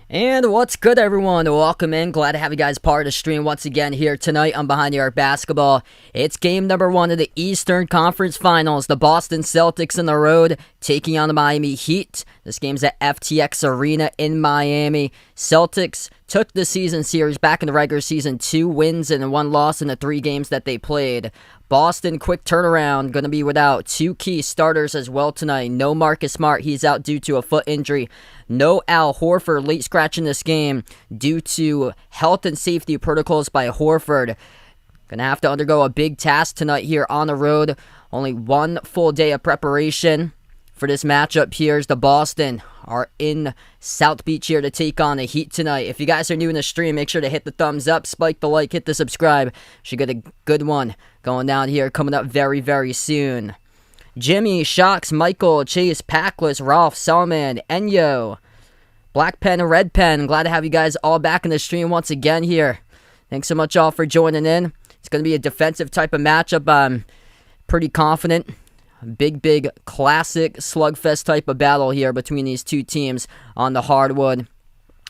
And what's good, everyone? Welcome in. Glad to have you guys part of the stream once again here tonight on Behind the Arc Basketball. It's game number 1 of the Eastern Conference Finals. The Boston Celtics on the road taking on the Miami Heat. This game's at FTX Arena in Miami. Celtics took the season series back in the regular season, 2 wins and 1 loss in the 3 games that they played. Boston, quick turnaround, going to be without 2 key starters as well tonight. No Marcus Smart, he's out due to a foot injury. No Al Horford, late scratch in this game due to health and safety protocols by Horford. Going to have to undergo a big task tonight here on the road. Only 1 full day of preparation for this matchup here as the Boston are in South Beach here to take on the Heat tonight. If you guys are new in the stream, make sure to hit the thumbs up, spike the like, hit the subscribe. Should get a good one going down here coming up very, very soon. Jimmy, Shocks, Michael, Chase, Packless, Rolf, Salman, Enyo, Black Pen, Red Pen. Glad to have you guys all back in the stream once again here. Thanks so much all for joining in. It's going to be a defensive type of matchup. I'm pretty confident. Big, classic slugfest type of battle here between these two teams on the hardwood.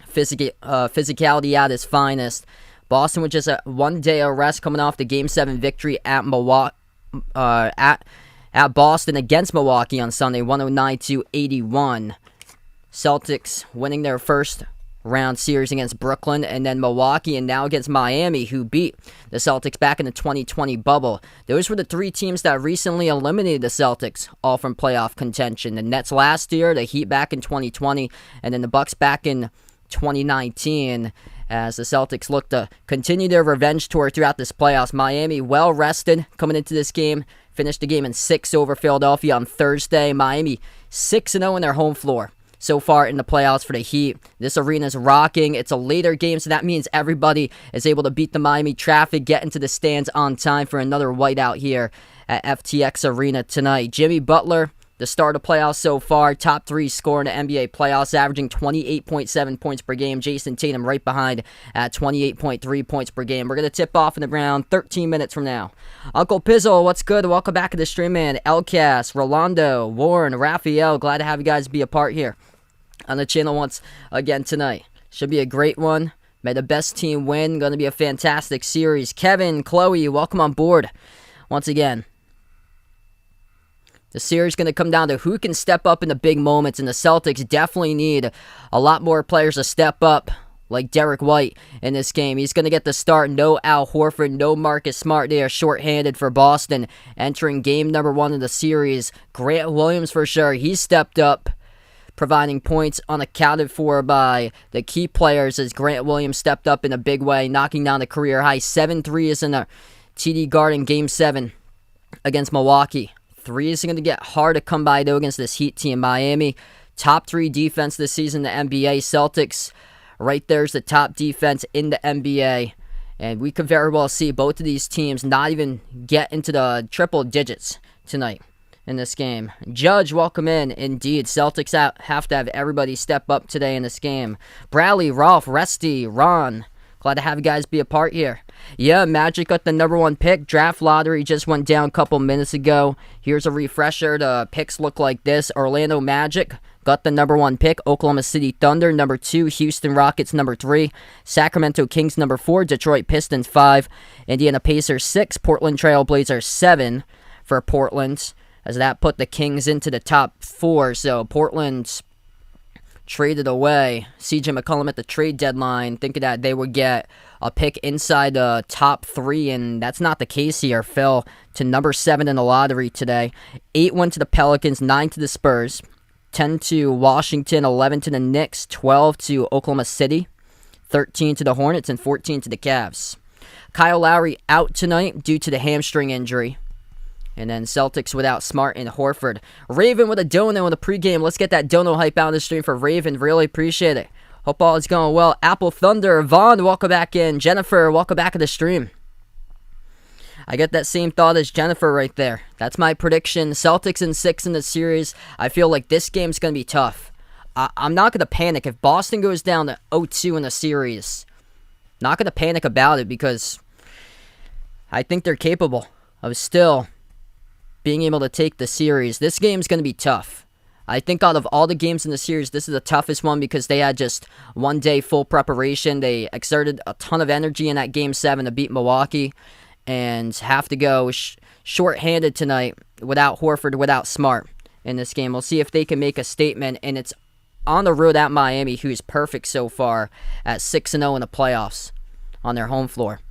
Physicality at its finest. Boston with just a 1 day of rest coming off the Game 7 victory at Milwaukee, at Boston against Milwaukee on Sunday, 109-81. Celtics winning their first round series against Brooklyn, and then Milwaukee, and now against Miami, who beat the Celtics back in the 2020 bubble. Those were the 3 teams that recently eliminated the Celtics, all from playoff contention. The Nets last year, the Heat back in 2020, and then the Bucks back in 2019, as the Celtics look to continue their revenge tour throughout this playoffs. Miami well rested coming into this game. Finished the game in 6 over Philadelphia on Thursday. Miami 6-0 in their home floor so far in the playoffs for the Heat. This arena's rocking. It's a later game, so that means everybody is able to beat the Miami traffic, get into the stands on time for another whiteout here at FTX Arena tonight. Jimmy Butler, the start of playoffs so far, top 3 scorer in the NBA playoffs, averaging 28.7 points per game. Jason Tatum right behind at 28.3 points per game. We're going to tip off in around 13 minutes from now. Uncle Pizzle, what's good? Welcome back to the stream, man. Elcast, Rolando, Warren, Raphael, glad to have you guys be a part here on the channel once again tonight. Should be a great one. May the best team win. Going to be a fantastic series. Kevin, Chloe, welcome on board once again. The series is going to come down to who can step up in the big moments, and the Celtics definitely need a lot more players to step up, like Derek White in this game. He's going to get the start. No Al Horford, no Marcus Smart. They are shorthanded for Boston entering game number 1 of the series. Grant Williams for sure. He stepped up, providing points unaccounted for by the key players as Grant Williams stepped up in a big way, knocking down the career high 7 threes in the TD Garden Game 7 against Milwaukee. Threes are going to get hard to come by, though, against this Heat team. Miami, top 3 defense this season in the NBA. Celtics, right there's the top defense in the NBA. And we could very well see both of these teams not even get into the triple digits tonight in this game. Judge, welcome in. Indeed, Celtics have to have everybody step up today in this game. Bradley, Rolf, Resty, Ron, glad to have you guys be a part here. Yeah, Magic got the number 1 pick. Draft lottery just went down a couple minutes ago. Here's a refresher. The picks look like this. Orlando Magic got the number 1 pick. Oklahoma City Thunder, number 2. Houston Rockets, number 3. Sacramento Kings, number 4. Detroit Pistons, 5. Indiana Pacers, 6. Portland Trail Blazers, 7 for Portland, as that put the Kings into the top 4. So Portland's traded away CJ McCollum at the trade deadline, thinking that they would get a pick inside the top 3, and that's not the case here. Fell to number 7 in the lottery today. 8 went to the Pelicans, 9 to the Spurs, 10 to Washington, 11 to the Knicks, 12 to Oklahoma City, 13 to the Hornets, and 14 to the Cavs. Kyle Lowry out tonight due to the hamstring injury. And then Celtics without Smart and Horford. Raven with a dono in the pregame. Let's get that dono hype out on the stream for Raven. Really appreciate it. Hope all is going well. Apple Thunder, Vaughn, welcome back in. Jennifer, welcome back to the stream. I get that same thought as Jennifer right there. That's my prediction. Celtics in 6 in the series. I feel like this game's going to be tough. I'm not going to panic. If Boston goes down to 0-2 in the series, not going to panic about it because I think they're capable of still being able to take the series. This game's going to be tough. I think out of all the games in the series, this is the toughest one because they had just 1 day full preparation. They exerted a ton of energy in that Game 7 to beat Milwaukee and have to go short-handed tonight without Horford, without Smart in this game. We'll see if they can make a statement, and it's on the road at Miami, who's perfect so far at 6-0 in the playoffs on their home floor.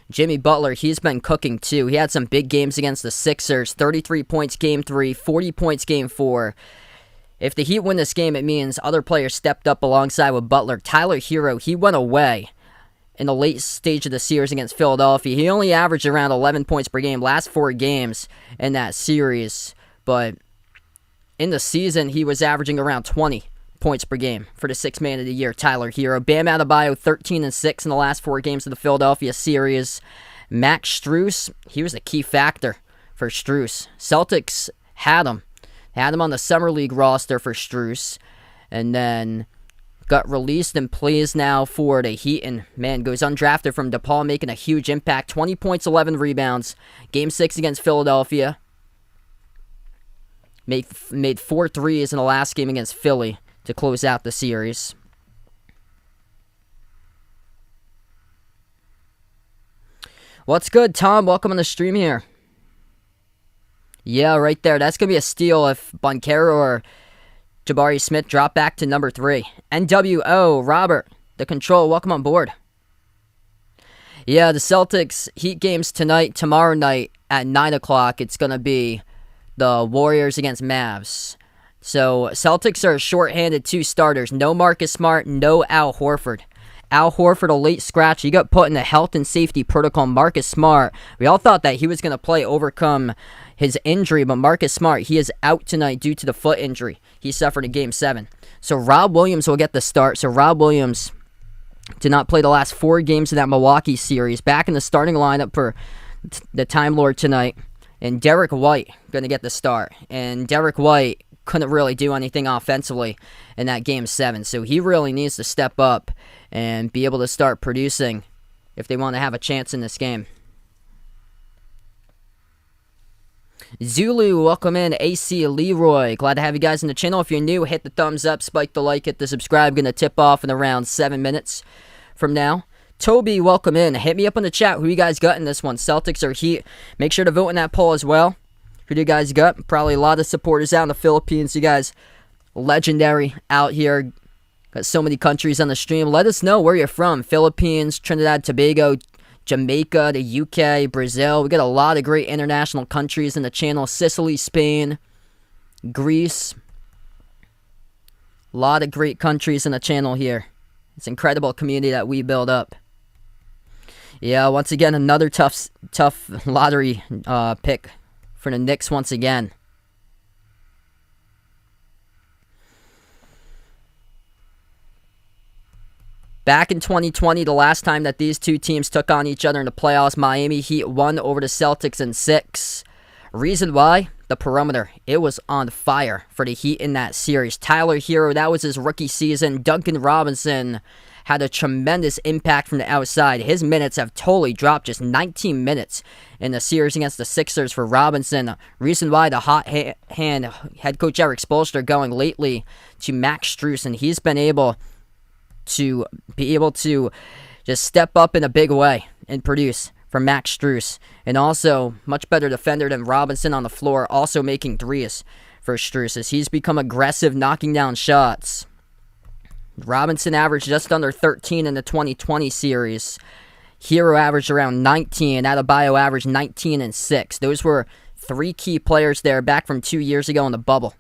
Jimmy Butler, he's been cooking too. He had some big games against the Sixers. 33 points Game 3, 40 points Game 4. If the Heat win this game, it means other players stepped up alongside with Butler. Tyler Hero, he went away in the late stage of the series against Philadelphia. He only averaged around 11 points per game last 4 games in that series. But in the season, he was averaging around 20 points per game for the 6th man of the year, Tyler Hero. Bam Adebayo, 13-6 in the last 4 games of the Philadelphia series. Max Strus, he was a key factor for Strus. Celtics had him on the Summer League roster for Strus, and then got released and plays now for the Heat, and man, goes undrafted from DePaul, making a huge impact. 20 points, 11 rebounds. Game 6 against Philadelphia. Made 4 threes in the last game against Philly to close out the series. What's good, Tom? Welcome on the stream here. Yeah, right there. That's going to be a steal if Banchero or Jabari Smith drop back to number 3. NWO, Robert, the control, welcome on board. Yeah, the Celtics Heat games tonight, tomorrow night at 9 o'clock. It's going to be the Warriors against Mavs. So, Celtics are short-handed 2 starters. No Marcus Smart, no Al Horford. Al Horford, a late scratch. He got put in the health and safety protocol. Marcus Smart, we all thought that he was going to play, overcome his injury, but Marcus Smart, he is out tonight due to the foot injury he suffered in Game 7. So, Rob Williams will get the start. So, Rob Williams did not play the last 4 games of that Milwaukee series. Back in the starting lineup for the Time Lord tonight. And Derek White going to get the start. And Derek White couldn't really do anything offensively in that Game 7. So he really needs to step up and be able to start producing if they want to have a chance in this game. Zulu, welcome in. AC Leroy, glad to have you guys in the channel. If you're new, hit the thumbs up, spike the like, hit the subscribe. Going to tip off in around 7 minutes from now. Toby, welcome in. Hit me up in the chat. Who you guys got in this one? Celtics or Heat? Make sure to vote in that poll as well. Who do you guys got? Probably a lot of supporters out in the Philippines. You guys legendary out here. Got so many countries on the stream. Let us know where you're from. Philippines, Trinidad, Tobago, Jamaica, the UK, Brazil. We got a lot of great international countries in the channel. Sicily, Spain, Greece. A lot of great countries in the channel here. It's an incredible community that we build up. Yeah, once again, another tough lottery pick for the Knicks once again. Back in 2020, the last time that these two teams took on each other in the playoffs, Miami Heat won over the Celtics in 6. Reason why? The perimeter. It was on fire for the Heat in that series. Tyler Hero, that was his rookie season. Duncan Robinson had a tremendous impact from the outside. His minutes have totally dropped, just 19 minutes in the series against the Sixers for Robinson. Reason why? The hot hand head coach Eric Spoelstra going lately to Max Strus, and he's been able to just step up in a big way and produce for Max Strus. And also, much better defender than Robinson on the floor, also making threes for Strus as he's become aggressive, knocking down shots. Robinson averaged just under 13 in the 2020 series. Hero averaged around 19. Adebayo averaged 19 and 6. Those were 3 key players there back from 2 years ago in the bubble.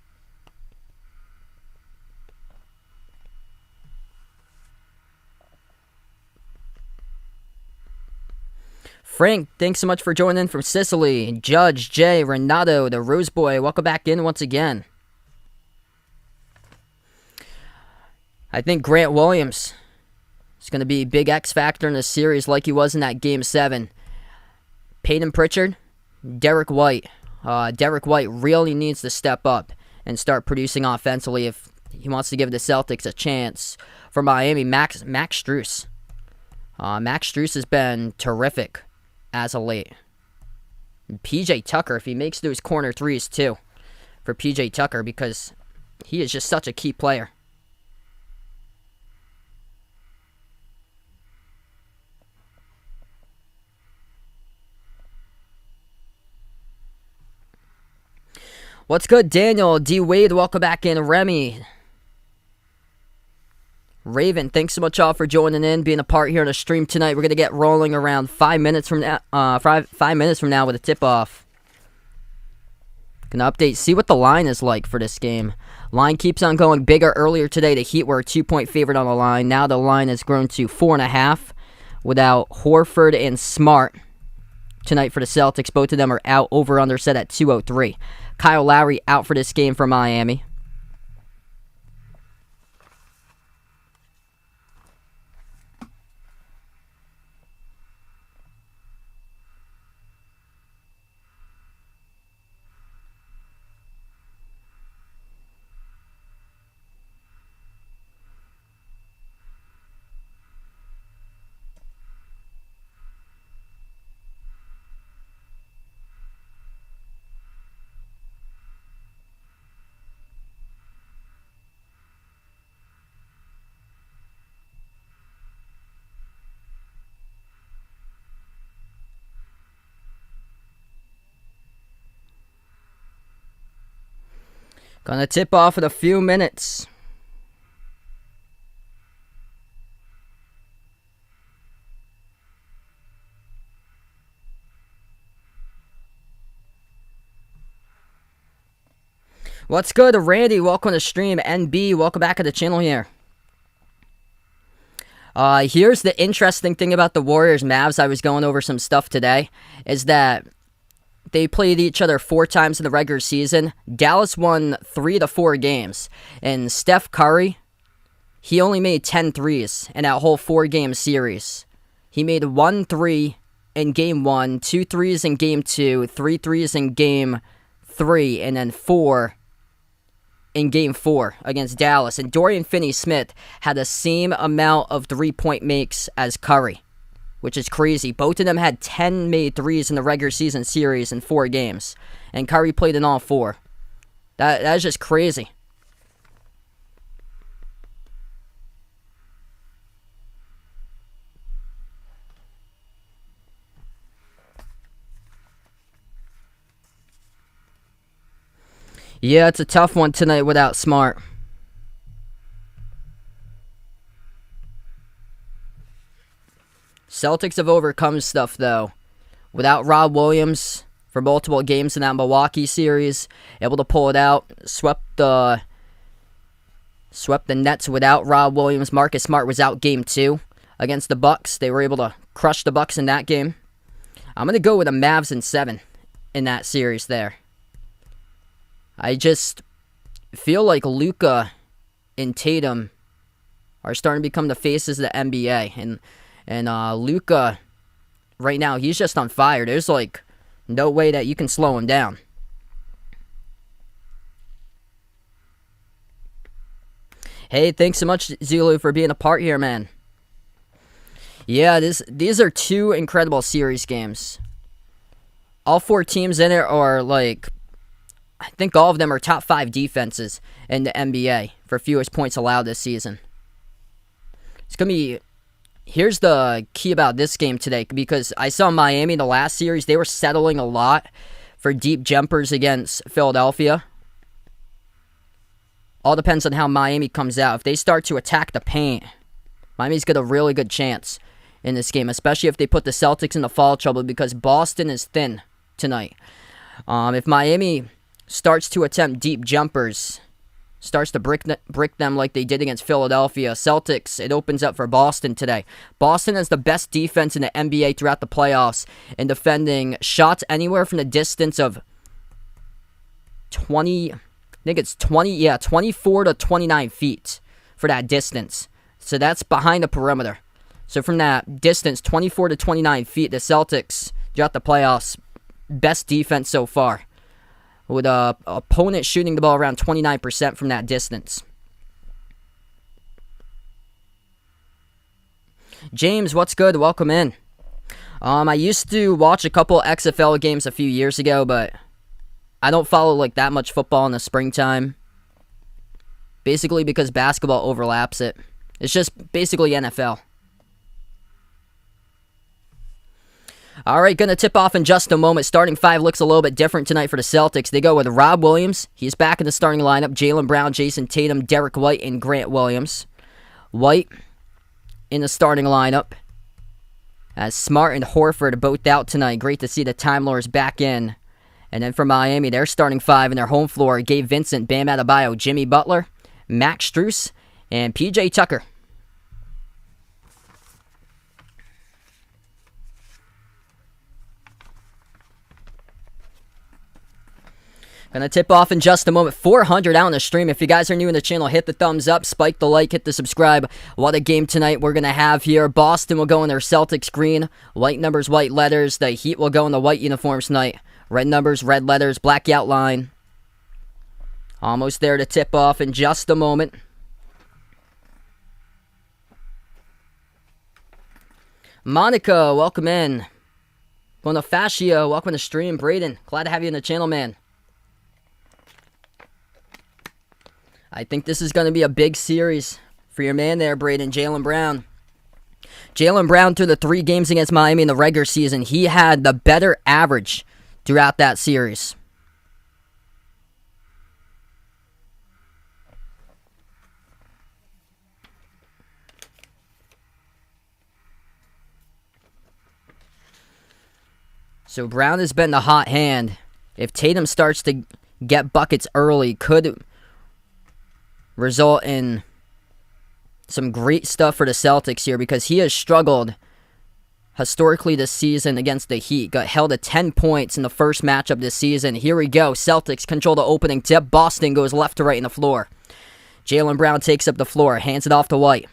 Frank, thanks so much for joining in from Sicily. Judge, Jay, Renato, the Rose Boy, welcome back in once again. I think Grant Williams is going to be a big X factor in this series like he was in that Game 7. Peyton Pritchard, Derek White. Derek White really needs to step up and start producing offensively if he wants to give the Celtics a chance. For Miami, Max Strus. Max Strus has been terrific as of late. And PJ Tucker, if he makes those corner threes too, for PJ Tucker, because he is just such a key player. What's good, Daniel? D. Wade, welcome back in. Remy. Raven, thanks so much all for joining in, being a part here on the stream tonight. We're going to get rolling around 5 minutes from now, 5 minutes from now with a tip-off. Gonna update, see what the line is like for this game. Line keeps on going bigger. Earlier today, the Heat were a 2-point favorite on the line. Now the line has grown to 4.5 without Horford and Smart tonight for the Celtics. Both of them are out, over-under set at 203. Kyle Lowry out for this game for Miami. Gonna tip off in a few minutes. What's good, Randy? Welcome to the stream. NB, welcome back to the channel here. Here's the interesting thing about the Warriors Mavs. I was going over some stuff today. Is that they played each other 4 times in the regular season. Dallas won 3 to 4 games. And Steph Curry, he only made 10 threes in that whole 4-game series. He made 1 3 in Game 1, 2 threes in Game 2, 3 threes in Game 3, and then 4 in Game 4 against Dallas. And Dorian Finney-Smith had the same amount of 3-point makes as Curry, which is crazy. Both of them had 10 made threes in the regular season series in 4 games. And Curry played in all 4. That is just crazy. Yeah, it's a tough one tonight without Smart. Celtics have overcome stuff, though. Without Rob Williams for multiple games in that Milwaukee series, able to pull it out. Swept the Nets without Rob Williams. Marcus Smart was out Game 2 against the Bucks. They were able to crush the Bucks in that game. I'm going to go with the Mavs in 7 in that series there. I just feel like Luka and Tatum are starting to become the faces of the NBA. And Luka, right now, he's just on fire. There's, like, no way that you can slow him down. Hey, thanks so much, Zulu, for being a part here, man. Yeah, these are 2 incredible series games. All 4 teams in it are, like, I think all of them are top 5 defenses in the NBA for fewest points allowed this season. It's going to be... Here's the key about this game today, because I saw Miami in the last series. They were settling a lot for deep jumpers against Philadelphia. All depends on how Miami comes out. If they start to attack the paint, Miami's got a really good chance in this game, especially if they put the Celtics into foul trouble, because Boston is thin tonight. If Miami starts to attempt deep jumpers, starts to brick them like they did against Philadelphia, Celtics, it opens up for Boston today. Boston has the best defense in the NBA throughout the playoffs in defending shots anywhere from the distance of 24 to 29 feet for that distance. So that's behind the perimeter. So from that distance, 24 to 29 feet, the Celtics, throughout the playoffs, best defense so far, with opponent shooting the ball around 29% from that distance. James, what's good? Welcome in. I used to watch a couple XFL games a few years ago, but I don't follow like that much football in the springtime. Basically because basketball overlaps it. It's just basically NFL. Alright, gonna tip off in just a moment. Starting five looks a little bit different tonight for the Celtics. They go with Rob Williams. He's back in the starting lineup. Jaylen Brown, Jason Tatum, Derek White, and Grant Williams. White in the starting lineup. As Smart and Horford both out tonight. Great to see the Time Lords back in. And then for Miami, they're starting five in their home floor. Gabe Vincent, Bam Adebayo, Jimmy Butler, Max Strus, and PJ Tucker. Gonna tip off in just a moment. 400 out on the stream. If you guys are new in the channel, hit the thumbs up, spike the like, hit the subscribe. What a game tonight we're gonna have here. Boston will go in their Celtics green. White numbers, white letters. The Heat will go in the white uniforms tonight. Red numbers, red letters, black outline. Almost there to tip off in just a moment. Monica, welcome in. Bonifacio, welcome to the stream. Braden, glad to have you in the channel, man. I think this is going to be a big series for your man there, Braden, Jaylen Brown. Jaylen Brown, through the 3 games against Miami in the regular season, he had the better average throughout that series. So Brown has been the hot hand. If Tatum starts to get buckets early, could result in some great stuff for the Celtics here, because he has struggled historically this season against the Heat. Got held to 10 points in the first matchup this season. Here we go. Celtics control the opening tip. Boston goes left to right in the floor. Jaylen Brown takes up the floor. Hands it off to White.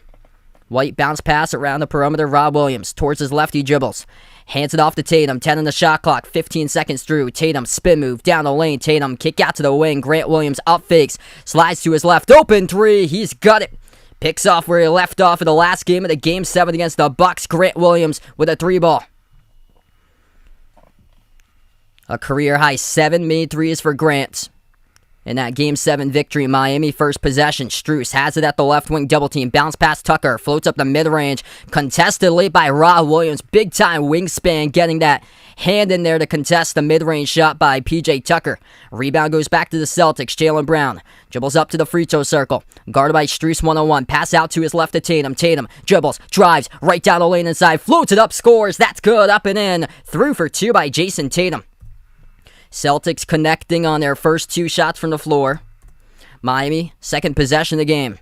White bounce pass around the perimeter. Rob Williams towards his left. He dribbles. Hands it off to Tatum. 10 on the shot clock. 15 seconds through. Tatum spin move down the lane. Tatum kick out to the wing. Grant Williams up fakes. Slides to his left. Open three. He's got it. Picks off where he left off in the last game of the Game 7 against the Bucks. Grant Williams with a 3-ball. A career-high 7 made threes for Grant in that Game 7 victory. Miami first possession. Strus has it at the left wing. Double team. Bounce past Tucker. Floats up the mid-range. Contested late by Rob Williams. Big-time wingspan getting that hand in there to contest the mid-range shot by PJ Tucker. Rebound goes back to the Celtics. Jaylen Brown dribbles up to the free throw circle. Guarded by Strus 1-on-1. Pass out to his left to Tatum. Tatum dribbles, drives, right down the lane inside. Floats it up, scores. That's good. Up and in. Through for 2 by Jason Tatum. Celtics connecting on their first 2 shots from the floor. Miami, second possession of the game.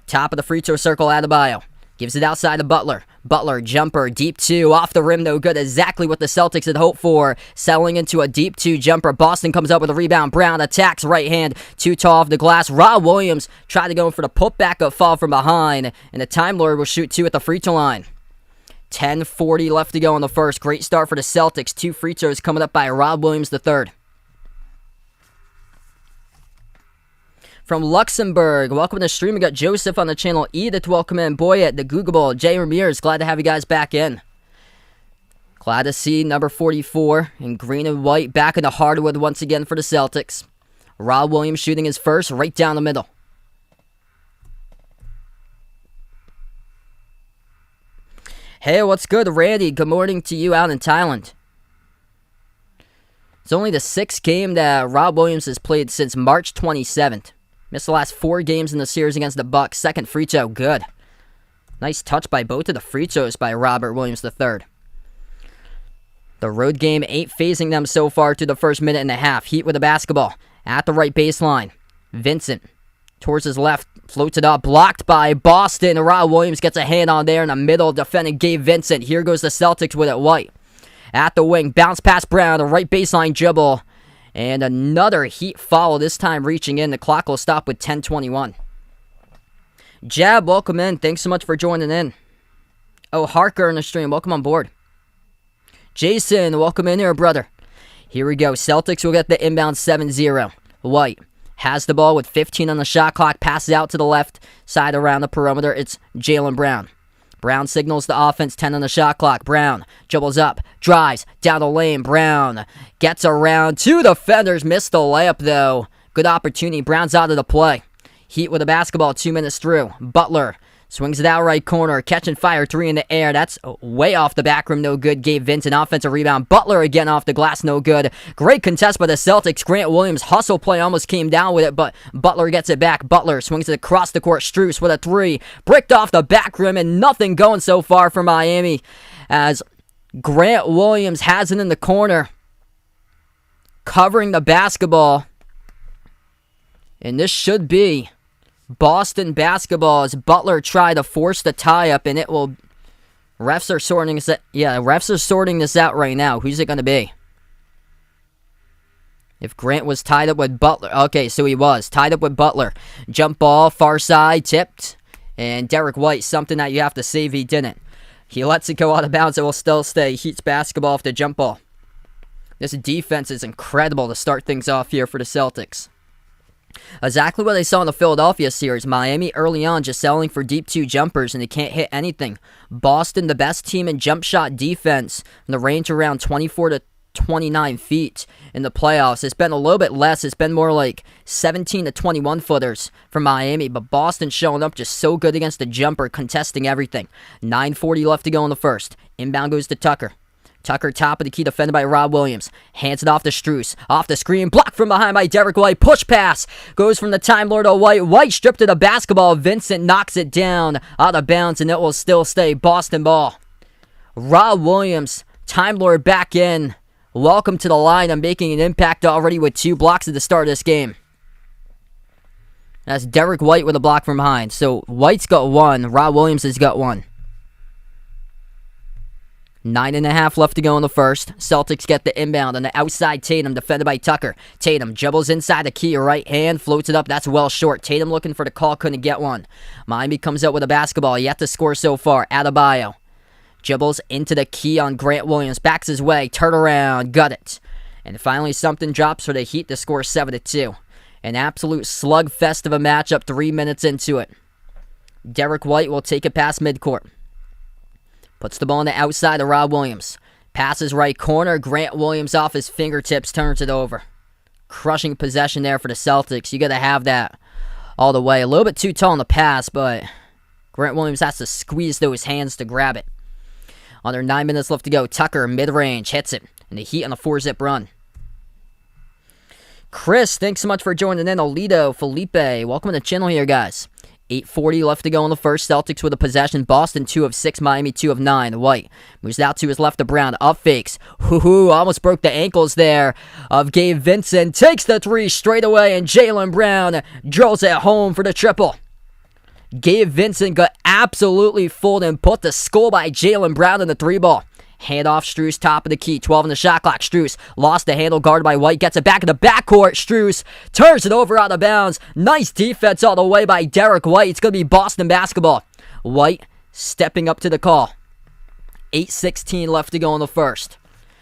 Top of the free throw circle, Adebayo. Gives it outside to Butler. Butler, jumper, deep 2, off the rim, no good. Exactly what the Celtics had hoped for. Settling into a deep 2 jumper. Boston comes up with a rebound. Brown attacks right hand. Too tall off the glass. Rob Williams tried to go for the putback of fall from behind. And the Time Lord will shoot 2 at the free throw line. 10:40 left to go in the first. Great start for the Celtics. 2 free throws coming up by Rob Williams III. From Luxembourg, welcome to the stream. We got Joseph on the channel. Edith, welcome in. Boyet, the Googleable, Jay Ramirez, glad to have you guys back in. Glad to see number 44 in green and white back in the hardwood once again for the Celtics. Rob Williams shooting his first right down the middle. Hey, what's good, Randy? Good morning to you out in Thailand. It's only the 6th game that Rob Williams has played since March 27th. Missed the last 4 games in the series against the Bucks. Second free throw, good. Nice touch by both of the free throws by Robert Williams III. The road game ain't phasing them so far through the first minute and a half. Heat with the basketball at the right baseline. Vincent towards his left, floats it up, blocked by Boston. Rob Williams gets a hand on there in the middle, defending Gabe Vincent. Here goes the Celtics with it. White at the wing, bounce past Brown, the right baseline dribble, and another Heat foul, this time reaching in. The clock will stop with 10:21. Jab, welcome in. Thanks so much for joining in. Oh, Harker in the stream, welcome on board. Jason, welcome in here, brother. Here we go. Celtics will get the inbound 7-0. White has the ball with 15 on the shot clock. Passes out to the left side around the perimeter. It's Jaylen Brown. Brown signals the offense, 10 on the shot clock. Brown dribbles up, drives, down the lane. Brown gets around two defenders, missed the layup though. Good opportunity, Brown's out of the play. Heat with the basketball, 2 minutes through. Butler swings it out right corner, catch and fire, 3 in the air. That's way off the back rim, no good. Gabe Vincent, offensive rebound. Butler again off the glass, no good. Great contest by the Celtics. Grant Williams, hustle play, almost came down with it, but Butler gets it back. Butler swings it across the court. Strus with a 3. Bricked off the back rim, and nothing going so far for Miami as Grant Williams has it in the corner, covering the basketball. And this should be Boston basketball as Butler tried to force the tie-up, and it will... Refs are sorting this out. Yeah, refs are sorting this out right now. Who's it going to be? If Grant was tied up with Butler... Okay, so he was tied up with Butler. Jump ball, far side, tipped. And Derek White, something that you have to save, he didn't. He lets it go out of bounds. It will still stay. Heat's basketball off the jump ball. This defense is incredible to start things off here for the Celtics. Exactly what I saw in the Philadelphia series. Miami early on just settling for deep 2 jumpers and they can't hit anything. Boston, the best team in jump shot defense, in the range around 24 to 29 feet in the playoffs. It's been a little bit less. It's been more like 17 to 21 footers for Miami, but Boston showing up just so good against the jumper, contesting everything. 9:40 left to go in the first. Inbound goes to Tucker. Tucker, top of the key, defended by Rob Williams. Hands it off to Strus. Off the screen, blocked from behind by Derek White. Push pass. Goes from the Time Lord to White. White stripped of the basketball. Vincent knocks it down out of bounds, and it will still stay Boston ball. Rob Williams, Time Lord back in. Welcome to the line. I'm making an impact already with 2 blocks at the start of this game. That's Derek White with a block from behind. So White's got 1. Rob Williams has got 1. 9.5 left to go in the first. Celtics get the inbound on the outside. Tatum defended by Tucker. Tatum dribbles inside the key, right hand, floats it up. That's well short. Tatum looking for the call, couldn't get one. Miami comes out with a basketball. Yet to score so far. Adebayo dribbles into the key on Grant Williams. Backs his way. Turn around. Got it. And finally something drops for the Heat to score 7-2. An absolute slugfest of a matchup 3 minutes into it. Derek White will take it past midcourt. Puts the ball on the outside of Rob Williams. Passes right corner. Grant Williams off his fingertips turns it over. Crushing possession there for the Celtics. You got to have that all the way. A little bit too tall in the pass, but Grant Williams has to squeeze those hands to grab it. Under 9 minutes left to go. Tucker, mid-range, hits it. And the Heat on a 4-zip run. Chris, thanks so much for joining in. Alito, Felipe, welcome to the channel here, guys. 8:40 left to go in the first. Celtics with a possession. Boston 2 of 6. Miami 2 of 9. White moves out to his left to Brown. Up fakes. Almost broke the ankles there of Gabe Vincent. Takes the 3 straight away, and Jaylen Brown drills it home for the triple. Gabe Vincent got absolutely fooled and put to school by Jaylen Brown in the 3-ball. Hand off Strus, top of the key. 12 on the shot clock. Strus lost the handle, guarded by White. Gets it back in the backcourt. Strus turns it over out of bounds. Nice defense all the way by Derek White. It's going to be Boston basketball. White stepping up to the call. 8:16 left to go in the first.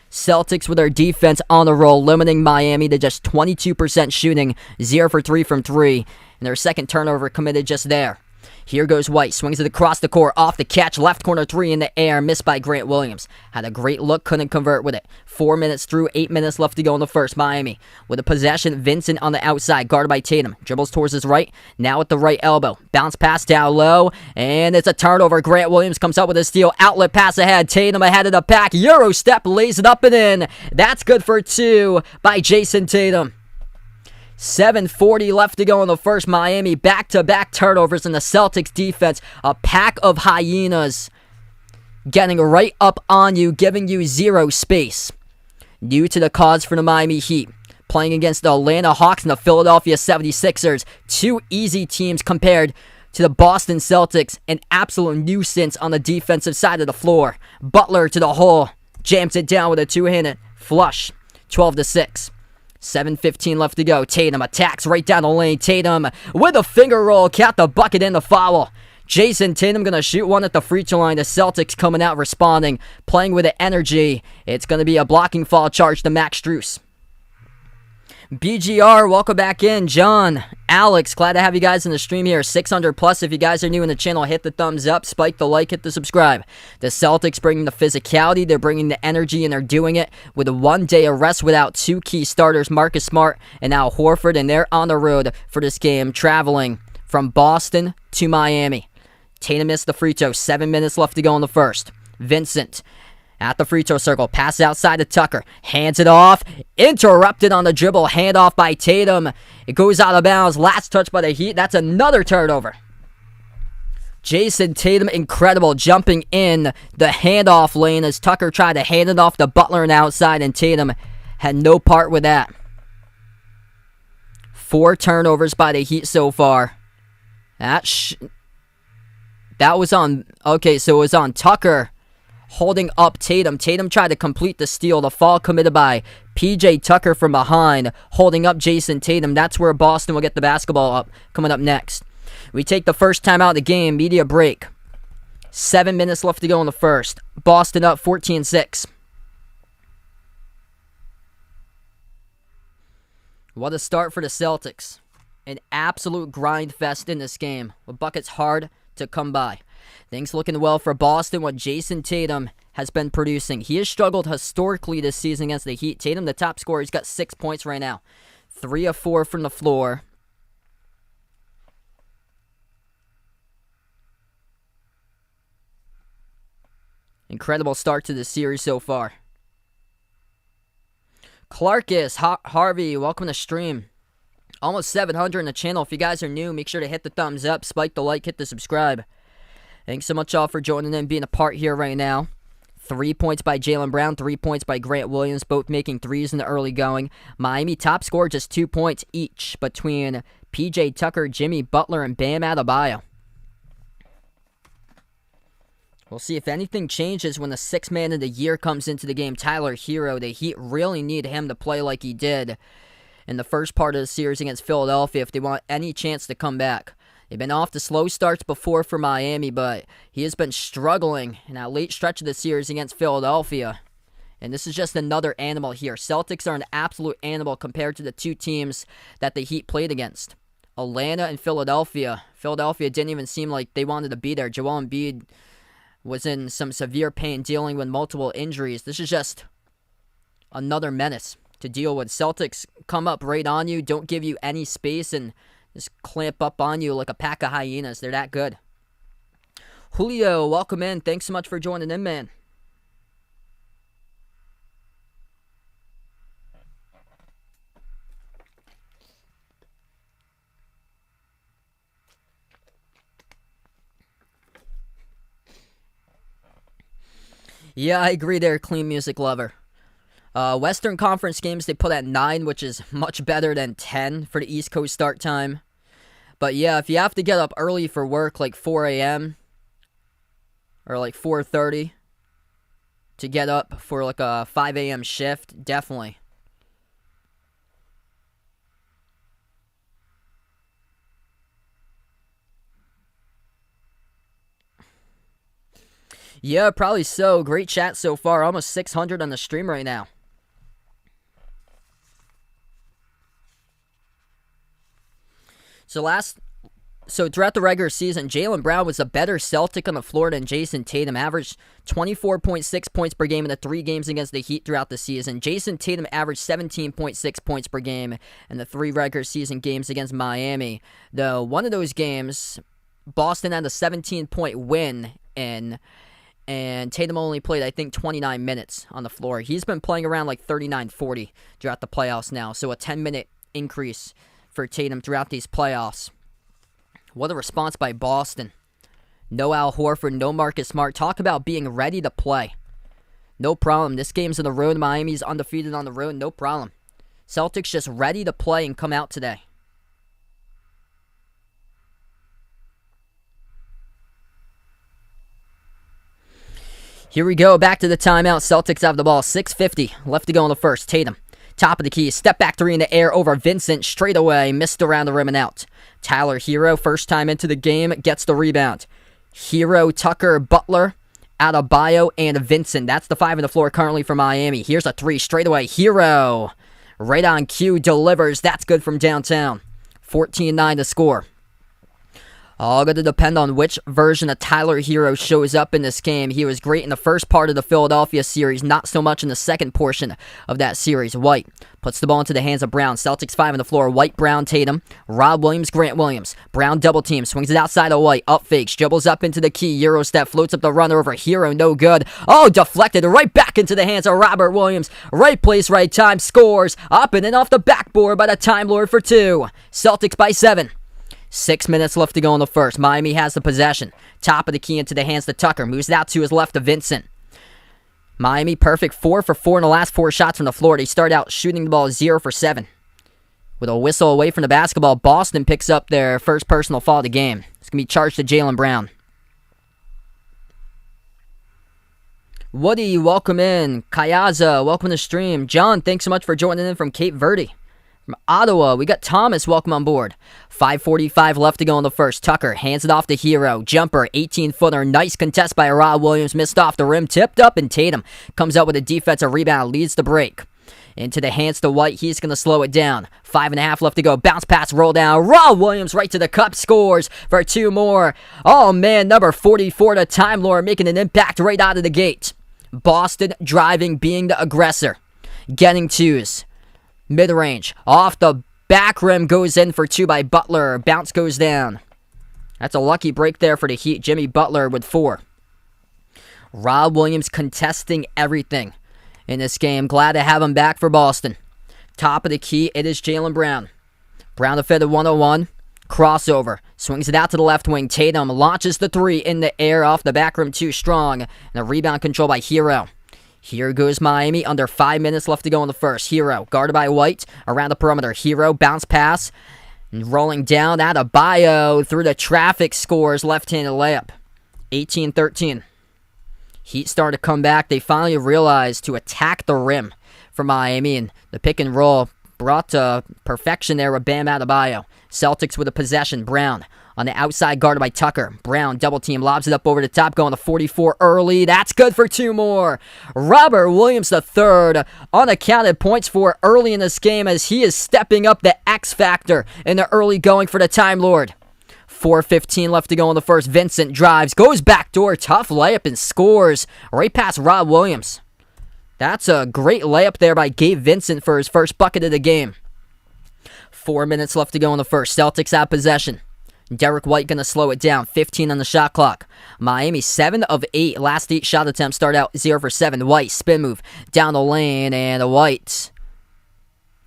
Celtics with their defense on the roll, limiting Miami to just 22% shooting. 0 for 3 from 3. And their second turnover committed just there. Here goes White, swings it across the court, off the catch, left corner 3 in the air, missed by Grant Williams. Had a great look, couldn't convert with it. 4 minutes through, 8 minutes left to go in the first. Miami with a possession, Vincent on the outside, guarded by Tatum. Dribbles towards his right, now at the right elbow. Bounce pass down low, and it's a turnover. Grant Williams comes up with a steal, outlet pass ahead. Tatum ahead of the pack, Euro step, lays it up and in. That's good for 2 by Jason Tatum. 7:40 left to go in the first. Miami back-to-back turnovers in the Celtics defense. A pack of hyenas getting right up on you, giving you 0 space. New to the cause for the Miami Heat. Playing against the Atlanta Hawks and the Philadelphia 76ers. 2 easy teams compared to the Boston Celtics. An absolute nuisance on the defensive side of the floor. Butler to the hole. Jams it down with a 2-handed flush. 12-6. 7:15 left to go. Tatum attacks right down the lane. Tatum with a finger roll. Count the bucket and the foul. Jason Tatum going to shoot one at the free throw line. The Celtics coming out responding. Playing with the energy. It's going to be a blocking foul charge to Max Strus. BGR, welcome back in. John, Alex, glad to have you guys in the stream here. 600 plus. If you guys are new in the channel, hit the thumbs up, spike the like, hit the subscribe. The Celtics bringing the physicality, they're bringing the energy, and they're doing it with a 1 day of rest without two key starters, Marcus Smart and Al Horford, and they're on the road for this game, traveling from Boston to Miami. Tatum missed the free throw. 7 minutes left to go in the first. Vincent at the free throw circle. Pass outside to Tucker. Hands it off. Interrupted on the dribble. Handoff by Tatum. It goes out of bounds. Last touch by the Heat. That's another turnover. Jason Tatum, incredible, jumping in the handoff lane as Tucker tried to hand it off to Butler and outside, and Tatum had no part with that. 4 turnovers by the Heat so far. That was on... Okay, so it was on Tucker holding up Tatum. Tatum tried to complete the steal. The fall committed by P.J. Tucker from behind, holding up Jason Tatum. That's where Boston will get the basketball up. Coming up next, we take the first time out of the game. Media break. 7 minutes left to go in the first. Boston up 14-6. What a start for the Celtics. An absolute grind fest in this game, with buckets hard to come by. Things looking well for Boston, what Jason Tatum has been producing. He has struggled historically this season against the Heat. Tatum, the top scorer, he's got 6 points right now. 3 of 4 from the floor. Incredible start to the series so far. Clarkus, Harvey, welcome to the stream. Almost 700 in the channel. If you guys are new, make sure to hit the thumbs up, spike the like, hit the subscribe. Thanks so much all for joining in, being a part here right now. 3 points by Jaylen Brown, 3 points by Grant Williams, both making threes in the early going. Miami top score, just 2 points each between P.J. Tucker, Jimmy Butler, and Bam Adebayo. We'll see if anything changes when the 6th man of the year comes into the game, Tyler Hero. The Heat really need him to play like he did in the first part of the series against Philadelphia if they want any chance to come back. They've been off to slow starts before for Miami, but he has been struggling in that late stretch of the series against Philadelphia. And this is just another animal here. Celtics are an absolute animal compared to the two teams that the Heat played against. Atlanta and Philadelphia. Philadelphia didn't even seem like they wanted to be there. Joel Embiid was in some severe pain dealing with multiple injuries. This is just another menace to deal with. Celtics come up right on you, don't give you any space, and just clamp up on you like a pack of hyenas. They're that good. Julio, welcome in. Thanks so much for joining in, man. Yeah, I agree there, Clean Music Lover. Western Conference games they put at 9, which is much better than 10 for the East Coast start time. But yeah, if you have to get up early for work, like 4 a.m. or like 4:30 to get up for like a 5 a.m. shift, definitely. Yeah, probably so. Great chat so far. Almost 600 on the stream right now. So throughout the regular season, Jaylen Brown was a better Celtic on the floor than Jason Tatum. Averaged 24.6 points per game in the 3 games against the Heat throughout the season. Jason Tatum averaged 17.6 points per game in the 3 regular season games against Miami. Though one of those games, Boston had a 17-point win in, and Tatum only played, I think, 29 minutes on the floor. He's been playing around like 39-40 throughout the playoffs now, so a 10-minute increase for Tatum throughout these playoffs. What a response by Boston. No Al Horford, no Marcus Smart. Talk about being ready to play. No problem. This game's on the road. Miami's undefeated on the road. No problem. Celtics just ready to play and come out today. Here we go. Back to the timeout. Celtics have the ball. 6:50 left to go in the first. Tatum. Top of the key, step back 3 in the air over Vincent, straight away, missed around the rim and out. Tyler Hero, first time into the game, gets the rebound. Hero, Tucker, Butler, Adebayo, and Vincent. That's the 5 on the floor currently for Miami. Here's a 3 straight away. Hero, right on cue, delivers. That's good from downtown. 14-9 to score. All going to depend on which version of Tyler Hero shows up in this game. He was great in the first part of the Philadelphia series, not so much in the second portion of that series. White puts the ball into the hands of Brown. Celtics 5 on the floor. White, Brown, Tatum, Rob Williams, Grant Williams. Brown double team, swings it outside of White, up fakes, dribbles up into the key, Euro step, floats up the runner over Hero, no good. Oh, deflected right back into the hands of Robert Williams. Right place, right time, scores. Up and in off the backboard by the Time Lord for 2. Celtics by 7. 6 minutes left to go in the first. Miami has the possession. Top of the key into the hands to Tucker. Moves it out to his left to Vincent. Miami perfect 4 for 4 in the last 4 shots from the floor. They start out shooting the ball 0 for 7. With a whistle away from the basketball, Boston picks up their first personal foul of the game. It's going to be charged to Jaylen Brown. Woody, welcome in. Kayaza, welcome to the stream. John, thanks so much for joining in from Cape Verde. From Ottawa, we got Thomas, welcome on board. 5:45 left to go in the first. Tucker hands it off to Hero. Jumper, 18-footer. Nice contest by Rob Williams. Missed off the rim. Tipped up, and Tatum comes out with a defensive rebound. Leads the break. Into the hands to White. He's going to slow it down. 5.5 left to go. Bounce pass, roll down. Rob Williams right to the cup. Scores for 2 more. Oh, man, number 44 to Time Lord making an impact right out of the gate. Boston driving, being the aggressor. Getting 2s. Mid-range. Off the back rim, goes in for 2 by Butler. Bounce goes down. That's a lucky break there for the Heat. Jimmy Butler with 4. Rob Williams contesting everything in this game. Glad to have him back for Boston. Top of the key, it is Jaylen Brown. Brown to fit at 101. Crossover. Swings it out to the left wing. Tatum launches the 3 in the air off the back rim too strong. And a rebound control by Hero. Here goes Miami. Under 5 minutes left to go in the first. Hero guarded by White. Around the perimeter. Hero bounce pass. Rolling down out of Bio through the traffic, scores left-handed layup. 18-13. Heat started to come back. They finally realized to attack the rim for Miami. And the pick and roll brought to perfection there with Bam Adebayo. Celtics with a possession. Brown on the outside, guarded by Tucker. Brown double team, lobs it up over the top, going to 44 early. That's good for 2 more. Robert Williams III, unaccounted points for early in this game as he is stepping up the X factor in the early going for the Time Lord. 4:15 left to go in the first. Vincent drives, goes backdoor, tough layup, and scores right past Rob Williams. That's a great layup there by Gabe Vincent for his first bucket of the game. 4 minutes left to go in the first. Celtics have possession. Derek White going to slow it down. 15 on the shot clock. Miami 7 of 8. Last 8 shot attempts start out 0 for 7. White spin move down the lane, and White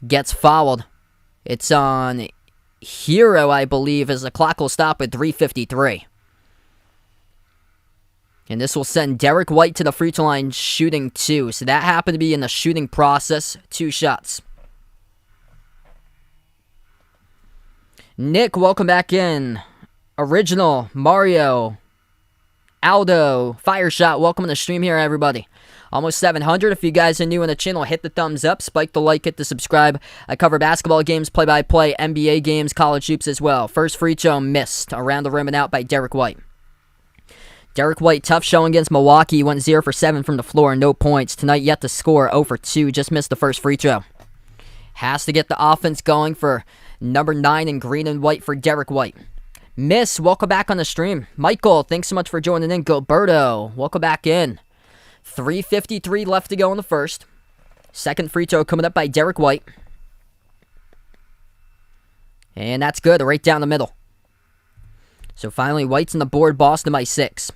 gets fouled. It's on Hero, I believe, as the clock will stop at 3:53. And this will send Derek White to the free throw line shooting 2. So that happened to be in the shooting process. 2 shots. Nick, welcome back in. Original, Mario, Aldo, Fireshot, welcome to the stream here, everybody. Almost 700. If you guys are new on the channel, hit the thumbs up, spike the like, hit the subscribe. I cover basketball games, play-by-play, NBA games, college hoops as well. First free throw missed, around the rim and out by Derek White. Derek White, tough showing against Milwaukee. Went 0 for 7 from the floor, no points. Tonight yet to score, 0 for 2. Just missed the first free throw. Has to get the offense going for number 9 in green and white for Derek White. Miss, welcome back on the stream. Michael, thanks so much for joining in. Gilberto, welcome back in. 3:53 left to go in the first. Second free throw coming up by Derek White. And that's good, right down the middle. So finally, White's on the board, Boston by 6.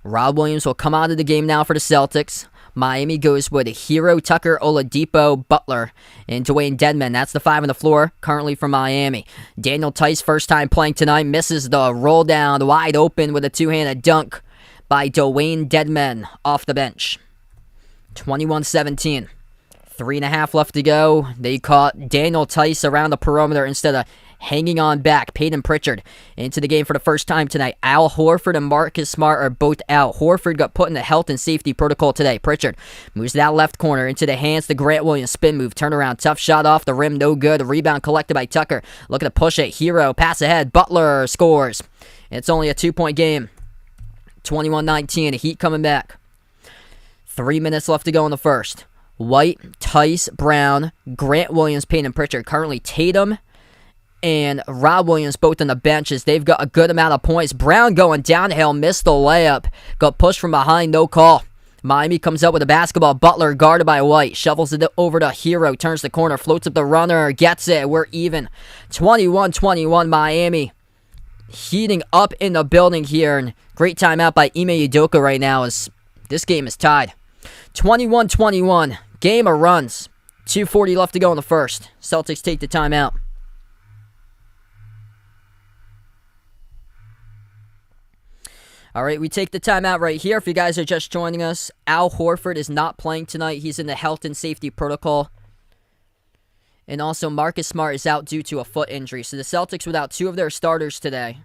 Rob Williams will come out of the game now for the Celtics. Miami goes with Hero, Tucker, Oladipo, Butler, and Dwayne Dedmon. That's the 5 on the floor, currently from Miami. Daniel Tice, first time playing tonight, misses the roll down, wide open with a two-handed dunk by Dwayne Dedmon off the bench. 21-17. 3.5 left to go. They caught Daniel Tice around the perimeter instead of hanging on back. Peyton Pritchard into the game for the first time tonight. Al Horford and Marcus Smart are both out. Horford got put in the health and safety protocol today. Pritchard moves that left corner into the hands to Grant Williams. Spin move, turnaround, tough shot off the rim, no good. Rebound collected by Tucker. Looking to push it. Hero, pass ahead. Butler scores. It's only a 2-point game. 21-19. Heat coming back. 3 minutes left to go in the first. White, Tice, Brown, Grant Williams, Payne, and Pritchard. Currently Tatum and Rob Williams both on the benches. They've got a good amount of points. Brown going downhill, missed the layup. Got pushed from behind, no call. Miami comes up with a basketball. Butler guarded by White. Shovels it over to Hero. Turns the corner. Floats up the runner. Gets it. We're even. 21-21 Miami. Heating up in the building here. And great timeout by Ime Udoka right now as this game is tied. 21-21. Game of runs. 2:40 left to go in the first. Celtics take the timeout. All right, we take the timeout right here. If you guys are just joining us, Al Horford is not playing tonight. He's in the health and safety protocol. And also, Marcus Smart is out due to a foot injury. So the Celtics without two of their starters today.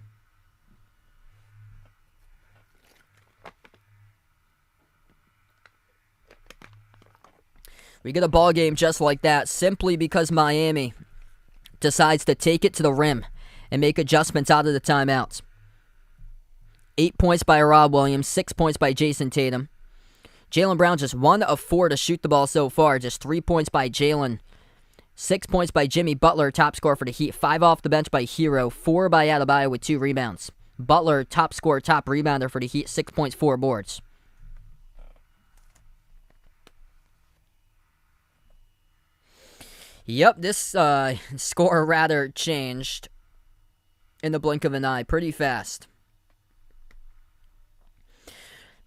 We get a ball game just like that simply because Miami decides to take it to the rim and make adjustments out of the timeouts. 8 points by Rob Williams, 6 points by Jason Tatum. Jaylen Brown just 1 of 4 to shoot the ball so far. Just 3 points by Jaylen. 6 points by Jimmy Butler, top scorer for the Heat. 5 off the bench by Hero. 4 by Adebayo with 2 rebounds. Butler, top scorer, top rebounder for the Heat. 6 points, 4 boards. Yep, this score rather changed in the blink of an eye pretty fast.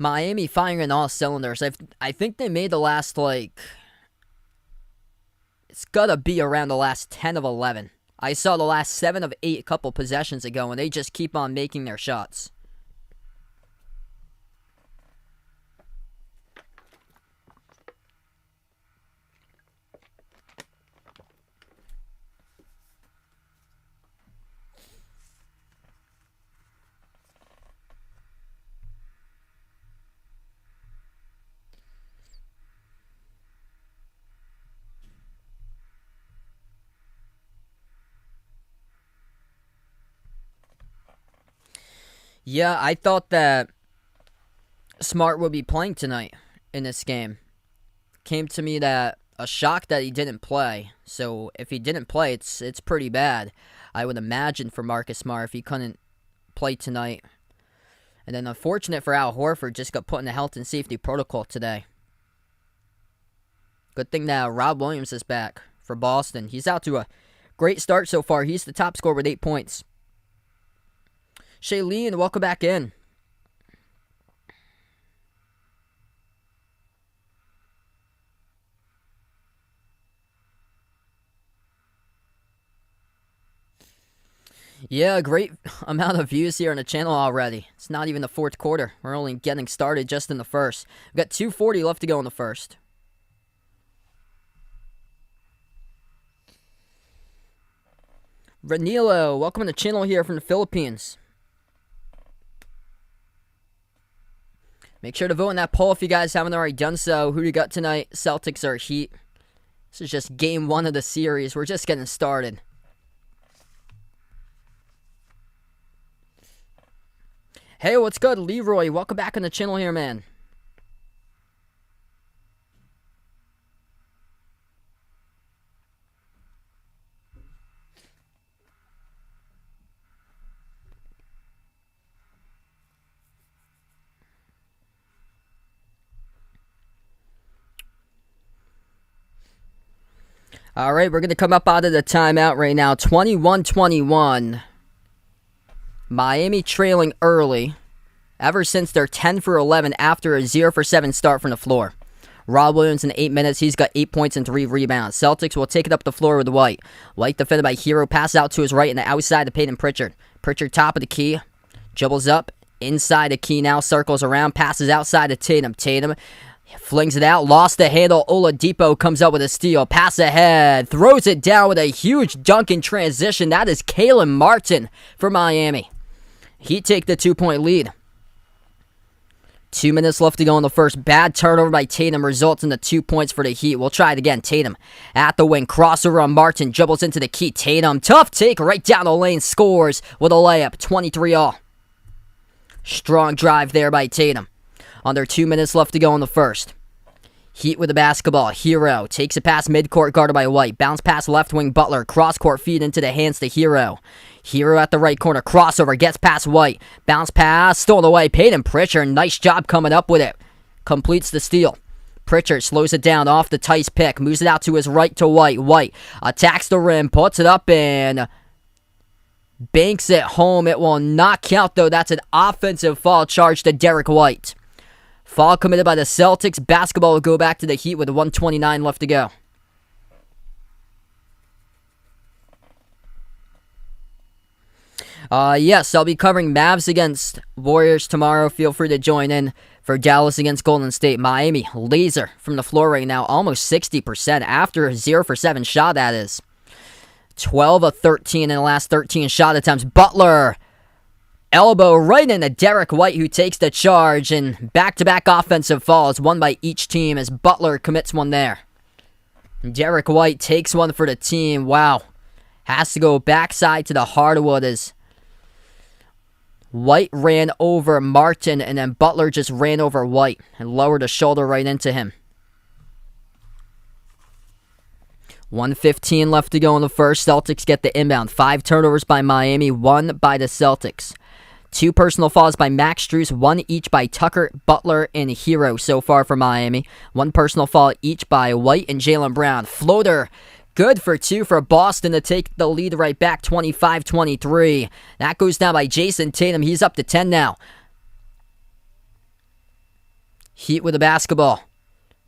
Miami firing on all cylinders. I think they made the last, it's got to be around the last 10 of 11. I saw the last 7 of 8 a couple possessions ago, and they just keep on making their shots. Yeah, I thought that Smart would be playing tonight in this game. Came to me that a shock that he didn't play. So if he didn't play, it's pretty bad. I would imagine for Marcus Smart if he couldn't play tonight. And then unfortunate for Al Horford, just got put in the health and safety protocol today. Good thing that Rob Williams is back for Boston. He's out to a great start so far. He's the top scorer with 8 points. Shailene, welcome back in. Yeah, great amount of views here on the channel already. It's not even the fourth quarter. We're only getting started just in the first. We've got 2:40 left to go in the first. Ranilo, welcome to the channel here from the Philippines. Make sure to vote in that poll if you guys haven't already done so. Who do you got tonight? Celtics or Heat? This is just game 1 of the series. We're just getting started. Hey, what's good? Leroy, welcome back on the channel here, man. All right, we're going to come up out of the timeout right now. 21-21. Miami trailing early ever since they're 10 for 11 after a 0 for 7 start from the floor. Rob Williams in 8 minutes, he's got 8 points and 3 rebounds. Celtics will take it up the floor with White. White defended by Hero, pass out to his right and the outside to Payton Pritchard. Pritchard top of the key, dribbles up, inside the key now, circles around, passes outside to Tatum. Tatum flings it out, lost the handle. Oladipo comes up with a steal. Pass ahead, throws it down with a huge dunk in transition. That is Caleb Martin for Miami. Heat take the 2-point lead. 2 minutes left to go in the first. Bad turnover by Tatum results in the 2 points for the Heat. We'll try it again. Tatum at the wing. Crossover on Martin. Dribbles into the key. Tatum, tough take right down the lane. Scores with a layup. 23-all. Strong drive there by Tatum. Under 2 minutes left to go in the first. Heat with the basketball. Hero takes it past midcourt, guarded by White. Bounce pass left wing Butler. Cross-court feed into the hands to Hero. Hero at the right corner. Crossover. Gets past White. Bounce pass. Stolen away. Peyton Pritchard. Nice job coming up with it. Completes the steal. Pritchard slows it down off the Tice pick. Moves it out to his right to White. White attacks the rim. Puts it up and banks it home. It will not count, though. That's an offensive foul charge to Derek White. Foul committed by the Celtics. Basketball will go back to the Heat with 1:29 left to go. Yes, I'll be covering Mavs against Warriors tomorrow. Feel free to join in for Dallas against Golden State. Miami, laser from the floor right now. Almost 60% after a 0 for 7 shot, that is. 12 of 13 in the last 13 shot attempts. Butler, elbow right into Derek White, who takes the charge, and back-to-back offensive fouls, one by each team as Butler commits one there. Derek White takes one for the team. Wow. Has to go backside to the hardwood as White ran over Martin, and then Butler just ran over White and lowered a shoulder right into him. 1:15 left to go in the first. Celtics get the inbound. 5 turnovers by Miami, 1 by the Celtics. 2 personal fouls by Max Strus, 1 each by Tucker, Butler, and Hero so far for Miami. 1 personal foul each by White and Jaylen Brown. Floater, good for 2 for Boston to take the lead right back, 25-23. That goes down by Jason Tatum. He's up to 10 now. Heat with the basketball.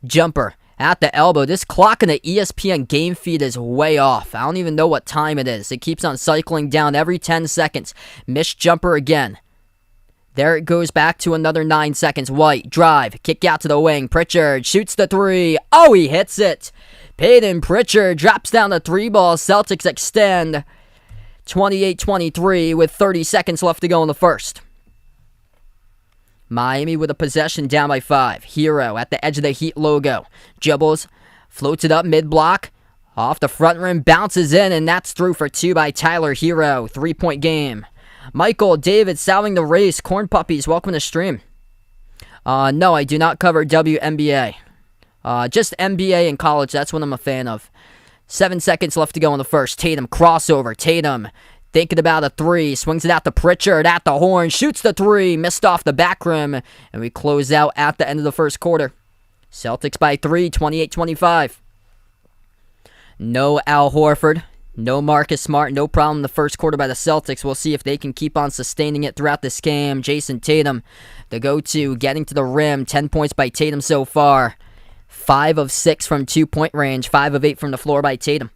Jumper at the elbow. This clock in the ESPN game feed is way off. I don't even know what time it is. It keeps on cycling down every 10 seconds. Missed jumper again. There it goes back to another 9 seconds. White, drive, kick out to the wing. Pritchard shoots the 3. Oh, he hits it. Peyton Pritchard drops down the 3 ball. Celtics extend 28-23 with 30 seconds left to go in the first. Miami with a possession down by 5. Hero at the edge of the Heat logo. Dribbles, floats it up mid-block. Off the front rim, bounces in, and that's through for 2 by Tyler Hero. 3-point game. Michael, David, solving the race. Corn Puppies, welcome to the stream. No, I do not cover WNBA. Just NBA and college, that's what I'm a fan of. 7 seconds left to go in the first. Tatum, crossover. Tatum thinking about a 3, swings it out to Pritchard at the horn, shoots the 3, missed off the back rim, and we close out at the end of the first quarter. Celtics by 3, 28-25. No Al Horford, no Marcus Smart, no problem in the first quarter by the Celtics. We'll see if they can keep on sustaining it throughout this game. Jason Tatum, the go-to, getting to the rim, 10 points by Tatum so far. 5 of 6 from 2-point range, 5 of 8 from the floor by Tatum.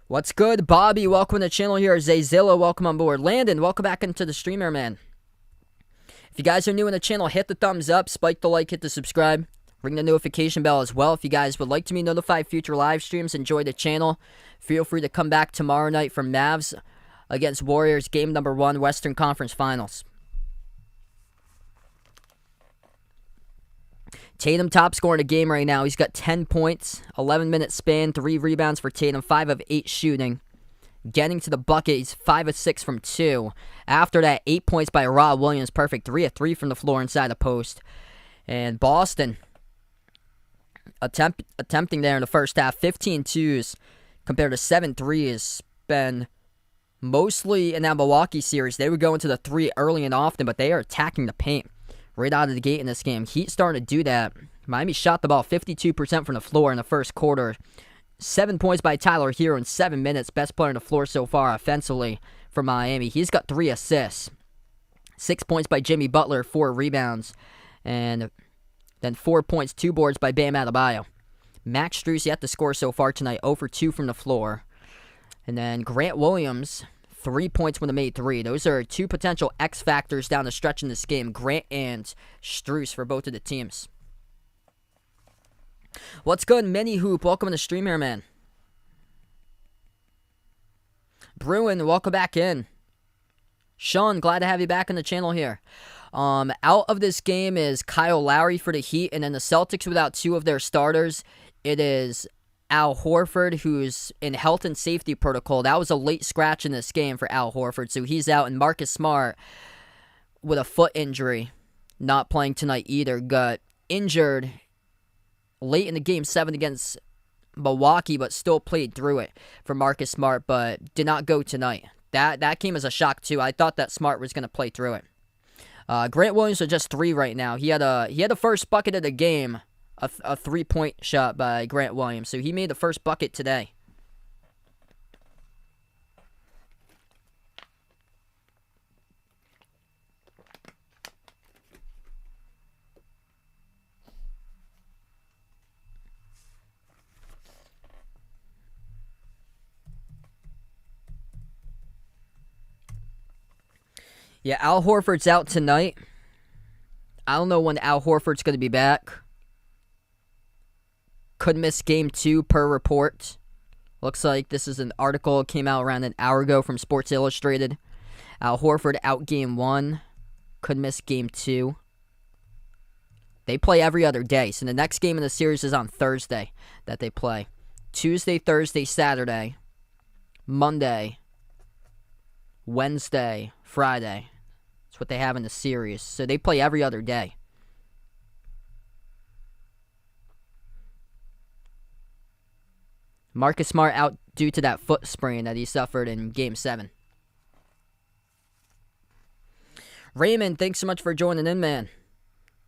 What's good, Bobby? Welcome to the channel here. Zayzilla, welcome on board. Landon, welcome back into the streamer, man. If you guys are new in the channel, hit the thumbs up, spike the like, hit the subscribe, ring the notification bell as well. If you guys would like to be notified of future live streams, enjoy the channel. Feel free to come back tomorrow night for Mavs against Warriors, game number 1, Western Conference Finals. Tatum top scoring a game right now. He's got 10 points, 11-minute span, 3 rebounds for Tatum, 5 of 8 shooting. Getting to the bucket, he's 5 of 6 from 2. After that, 8 points by Rob Williams, perfect. 3 of 3 from the floor inside the post. And Boston attempting there in the first half, 15 twos compared to 7 threes. Been mostly in that Milwaukee series. They would go into the 3 early and often, but they are attacking the paint right out of the gate in this game. Heat starting to do that. Miami shot the ball 52% from the floor in the first quarter. 7 points by Tyler Hero in 7 minutes. Best player on the floor so far offensively for Miami. He's got 3 assists. 6 points by Jimmy Butler, 4 rebounds. And then 4 points, 2 boards by Bam Adebayo. Max Strus yet to score so far tonight, 0 for 2 from the floor. And then Grant Williams, 3 points when they made 3. Those are 2 potential X factors down the stretch in this game. Grant and Strus for both of the teams. What's good, Mini Hoop? Welcome to the stream here, man. Bruin, welcome back in. Sean, glad to have you back on the channel here. Out of this game is Kyle Lowry for the Heat, and then the Celtics without two of their starters. It is Al Horford, who's in health and safety protocol. That was a late scratch in this game for Al Horford, so he's out. And Marcus Smart with a foot injury, not playing tonight either. Got injured late in the game 7 against Milwaukee, but still played through it for Marcus Smart, but did not go tonight. That came as a shock too. I thought that Smart was going to play through it. Grant Williams with just 3 right now. He had the first bucket of the game, a 3-point shot by Grant Williams. So he made the first bucket today. Yeah, Al Horford's out tonight. I don't know when Al Horford's going to be back. Could miss game 2 per report. Looks like this is an article that came out around an hour ago from Sports Illustrated. Al Horford out game 1. Could miss game 2. They play every other day, so the next game in the series is on Thursday that they play. Tuesday, Thursday, Saturday, Monday, Wednesday, Friday. That's what they have in the series. So they play every other day. Marcus Smart out due to that foot sprain that he suffered in Game 7. Raymond, thanks so much for joining in, man.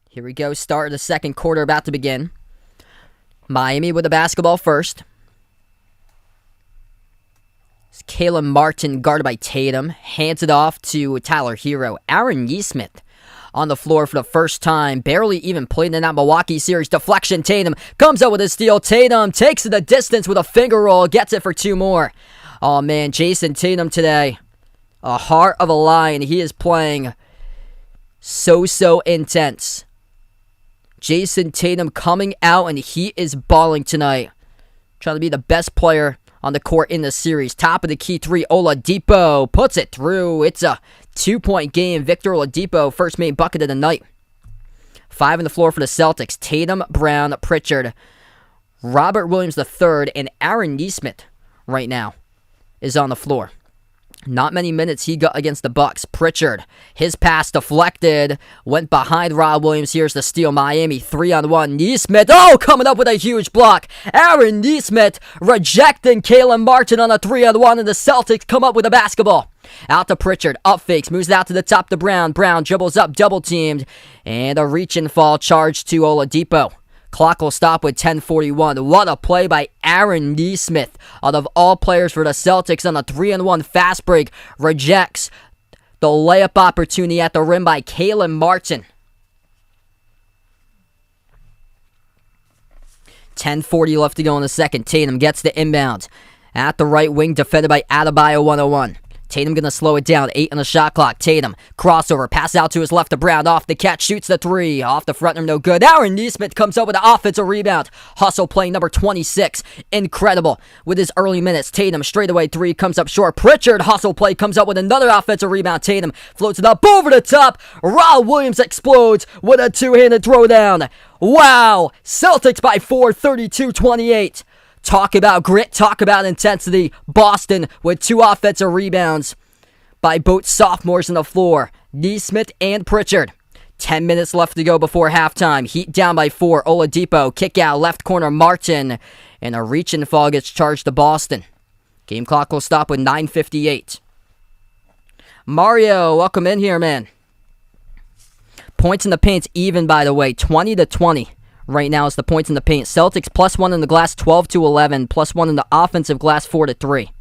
Here we go. Start of the second quarter about to begin. Miami with the basketball first. It's Caleb Martin guarded by Tatum. Hands it off to Tyler Hero. Aaron Nesmith on the floor for the first time. Barely even played in that Milwaukee series. Deflection. Tatum comes out with a steal. Tatum takes it the distance with a finger roll. Gets it for 2 more. Oh, man. Jason Tatum today. A heart of a lion. He is playing so intense. Jason Tatum coming out, and he is balling tonight. Trying to be the best player on the court in the series. Top of the key 3, Oladipo puts it through. It's a 2-point game. Victor Oladipo, first main bucket of the night. 5 on the floor for the Celtics. Tatum, Brown, Pritchard, Robert Williams III, and Aaron Nesmith right now is on the floor. Not many minutes he got against the Bucks. Pritchard, his pass deflected, went behind Rob Williams. Here's the steal. Miami 3-on-1. Nesmith, coming up with a huge block. Aaron Nesmith rejecting Caleb Martin on a 3-on-1, and the Celtics come up with a basketball. Out to Pritchard, up fakes, moves it out to the top to Brown. Brown dribbles up, double teamed, and a reach and fall charge to Oladipo. Clock will stop with 10:41. What a play by Aaron Nesmith. Out of all players for the Celtics on a 3-on-1 fast break. Rejects the layup opportunity at the rim by Caleb Martin. 10:40 left to go in the second. Tatum gets the inbound. At the right wing, defended by Adebayo 101. Tatum gonna slow it down. 8 on the shot clock. Tatum, crossover, pass out to his left to Brown. Off the catch, shoots the 3. Off the front rim, no good. Aaron Nesmith comes up with an offensive rebound. Hustle play number 26. Incredible. With his early minutes, Tatum, straightaway 3, comes up short. Pritchard, hustle play, comes up with another offensive rebound. Tatum floats it up over the top. Rob Williams explodes with a 2-handed throwdown. Wow. Celtics by 4, 32-28. Talk about grit, talk about intensity. Boston with 2 offensive rebounds by both sophomores on the floor, Nesmith and Pritchard. 10 minutes left to go before halftime. Heat down by 4. Oladipo, kick out, left corner, Martin. And a reach and fall gets charged to Boston. Game clock will stop with 9:58. Mario, welcome in here, man. Points in the paint's even, by the way, 20-20. Right now is the points in the paint. Celtics +1 in the glass, 12-11. +1 in the offensive glass, 4-3.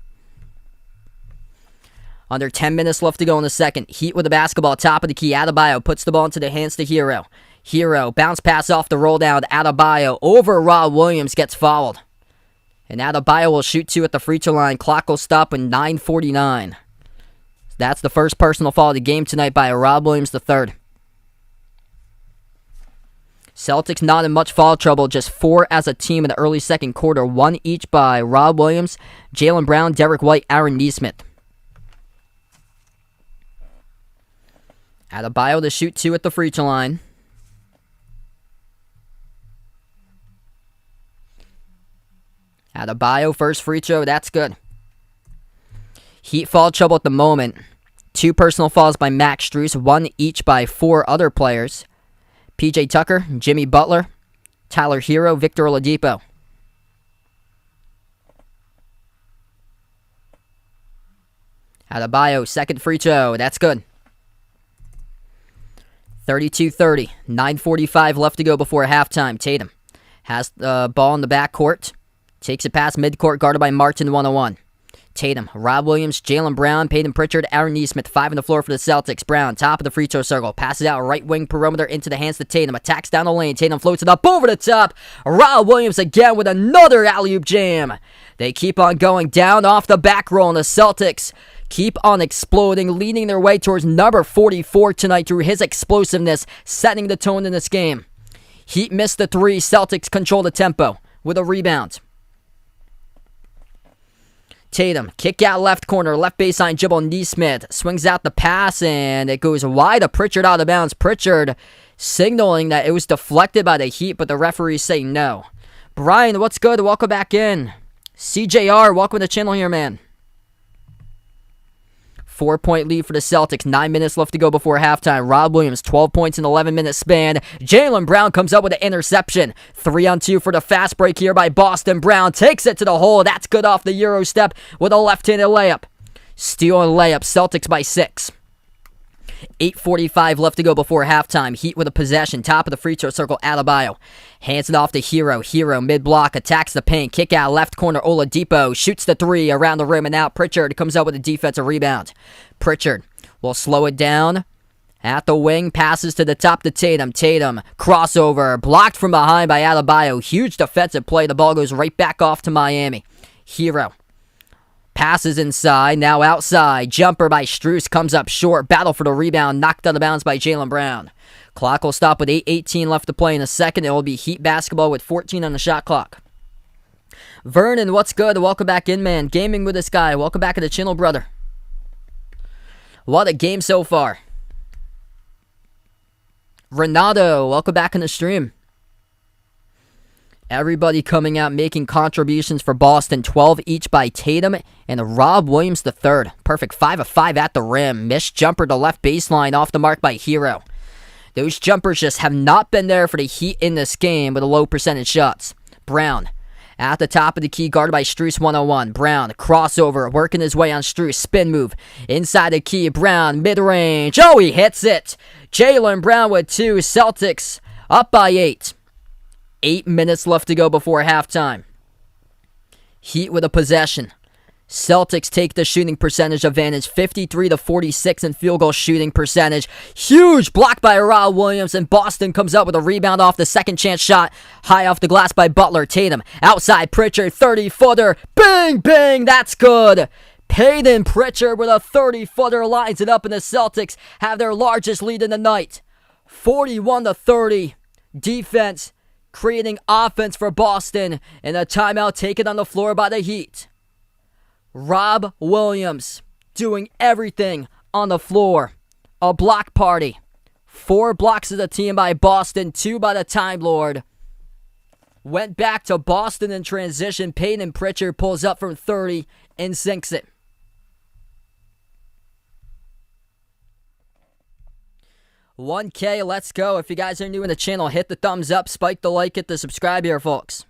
Under 10 minutes left to go in the second. Heat with the basketball, top of the key. Adebayo puts the ball into the hands to Hero. Hero, bounce pass off the roll down. Adebayo over Rob Williams, gets fouled. And Adebayo will shoot 2 at the free throw line. Clock will stop with 9:49. That's the first personal foul of the game tonight by Rob Williams III. Celtics not in much foul trouble, just 4 as a team in the early second quarter, 1 each by Rob Williams, Jaylen Brown, Derek White, Aaron Nesmith. Adebayo to shoot 2 at the free throw line. Adebayo, first free throw, that's good. Heat foul trouble at the moment. 2 personal fouls by Max Strus, 1 each by 4 other players. PJ Tucker, Jimmy Butler, Tyler Hero, Victor Oladipo. Adebayo, second free throw, that's good. 32-30, 9:45 left to go before halftime. Tatum has the ball in the backcourt. Takes it past midcourt, guarded by Martin, 1-on-1. Tatum, Rob Williams, Jaylen Brown, Peyton Pritchard, Aaron Nesmith, 5 on the floor for the Celtics. Brown, top of the free throw circle, passes out right wing perimeter into the hands of Tatum. Attacks down the lane. Tatum floats it up over the top. Rob Williams again with another alley-oop jam. They keep on going down off the back roll, and the Celtics keep on exploding, leading their way towards number 44 tonight through his explosiveness, setting the tone in this game. Heat missed the 3. Celtics control the tempo with a rebound. Tatum, kick out left corner, left baseline, dribble Nesmith, swings out the pass, and it goes wide of Pritchard, out of bounds. Pritchard signaling that it was deflected by the Heat, but the referees say no. Brian, what's good? Welcome back in. CJR, welcome to the channel here, man. 4-point lead for the Celtics. 9 minutes left to go before halftime. Rob Williams, 12 points in 11-minute span. Jaylen Brown comes up with an interception. 3-on-2 for the fast break here by Boston. Brown takes it to the hole. That's good off the Euro step with a left-handed layup. Steal and layup. Celtics by 6. 8:45 left to go before halftime. Heat with a possession. Top of the free throw circle, Adebayo. Hands it off to Hero. Hero mid-block, attacks the paint. Kick out left corner, Oladipo. Shoots the 3 around the rim and out. Pritchard comes up with a defensive rebound. Pritchard will slow it down. At the wing, passes to the top to Tatum. Tatum, crossover, blocked from behind by Adebayo. Huge defensive play. The ball goes right back off to Miami. Hero passes inside, now outside. Jumper by Strus comes up short. Battle for the rebound, knocked out of bounds by Jaylen Brown. Clock will stop with 8:18 left to play in a second. It will be Heat basketball with 14 on the shot clock. Vernon, what's good? Welcome back in, man. Gaming with this guy. Welcome back to the channel, brother. What a game so far. Renato, welcome back in the stream. Everybody coming out making contributions for Boston. 12 each by Tatum and Rob Williams III. Perfect 5 of 5 at the rim. Missed jumper to left baseline, off the mark by Hero. Those jumpers just have not been there for the Heat in this game with a low percentage shots. Brown at the top of the key, guarded by Strus, 101. Brown, crossover, working his way on Strus. Spin move inside the key. Brown, mid-range. Oh, he hits it. Jaylen Brown with 2. Celtics up by 8. 8 minutes left to go before halftime. Heat with a possession. Celtics take the shooting percentage advantage, 53-46 in field goal shooting percentage. Huge block by Rob Williams, and Boston comes up with a rebound off the second chance shot. High off the glass by Butler. Tatum outside Pritchard, 30-footer. Bang, bang, that's good. Peyton Pritchard with a 30-footer lines it up, and the Celtics have their largest lead in the night. 41-30. Defense creating offense for Boston, and a timeout taken on the floor by the Heat. Rob Williams doing everything on the floor. A block party. 4 blocks of the team by Boston, 2 by the Time Lord. Went back to Boston in transition. Peyton Pritchard pulls up from 30 and sinks it. $1K, let's go. If you guys are new in the channel, hit the thumbs up, spike the like, hit the subscribe here, folks.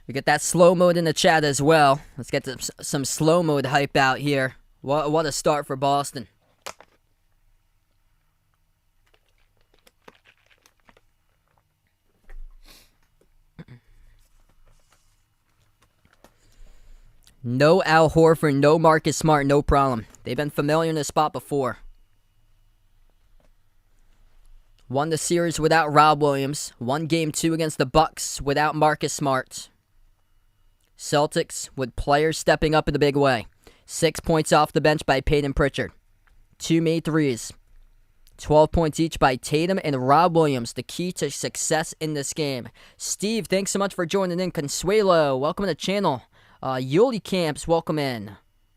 We get that slow mode in the chat as well. Let's get some slow mode hype out here. What a start for Boston. No Al Horford, no Marcus Smart, no problem. They've been familiar in this spot before. Won the series without Rob Williams. Won game 2 against the Bucks without Marcus Smart. Celtics with players stepping up in a big way. 6 points off the bench by Peyton Pritchard. 2 made threes. 12 points each by Tatum and Rob Williams, the key to success in this game. Steve, thanks so much for joining in. Consuelo, welcome to the channel. Yoli Camps, welcome in.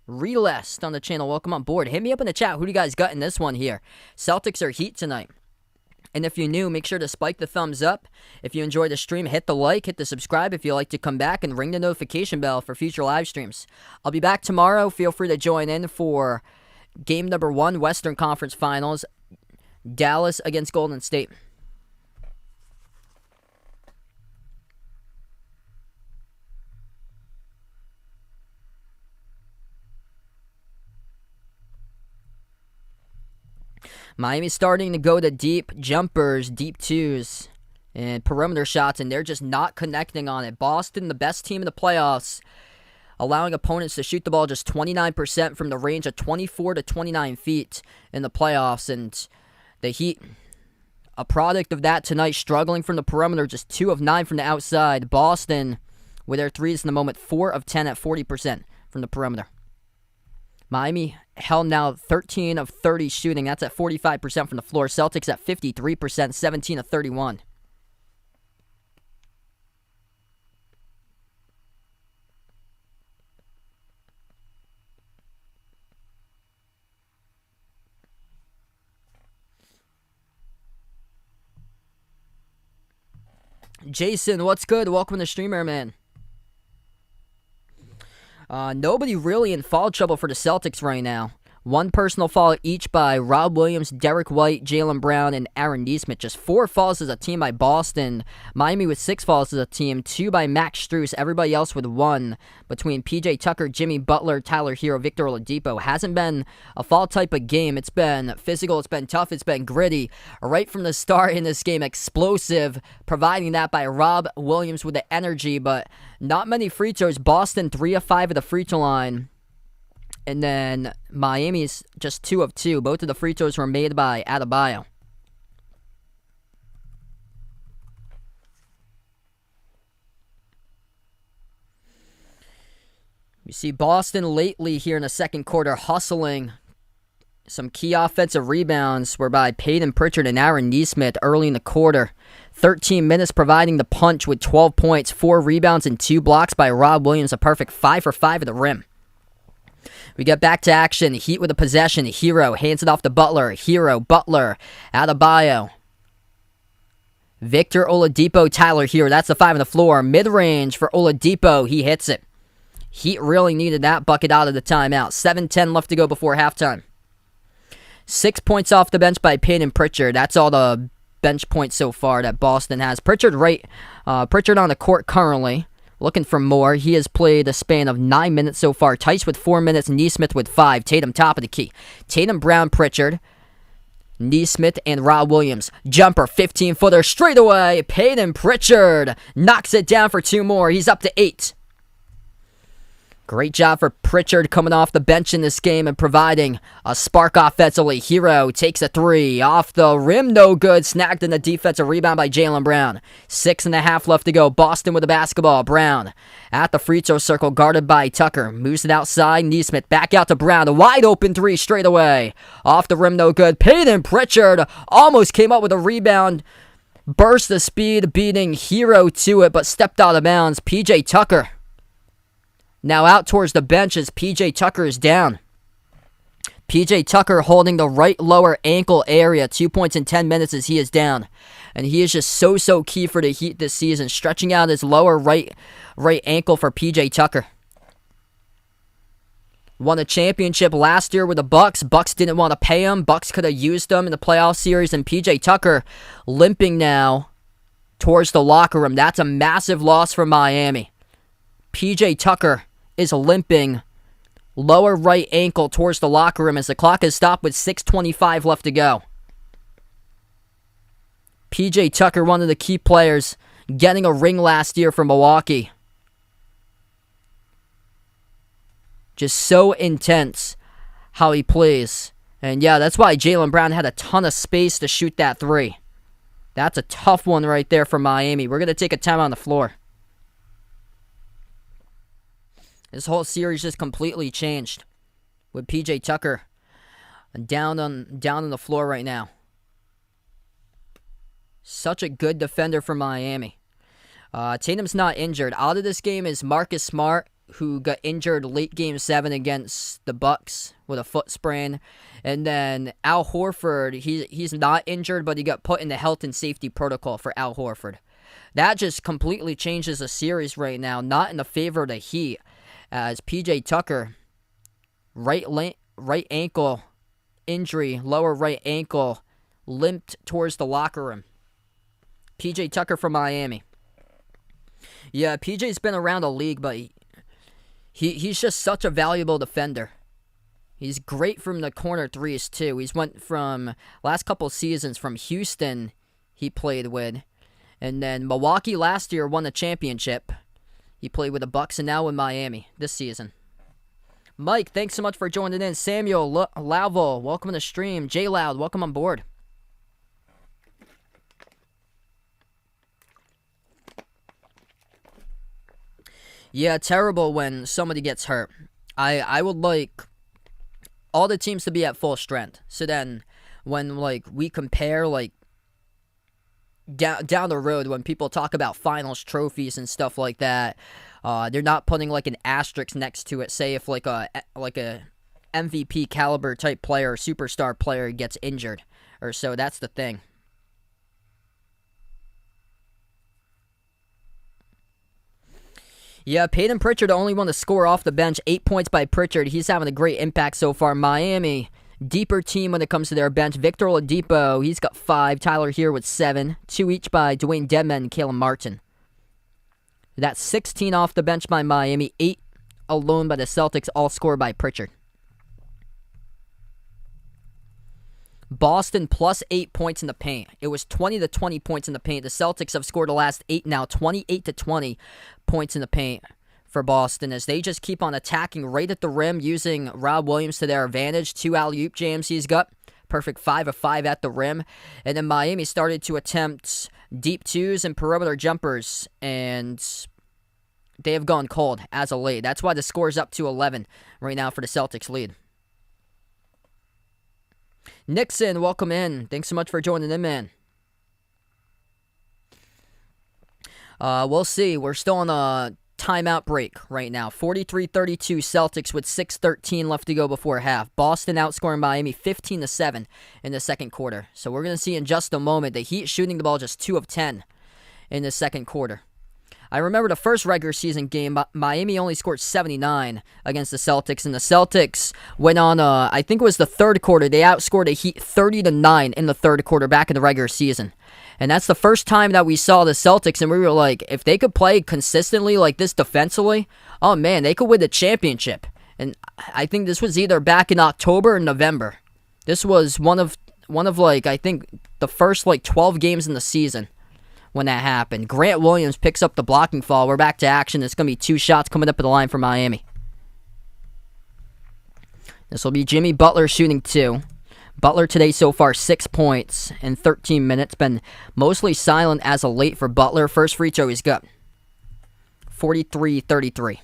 Relest on the channel, welcome on board. Hit me up in the chat. Who do you guys got in this one here? Celtics or Heat tonight? And if you're new, make sure to spike the thumbs up. If you enjoyed the stream, hit the like, hit the subscribe if you'd like to come back, and ring the notification bell for future live streams. I'll be back tomorrow. Feel free to join in for game number 1, Western Conference Finals, Dallas against Golden State. Miami's starting to go to deep jumpers, deep twos, and perimeter shots, and they're just not connecting on it. Boston, the best team in the playoffs, allowing opponents to shoot the ball just 29% from the range of 24 to 29 feet in the playoffs. And the Heat, a product of that tonight, struggling from the perimeter, just 2 of 9 from the outside. Boston, with their threes in the moment, 4 of 10 at 40% from the perimeter. Miami held now 13 of 30 shooting. That's at 45% from the floor. Celtics at 53%, 17 of 31. Jason, what's good? Welcome to Streamer, man. Nobody really in foul trouble for the Celtics right now. 1 personal foul each by Rob Williams, Derek White, Jaylen Brown, and Aaron Nesmith. Just 4 fouls as a team by Boston. Miami with 6 fouls as a team. 2 by Max Strus. Everybody else with 1 between PJ Tucker, Jimmy Butler, Tyler Hero, Victor Oladipo. Hasn't been a foul type of game. It's been physical. It's been tough. It's been gritty. Right from the start in this game, explosive. Providing that by Rob Williams with the energy, but not many free throws. Boston 3 of 5 at the free throw line. And then Miami's just 2 of 2. Both of the free throws were made by Adebayo. You see Boston lately here in the second quarter hustling. Some key offensive rebounds were by Peyton Pritchard and Aaron Nesmith early in the quarter. 13 minutes providing the punch with 12 points, 4 rebounds, and 2 blocks by Rob Williams. A perfect 5 for 5 at the rim. We get back to action. Heat with a possession. Hero hands it off to Butler. Hero, Butler, Adebayo. Victor Oladipo, Tyler Hero. That's the 5 on the floor. Mid-range for Oladipo. He hits it. Heat really needed that bucket out of the timeout. 7:10 left to go before halftime. 6 points off the bench by Peyton Pritchard. That's all the bench points so far that Boston has. Pritchard on the court currently. Looking for more. He has played a span of 9 minutes so far. Tice with 4 minutes. Nesmith with 5. Tatum top of the key. Tatum, Brown, Pritchard. Nesmith and Rob Williams. Jumper, 15-footer straight away. Peyton Pritchard knocks it down for 2 more. He's up to 8. Great job for Pritchard coming off the bench in this game and providing a spark offensively. Hero takes a 3. Off the rim, no good. Snagged in the defensive rebound by Jaylen Brown. 6.5 left to go. Boston with the basketball. Brown at the free throw circle, guarded by Tucker. Moves it outside. Nesmith back out to Brown. A wide open 3 straight away. Off the rim, no good. Peyton Pritchard almost came up with a rebound. Burst of speed, beating Hero to it, but stepped out of bounds. PJ Tucker now out towards the bench as PJ Tucker is down. PJ Tucker holding the right lower ankle area. 2 points in 10 minutes as he is down. And he is just so key for the Heat this season. Stretching out his lower right ankle for PJ Tucker. Won a championship last year with the Bucks. Bucks didn't want to pay him. Bucks could have used him in the playoff series. And PJ Tucker limping now towards the locker room. That's a massive loss for Miami. PJ Tucker is limping lower right ankle towards the locker room as the clock is stopped with 6:25 left to go. PJ Tucker, one of the key players, getting a ring last year for Milwaukee. Just so intense how he plays. And yeah, that's why Jaylen Brown had a ton of space to shoot that 3. That's a tough one right there for Miami. We're going to take a time on the floor. This whole series just completely changed with PJ Tucker down on the floor right now. Such a good defender for Miami. Tatum's not injured. Out of this game is Marcus Smart, who got injured late game 7 against the Bucks with a foot sprain. And then Al Horford, he's not injured, but he got put in the health and safety protocol for Al Horford. That just completely changes the series right now, not in the favor of the Heat, as PJ Tucker, right ankle injury, lower right ankle, limped towards the locker room. PJ Tucker from Miami. Yeah, PJ's been around the league, but he's just such a valuable defender. He's great from the corner threes, too. He's went from last couple seasons from Houston he played with. And then Milwaukee last year won the championship. He played with the Bucks and now with Miami this season. Mike, thanks so much for joining in. Samuel Lauvel, welcome to the stream. J Loud, welcome on board. Yeah, terrible when somebody gets hurt. I would like all the teams to be at full strength. So then when we compare down the road, when people talk about finals trophies and stuff like that, they're not putting an asterisk next to it. Say if a MVP caliber type player, superstar player gets injured or so. That's the thing. Yeah, Peyton Pritchard, the only one to score off the bench. 8 points by Pritchard. He's having a great impact so far. Miami, deeper team when it comes to their bench. Victor Oladipo, he's got 5. Tyler Here with 7. 2 each by Dwayne Dedman and Caleb Martin. That's 16 off the bench by Miami. 8 alone by the Celtics, all scored by Pritchard. Boston plus 8 points in the paint. It was 20 to 20 points in the paint. The Celtics have scored the last 8 now, 28 to 20 points in the paint for Boston as they just keep on attacking right at the rim using Rob Williams to their advantage. 2 alley-oop jams he's got. Perfect 5 of 5 at the rim. And then Miami started to attempt deep 2s and perimeter jumpers, and they have gone cold as of late. That's why the score's up to 11 right now for the Celtics lead. Nixon, welcome in. Thanks so much for joining in, man. We'll see. We're still on a timeout break right now. 43-32 Celtics with 6:13 left to go before half. Boston outscoring Miami 15-7 in the second quarter. So we're going to see in just a moment the Heat shooting the ball just 2 of 10 in the second quarter. I remember the first regular season game, Miami only scored 79 against the Celtics, and the Celtics went on, I think it was the third quarter, they outscored the Heat 30-9 in the third quarter back in the regular season. And that's the first time that we saw the Celtics, and we were like, if they could play consistently like this defensively, oh man, they could win the championship. And I think this was either back in October or November. This was one of I think the first 12 games in the season when that happened. Grant Williams picks up the blocking foul. We're back to action. It's going to be 2 shots coming up at the line for Miami. This will be Jimmy Butler shooting 2. Butler today so far 6 points in 13 minutes. Been mostly silent as of late for Butler. First free throw he's got. 43-33.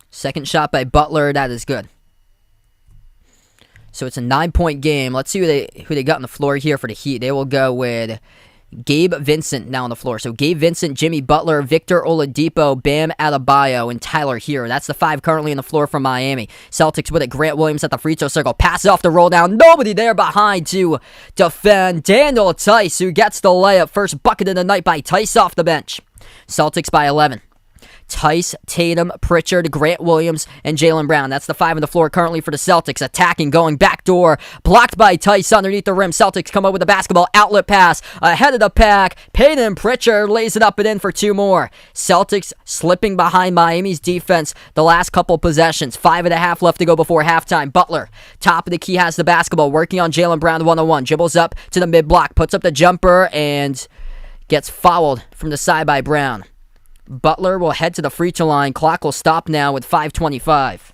Second shot by Butler, that is good. So it's a 9-point game. Let's see who they got on the floor here for the Heat. They will go with Gabe Vincent now on the floor. So Gabe Vincent, Jimmy Butler, Victor Oladipo, Bam Adebayo, and Tyler Here. That's the 5 currently on the floor for Miami. Celtics with it. Grant Williams at the free throw circle. Passes off the roll down. Nobody there behind to defend. Daniel Tice, who gets the layup. First bucket of the night by Tice off the bench. Celtics by 11. Tice, Tatum, Pritchard, Grant Williams, and Jaylen Brown. That's the 5 on the floor currently for the Celtics. Attacking, going backdoor. Blocked by Tice underneath the rim. Celtics come up with a basketball outlet pass. Ahead of the pack. Peyton Pritchard lays it up and in for 2 more. Celtics slipping behind Miami's defense the last couple possessions. 5.5 left to go before halftime. Butler, top of the key, has the basketball. Working on Jaylen Brown 1-on-1. Dribbles up to the mid-block. Puts up the jumper and gets fouled from the side by Brown. Butler will head to the free throw line. Clock will stop now with 5:25.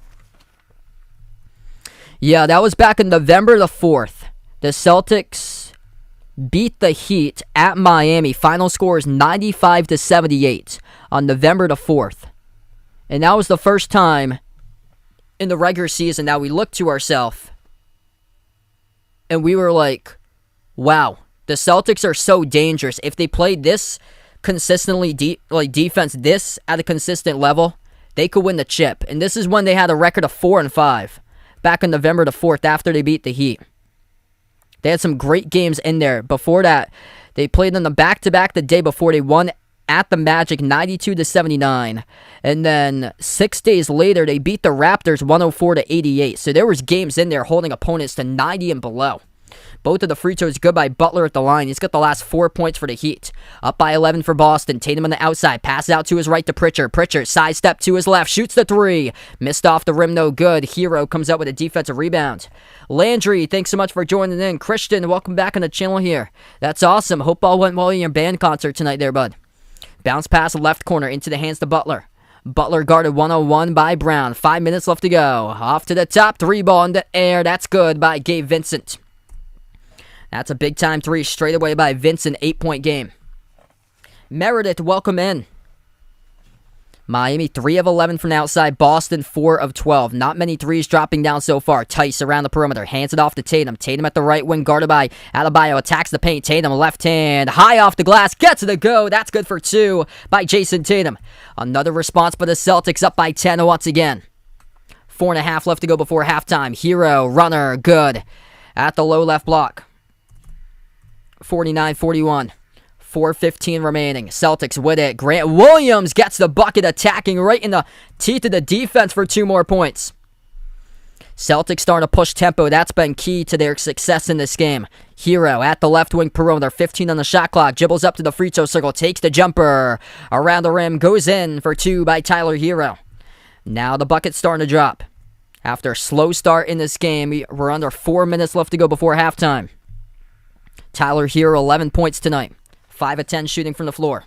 Yeah, that was back on November the 4th. The Celtics beat the Heat at Miami. Final score is 95-78 on November the 4th. And that was the first time in the regular season that we looked to ourselves and we were like, wow, the Celtics are so dangerous. If they played this consistently, defense this at a consistent level, they could win the chip. And this is when they had a record of 4-5 back on November the 4th after they beat the Heat. They had some great games in there. Before that, they played on the back-to-back the day before. They won at the Magic 92-79. And then 6 days later, they beat the Raptors 104-88. So there was games in there holding opponents to 90 and below. Both of the free throws good by Butler at the line. He's got the last 4 points for the Heat. Up by 11 for Boston. Tatum on the outside. Passes out to his right to Pritchard. Pritchard sidestep to his left. Shoots the three. Missed off the rim, no good. Hero comes out with a defensive rebound. Landry, thanks so much for joining in. Christian, welcome back on the channel here. That's awesome. Hope all went well in your band concert tonight there, bud. Bounce pass left corner into the hands to Butler. Butler guarded 101 by Brown. 5 minutes left to go. Off to the top. Three ball in the air. That's good by Gabe Vincent. That's a big-time three straight away by Vincent. 8-point game. Meredith, welcome in. Miami, 3 of 11 from the outside. Boston, 4 of 12. Not many threes dropping down so far. Tice around the perimeter. Hands it off to Tatum. Tatum at the right wing, guarded by Adebayo. Attacks the paint. Tatum, left hand. High off the glass. Gets to the go. That's good for 2 by Jason Tatum. Another response by the Celtics, up by 10 once again. 4.5 left to go before halftime. Hero, runner, good. At the low left block. 49-41. 4:15 remaining. Celtics with it. Grant Williams gets the bucket, attacking right in the teeth of the defense for 2 more points. Celtics starting to push tempo. That's been key to their success in this game. Hero at the left wing perimeter. 15 on the shot clock. Dribbles up to the free throw circle. Takes the jumper. Around the rim. Goes in for 2 by Tyler Hero. Now the bucket's starting to drop. After a slow start in this game, we're under 4 minutes left to go before halftime. Tyler Hero, 11 points tonight. 5 of 10 shooting from the floor.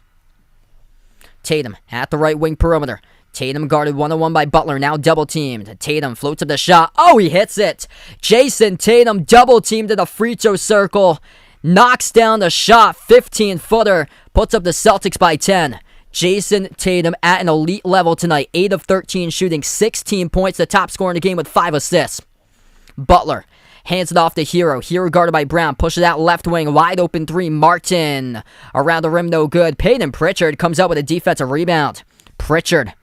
Tatum at the right wing perimeter. Tatum guarded 1-on-1 by Butler, now double teamed. Tatum floats up the shot. Oh, he hits it. Jason Tatum double teamed to the free throw circle. Knocks down the shot. 15-footer. Puts up the Celtics by 10. Jason Tatum at an elite level tonight. 8 of 13 shooting. 16 points. The top scorer in the game with 5 assists. Butler hands it off to Hero. Hero guarded by Brown. Pushes out left wing. Wide open 3. Martin. Around the rim, no good. Peyton Pritchard comes out with a defensive rebound. Pritchard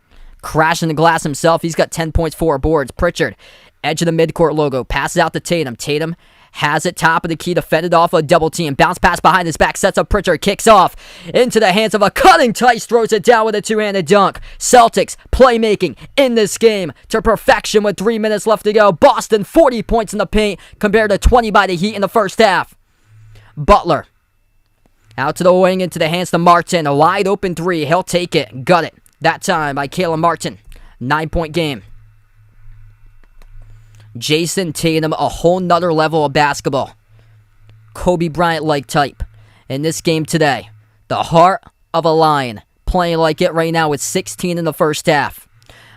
crashing the glass himself. He's got 10 points, 4 boards. Pritchard, edge of the midcourt logo. Passes out to Tatum. Tatum has it top of the key. Defended off a double team. Bounce pass behind his back. Sets up Pritchard. Kicks off into the hands of a cutting Tice. Throws it down with a two-handed dunk. Celtics playmaking in this game to perfection with 3 minutes left to go. Boston 40 points in the paint compared to 20 by the Heat in the first half. Butler out to the wing into the hands to Martin. A wide open 3. He'll take it. Got it. That time by Caleb Martin. 9-point game. Jason Tatum, a whole nother level of basketball. Kobe Bryant-like type. In this game today, the heart of a lion. Playing like it right now with 16 in the first half.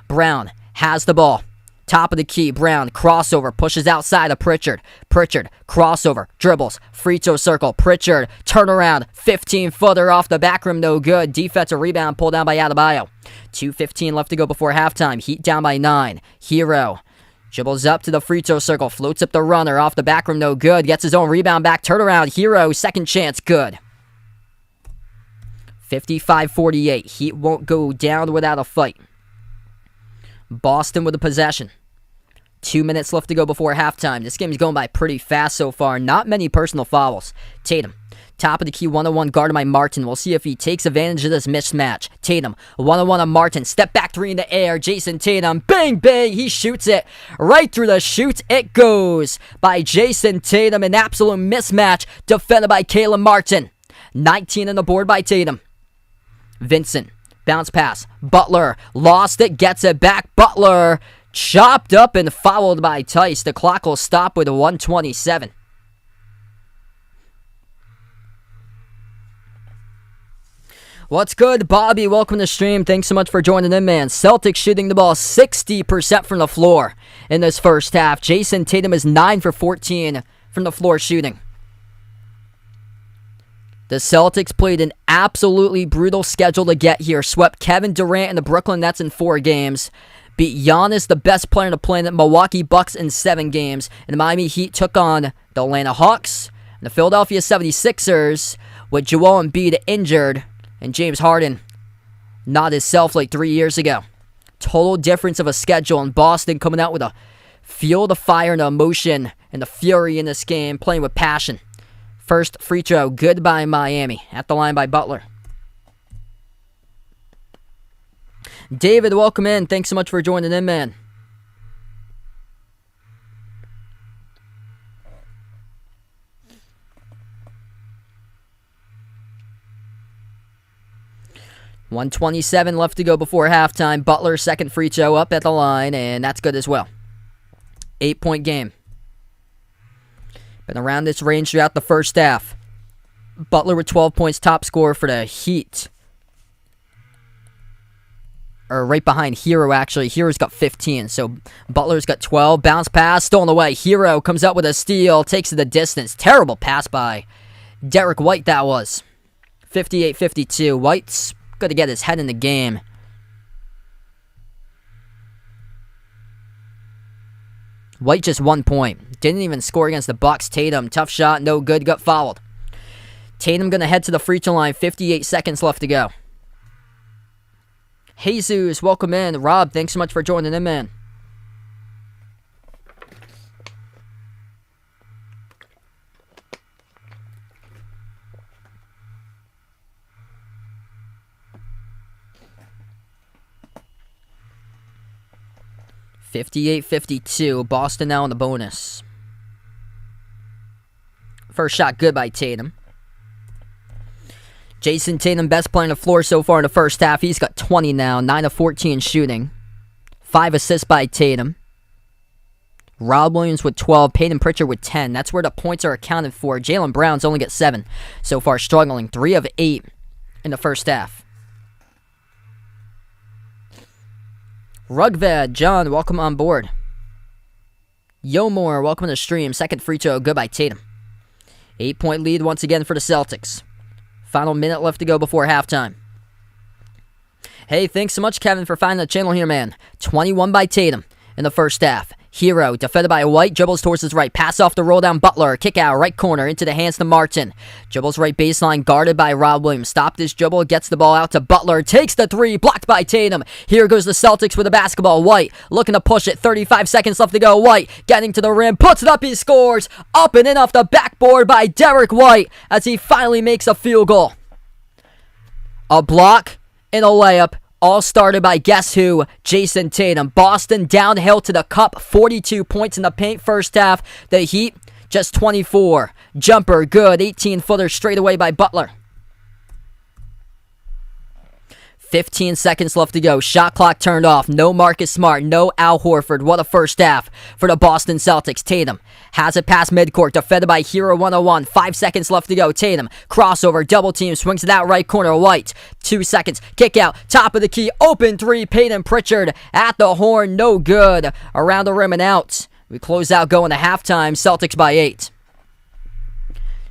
Brown has the ball. Top of the key. Brown, crossover, pushes outside of Pritchard. Pritchard, crossover, dribbles, free throw circle. Pritchard, turnaround, 15-footer off the back rim, no good. Defensive rebound pulled down by Adebayo. 2:15 left to go before halftime. Heat down by 9. Hero dribbles up to the free throw circle, floats up the runner, off the back rim, no good. Gets his own rebound back, turnaround, Hero, second chance, good. 55-48. Heat won't go down without a fight. Boston with the possession. 2 minutes left to go before halftime. This game is going by pretty fast so far. Not many personal fouls. Tatum, top of the key, 1-on-1 guarded by Martin. We'll see if he takes advantage of this mismatch. Tatum, 1-on-1 on Martin. Step back 3 in the air. Jason Tatum, bang, bang. He shoots it right through the chute. It goes by Jason Tatum. An absolute mismatch defended by Caleb Martin. 19 on the board by Tatum. Vincent, bounce pass. Butler, lost it, gets it back. Butler, chopped up and fouled by Tice. The clock will stop with 1:27. What's good, Bobby? Welcome to the stream. Thanks so much for joining in, man. Celtics shooting the ball 60% from the floor in this first half. Jason Tatum is 9 for 14 from the floor shooting. The Celtics played an absolutely brutal schedule to get here. Swept Kevin Durant and the Brooklyn Nets in 4 games. Beat Giannis, the best player on the planet, Milwaukee Bucks in 7 games. And the Miami Heat took on the Atlanta Hawks and the Philadelphia 76ers with Joel Embiid injured and James Harden not himself like 3 years ago. Total difference of a schedule, and Boston coming out with a fuel the fire and the emotion and the fury in this game, playing with passion. First free throw, good by Miami. At the line by Butler. David, welcome in. Thanks so much for joining in, man. $1:27 left to go before halftime. Butler, second free throw up at the line, and that's good as well. 8-point game. Been around this range throughout the first half. Butler with 12 points, top scorer for the Heat. Or right behind Hero, actually. Hero's got 15, so Butler's got 12. Bounce pass, stolen away. Hero comes up with a steal, takes it the distance. Terrible pass by Derek White, that was. 58-52. White's got to get his head in the game. White just 1 point. Didn't even score against the Bucks. Tatum, tough shot, no good, got fouled. Tatum going to head to the free throw line. 58 seconds left to go. Jesus, welcome in. Rob, thanks so much for joining in, man. (58-52). Boston now on the bonus. First shot good by Tatum. Jason Tatum, best player on the floor so far in the first half. He's got 20 now, 9 of 14 shooting. 5 assists by Tatum. Rob Williams with 12, Peyton Pritchard with 10. That's where the points are accounted for. Jaylen Brown's only got 7 so far, struggling. 3 of 8 in the first half. Rugvad, John, welcome on board. Yomore, welcome to the stream. Second free throw, good by Tatum. 8-point lead once again for the Celtics. Final minute left to go before halftime. Hey, thanks so much, Kevin, for finding the channel here, man. 21 by Tatum in the first half. Hero, defended by White, dribbles towards his right. Pass off the roll down Butler. Kick out, right corner, into the hands to Martin. Dribbles right baseline, guarded by Rob Williams. Stopped his dribble, gets the ball out to Butler. Takes the 3, blocked by Tatum. Here goes the Celtics with the basketball. White, looking to push it. 35 seconds left to go. White, getting to the rim, puts it up, he scores. Up and in off the backboard by Derek White as he finally makes a field goal. A block and a layup. All started by guess who? Jason Tatum. Boston downhill to the cup. 42 points in the paint first half. The Heat, just 24. Jumper, good. 18-footer straight away by Butler. 15 seconds left to go. Shot clock turned off. No Marcus Smart. No Al Horford. What a first half for the Boston Celtics. Tatum has it past midcourt. Defended by Hero 101. 5 seconds left to go. Tatum. Crossover. Double team. Swings to that right corner. White. 2 seconds. Kick out. Top of the key. Open 3. Peyton Pritchard at the horn. No good. Around the rim and out. We close out going to halftime. Celtics by 8.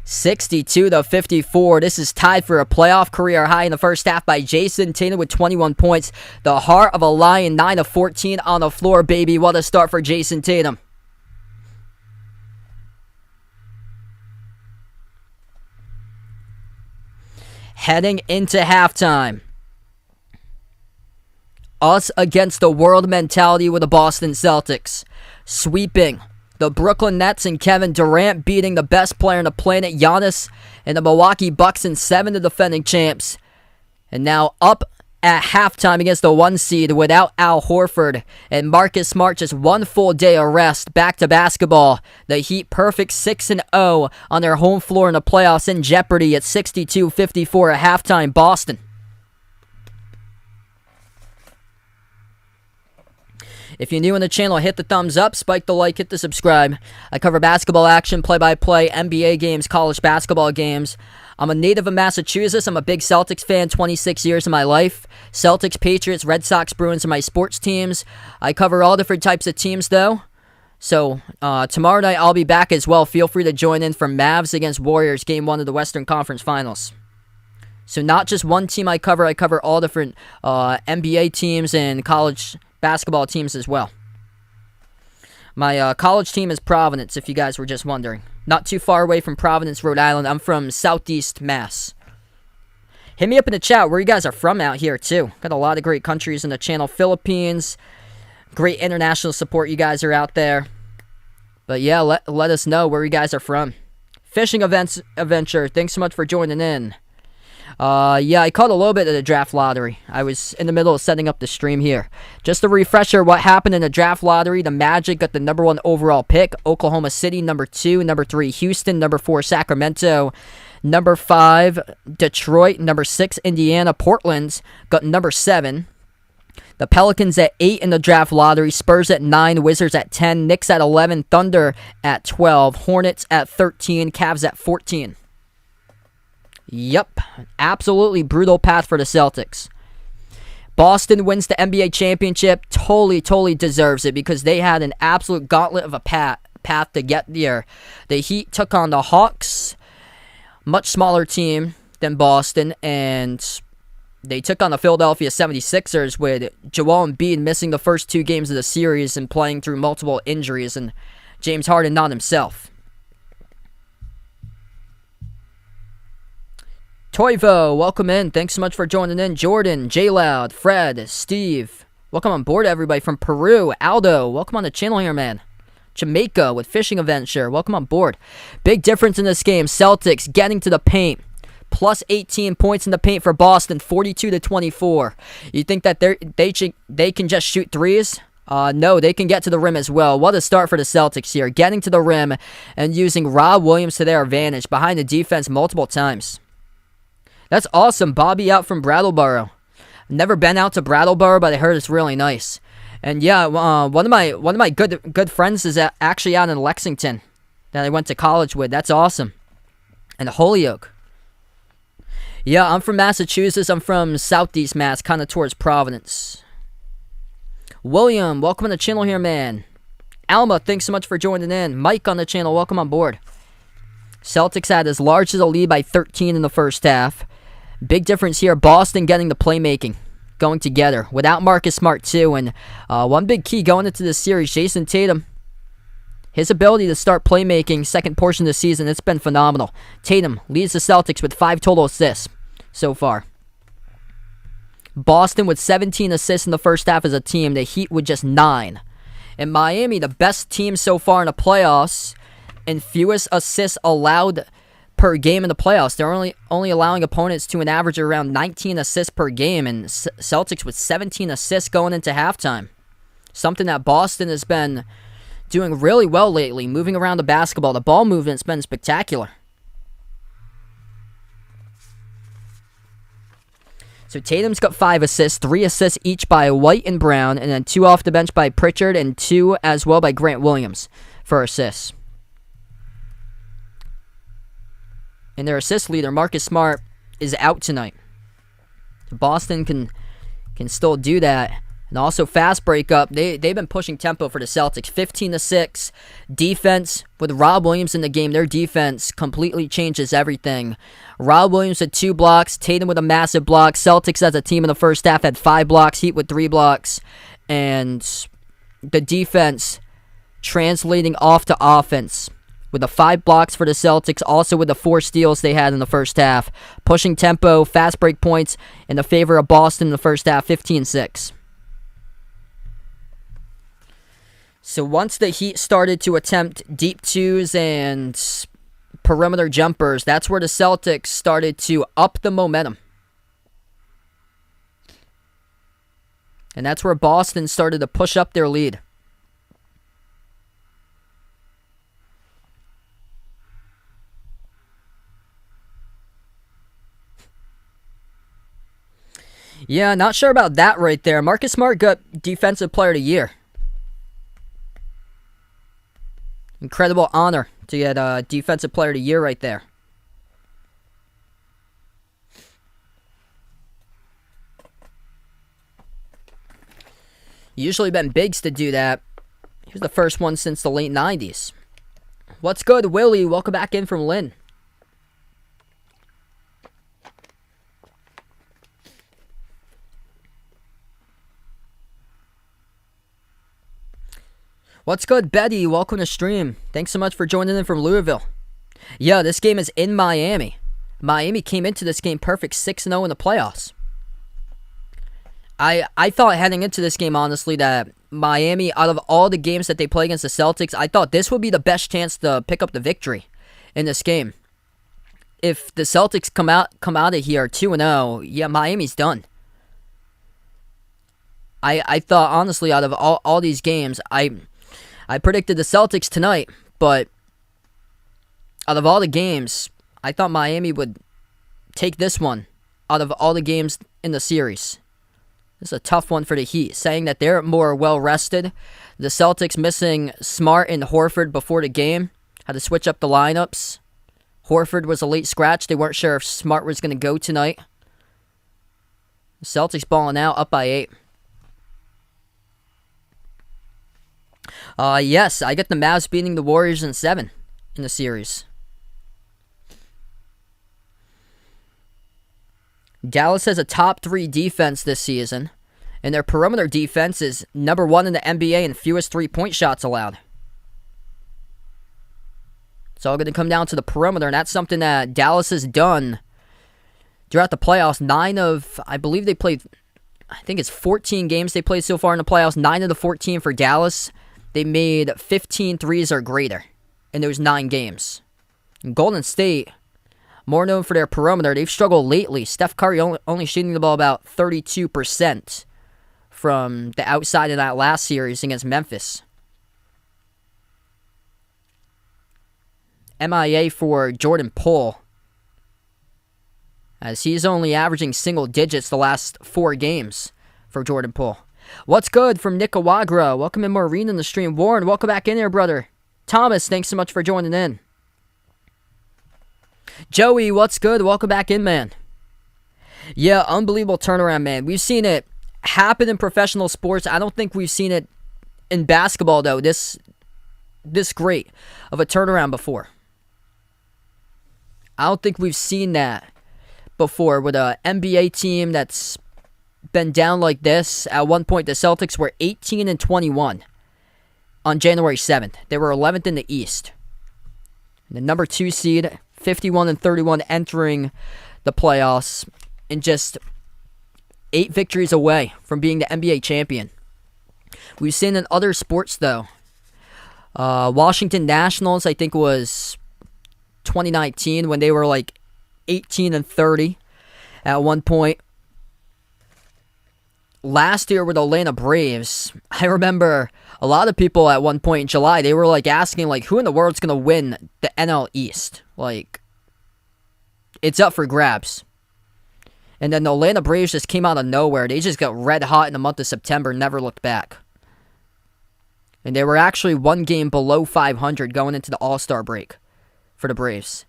62-54. This is tied for a playoff career high in the first half by Jason Tatum with 21 points. The heart of a lion, 9 of 14 on the floor, baby. What a start for Jason Tatum. Heading into halftime. Us against the world mentality with the Boston Celtics. Sweeping the Brooklyn Nets and Kevin Durant, beating the best player on the planet, Giannis, and the Milwaukee Bucks in 7, the defending champs. And now up at halftime against the 1 seed without Al Horford and Marcus Smart, just 1 full day of rest. Back to basketball. The Heat perfect 6-0 on their home floor in the playoffs, in jeopardy at 62-54 at halftime. Boston. If you're new on the channel, hit the thumbs up, spike the like, hit the subscribe. I cover basketball action, play-by-play, NBA games, college basketball games. I'm a native of Massachusetts. I'm a big Celtics fan, 26 years of my life. Celtics, Patriots, Red Sox, Bruins are my sports teams. I cover all different types of teams, though. So, tomorrow night I'll be back as well. Feel free to join in for Mavs against Warriors, Game 1 of the Western Conference Finals. So not just one team I cover all different NBA teams and college basketball teams as well. My college team is Providence, if you guys were just wondering. Not too far away from Providence, Rhode Island. I'm from Southeast Mass. Hit me up in the chat where you guys are from out here, too. Got a lot of great countries in the channel. Philippines. Great international support you guys are out there. But yeah, let us know where you guys are from. Fishing Adventure, thanks so much for joining in. Yeah, I caught a little bit of the draft lottery. I was in the middle of setting up the stream here. Just a refresher, what happened in the draft lottery. The Magic got the number 1 overall pick. Oklahoma City, number 2. Number 3, Houston. Number 4, Sacramento. Number 5, Detroit. Number 6, Indiana. Portland got number 7. The Pelicans at 8 in the draft lottery. Spurs at 9. Wizards at 10. Knicks at 11. Thunder at 12. Hornets at 13. Cavs at 14. Yep, absolutely brutal path for the Celtics. Boston wins the NBA championship. Totally deserves it because they had an absolute gauntlet of a path to get there. The Heat took on the Hawks, much smaller team than Boston, and they took on the Philadelphia 76ers with Joel Embiid missing the first 2 games of the series and playing through multiple injuries, and James Harden not himself. Toivo, welcome in. Thanks so much for joining in. Jordan, J-Loud, Fred, Steve. Welcome on board, everybody from Peru. Aldo, welcome on the channel here, man. Jamaica with Fishing Adventure. Welcome on board. Big difference in this game. Celtics getting to the paint. Plus 18 points in the paint for Boston, 42-24. You think that they can just shoot threes? No, they can get to the rim as well. What a start for the Celtics here. Getting to the rim and using Rob Williams to their advantage behind the defense multiple times. That's awesome. Bobby out from Brattleboro. Never been out to Brattleboro, but I heard it's really nice. And yeah, one of my good friends is actually out in Lexington that I went to college with. That's awesome. And Holyoke. Yeah, I'm from Massachusetts. I'm from Southeast Mass, kind of towards Providence. William, welcome on the channel here, man. Alma, thanks so much for joining in. Mike on the channel, welcome on board. Celtics had as large as a lead by 13 in the first half. Big difference here. Boston getting the playmaking going together without Marcus Smart too. And one big key going into this series, Jason Tatum. His ability to start playmaking second portion of the season, it's been phenomenal. Tatum leads the Celtics with 5 total assists so far. Boston with 17 assists in the first half as a team. The Heat with just 9. And Miami, the best team so far in the playoffs, and fewest assists allowed per game in the playoffs. They're only allowing opponents to an average of around 19 assists per game, and Celtics with 17 assists going into halftime. Something that Boston has been doing really well lately, moving around the basketball. The ball movement's been spectacular. So Tatum's got 5 assists, 3 assists each by White and Brown, and then 2 off the bench by Pritchard, and 2 as well by Grant Williams for assists. And their assist leader, Marcus Smart, is out tonight. Boston can still do that. And also fast break up. They've been pushing tempo for the Celtics. 15-6. Defense, with Rob Williams in the game, their defense completely changes everything. Rob Williams with 2 blocks. Tatum with a massive block. Celtics as a team in the first half had 5 blocks. Heat with 3 blocks. And the defense translating off to offense. With the 5 blocks for the Celtics, also with the 4 steals they had in the first half. Pushing tempo, fast break points in the favor of Boston in the first half, 15-6. So once the Heat started to attempt deep 2s and perimeter jumpers, that's where the Celtics started to up the momentum. And that's where Boston started to push up their lead. Yeah, not sure about that right there. Marcus Smart got Defensive Player of the Year Incredible honor to get Defensive Player of the Year right there. Usually been Biggs to do that. He was the first one since the late 90s. What's good, Willie? Welcome back in from Lynn. What's good, Betty? Welcome to stream. Thanks so much for joining in from Louisville. Yeah, this game is in Miami. Miami came into this game perfect 6-0 in the playoffs. I thought heading into this game, honestly, that Miami, out of all the games that they play against the Celtics, I thought this would be the best chance to pick up the victory in this game. If the Celtics come out of here 2-0, yeah, Miami's done. I thought, honestly, out of all these games, I predicted the Celtics tonight, but out of all the games, I thought Miami would take this one out of all the games in the series. This is a tough one for the Heat, saying that they're more well-rested. The Celtics missing Smart and Horford before the game, had to switch up the lineups. Horford was a late scratch. They weren't sure if Smart was going to go tonight. The Celtics balling out, up by 8. Yes, I get the Mavs beating the Warriors in 7 in the series. Dallas has a top 3 defense this season, and their perimeter defense is number 1 in the NBA in fewest 3-point shots allowed. It's all going to come down to the perimeter, and that's something that Dallas has done throughout the playoffs. I think it's 14 games they played so far in the playoffs. 9 of the 14 for Dallas. They made 15 threes or greater in those 9 games. And Golden State, more known for their perimeter, they've struggled lately. Steph Curry only shooting the ball about 32% from the outside in that last series against Memphis. MIA for Jordan Poole, as he's only averaging single digits the last 4 games for Jordan Poole. What's good from Nicaragua? Welcome in, Maureen, in the stream. Warren, welcome back in here, brother. Thomas, thanks so much for joining in. Joey, what's good? Welcome back in, man. Yeah, unbelievable turnaround, man. We've seen it happen in professional sports. I don't think we've seen it in basketball, though, this great of a turnaround before. I don't think we've seen that before with an NBA team that's been down like this. At one point, the Celtics were 18-21 on January 7th. They were 11th in the East. The number 2 seed, 51-31, entering the playoffs, and just 8 victories away from being the NBA champion. We've seen in other sports, though. Washington Nationals, I think, was 2019 when they were like 18-30 at one point. Last year with Atlanta Braves, I remember a lot of people at one point in July, they were like asking, like, who in the world's going to win the NL East? Like, it's up for grabs. And then the Atlanta Braves just came out of nowhere. They just got red hot in the month of September, never looked back. And they were actually 1 game below 500 going into the All-Star break for the Braves.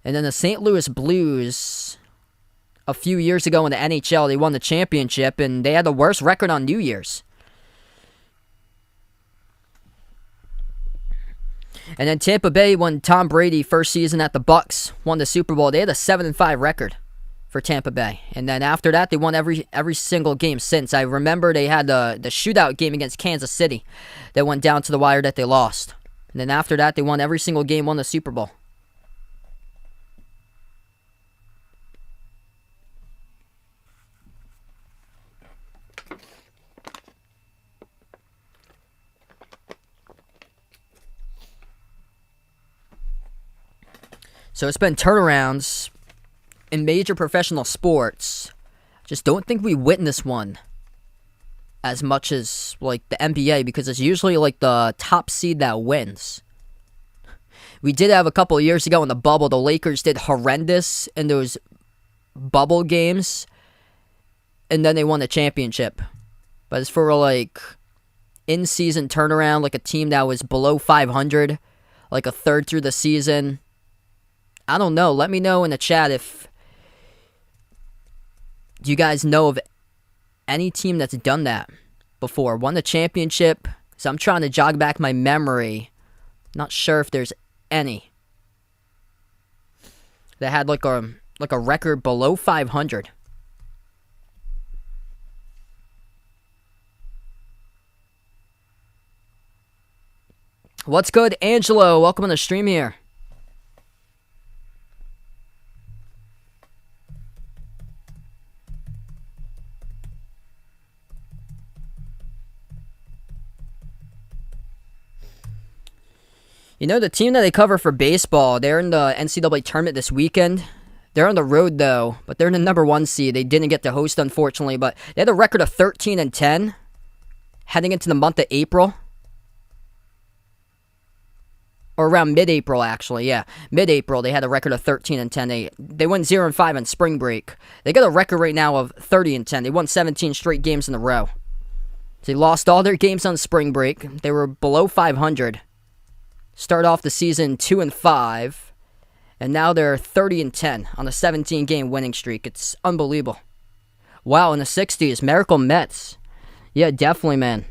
And then the St. Louis Blues, a few years ago in the NHL, they won the championship, and they had the worst record on New Year's. And then Tampa Bay, when Tom Brady, first season at the Bucks, won the Super Bowl, they had a 7-5 record for Tampa Bay. And then after that, they won every single game since. I remember they had the shootout game against Kansas City that went down to the wire that they lost. And then after that, they won every single game, won the Super Bowl. So it's been turnarounds in major professional sports. Just don't think we witness one as much as like the NBA, because it's usually like the top seed that wins. We did have a couple of years ago in the bubble, the Lakers did horrendous in those bubble games, and then they won the championship. But as for like in-season turnaround, like a team that was below 500, like a third through the season. I don't know. Let me know in the chat if you guys know of any team that's done that before, won the championship. So I'm trying to jog back my memory. Not sure if there's any that had like a record below 500. What's good, Angelo? Welcome on the stream here. You know, the team that they cover for baseball, they're in the NCAA tournament this weekend. They're on the road, though, but they're in the number 1 seed. They didn't get to host, unfortunately, but they had a record of 13-10 heading into the month of April. Or around mid-April, actually, yeah. Mid-April, they had a record of 13-10. They went 0-5 on spring break. They got a record right now of 30-10. They won 17 straight games in a row. So they lost all their games on spring break. They were below 500. Start off the season 2-5, and now they're 30-10 on a 17-game winning streak. It's unbelievable. Wow, in the 60s, Miracle Mets. Yeah, definitely, man.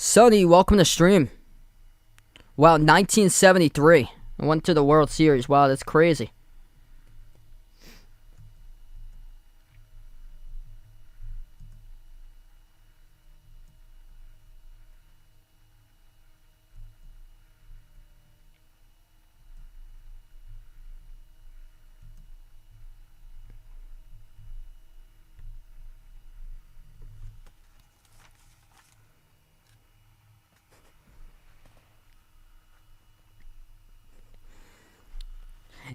Sonny, welcome to stream. Wow, 1973. I went to the World Series. Wow, that's crazy.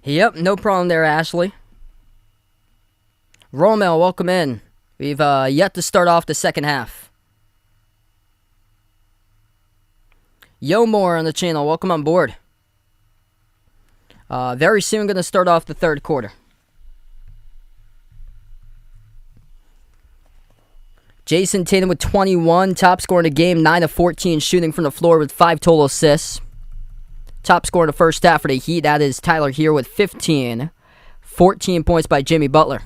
Yep, no problem there, Ashley. Romel, welcome in. We've yet to start off the second half. Yo More on the channel, welcome on board. Very soon going to start off the third quarter. Jason Tatum with 21, top scorer in the game, 9 of 14 shooting from the floor with 5 total assists. Top scorer in the first half for the Heat, that is Tyler Hero with 15. 14 points by Jimmy Butler.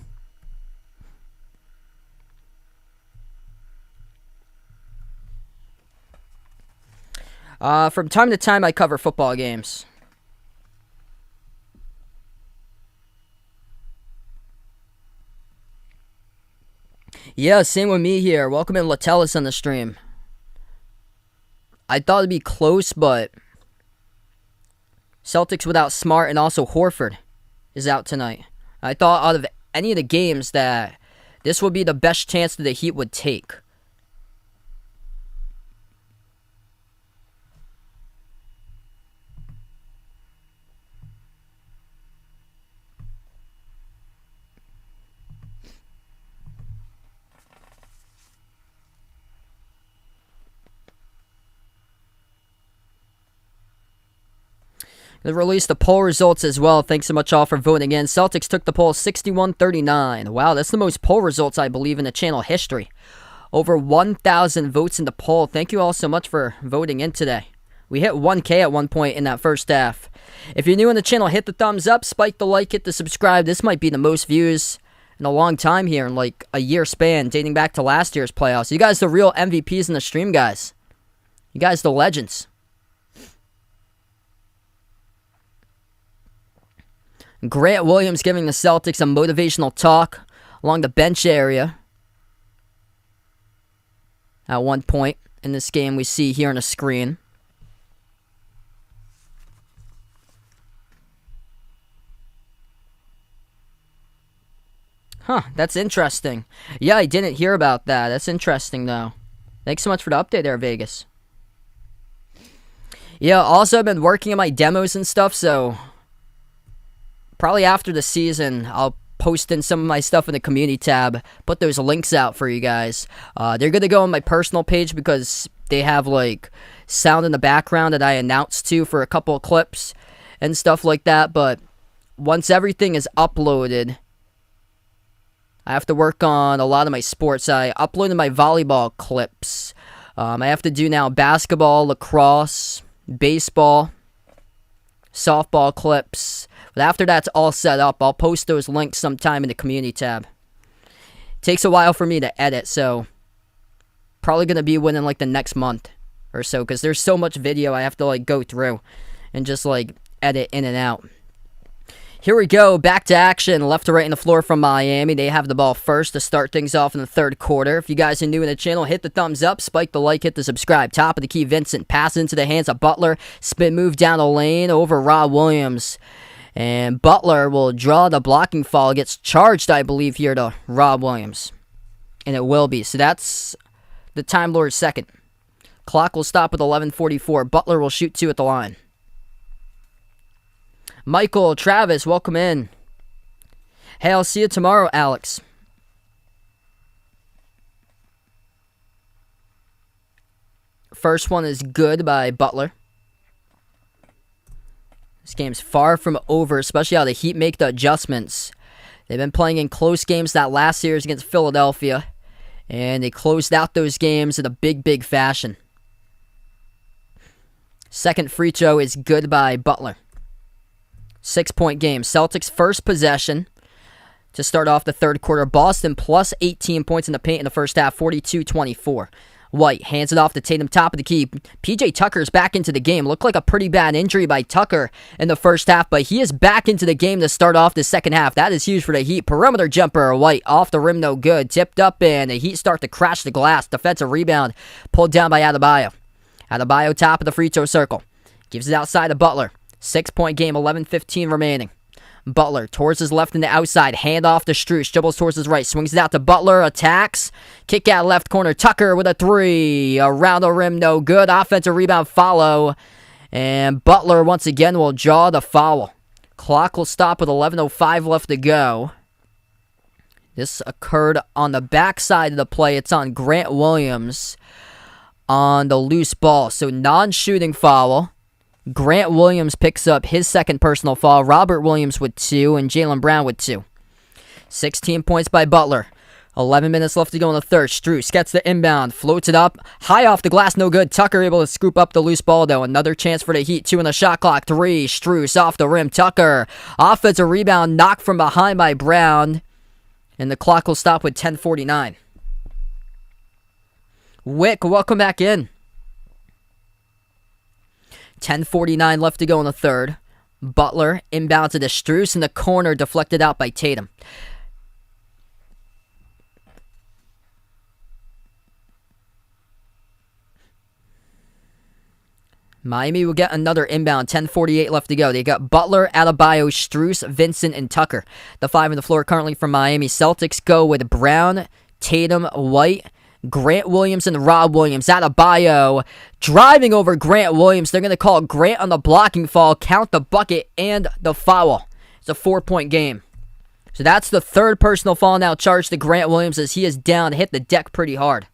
From time to time, I cover football games. Yeah, same with me here. Welcome in Latellis on the stream. I thought it'd be close, but Celtics without Smart and also Horford is out tonight. I thought out of any of the games that this would be the best chance that the Heat would take. They released the poll results as well. Thanks so much all for voting in. Celtics took the poll 61-39. Wow, that's the most poll results, I believe, in the channel history. Over 1,000 votes in the poll. Thank you all so much for voting in today. We hit 1K at one point in that first half. If you're new on the channel, hit the thumbs up, spike the like, hit the subscribe. This might be the most views in a long time here, in like a year span, dating back to last year's playoffs. You guys the real MVPs in the stream, guys. You guys the legends. Grant Williams giving the Celtics a motivational talk along the bench area. At one point in this game we see here on the screen. Huh, that's interesting. Yeah, I didn't hear about that. That's interesting, though. Thanks so much for the update there, Vegas. Yeah, also I've been working on my demos and stuff, so probably after the season, I'll post in some of my stuff in the community tab, put those links out for you guys. They're going to go on my personal page because they have like sound in the background that I announced to for a couple of clips and stuff like that. But once everything is uploaded, I have to work on a lot of my sports. I uploaded my volleyball clips. I have to do now basketball, lacrosse, baseball, softball clips. But after that's all set up, I'll post those links sometime in the community tab. Takes a while for me to edit, so probably going to be within like the next month or so, because there's so much video I have to like go through and just like edit in and out. Here we go, back to action, left to right in the floor from Miami. They have the ball first to start things off in the third quarter. If you guys are new in the channel, hit the thumbs up, spike the like, hit the subscribe. Top of the key, Vincent, pass into the hands of Butler. Spin move down the lane over Rob Williams. And Butler will draw the blocking foul. Gets charged, I believe, here to Rob Williams. And it will be. So that's the Time Lord's second. Clock will stop with 11:44. Butler will shoot 2 at the line. Michael, Travis, welcome in. Hey, I'll see you tomorrow, Alex. First one is good by Butler. This game's far from over, especially how the Heat make the adjustments. They've been playing in close games that last series against Philadelphia, and they closed out those games in a big fashion. Second free throw is good by Butler. 6-point game. Celtics first possession to start off the third quarter. Boston plus 18 points in the paint in the first half, 42-24. White hands it off to Tatum, top of the key. PJ Tucker's back into the game. Looked like a pretty bad injury by Tucker in the first half, but he is back into the game to start off the second half. That is huge for the Heat. Perimeter jumper, White off the rim, no good. Tipped up, and the Heat start to crash the glass. Defensive rebound pulled down by Adebayo. Adebayo top of the free throw circle. Gives it outside to Butler. 6-point game, 11:15 remaining. Butler towards his left in the outside. Hand off to Strus. Dribbles towards his right. Swings it out to Butler. Attacks. Kick out left corner. Tucker with a 3. Around the rim, no good. Offensive rebound follow. And Butler once again will draw the foul. Clock will stop with 11:05 left to go. This occurred on the backside of the play. It's on Grant Williams on the loose ball. So non-shooting foul. Grant Williams picks up his second personal foul. Robert Williams with 2 and Jaylen Brown with 2. 16 points by Butler. 11 minutes left to go in the third. Strus gets the inbound. Floats it up. High off the glass, no good. Tucker able to scoop up the loose ball, though. Another chance for the Heat. 2 on the shot clock. 3. Strus off the rim. Tucker. Offensive rebound knocked from behind by Brown. And the clock will stop with 10:49. Wick, welcome back in. 10:49 left to go in the third. Butler inbound to the Strus in the corner, deflected out by Tatum. Miami will get another inbound. 10:48 left to go. They got Butler, Adebayo, Strus, Vincent, and Tucker. The 5 on the floor currently for Miami. Celtics go with Brown, Tatum, White, Grant Williams, and Rob Williams. Adebayo driving over Grant Williams. They're going to call Grant on the blocking foul, count the bucket and the foul. It's a 4-point game. So that's the third personal foul now charged to Grant Williams as he is down, hit the deck pretty hard.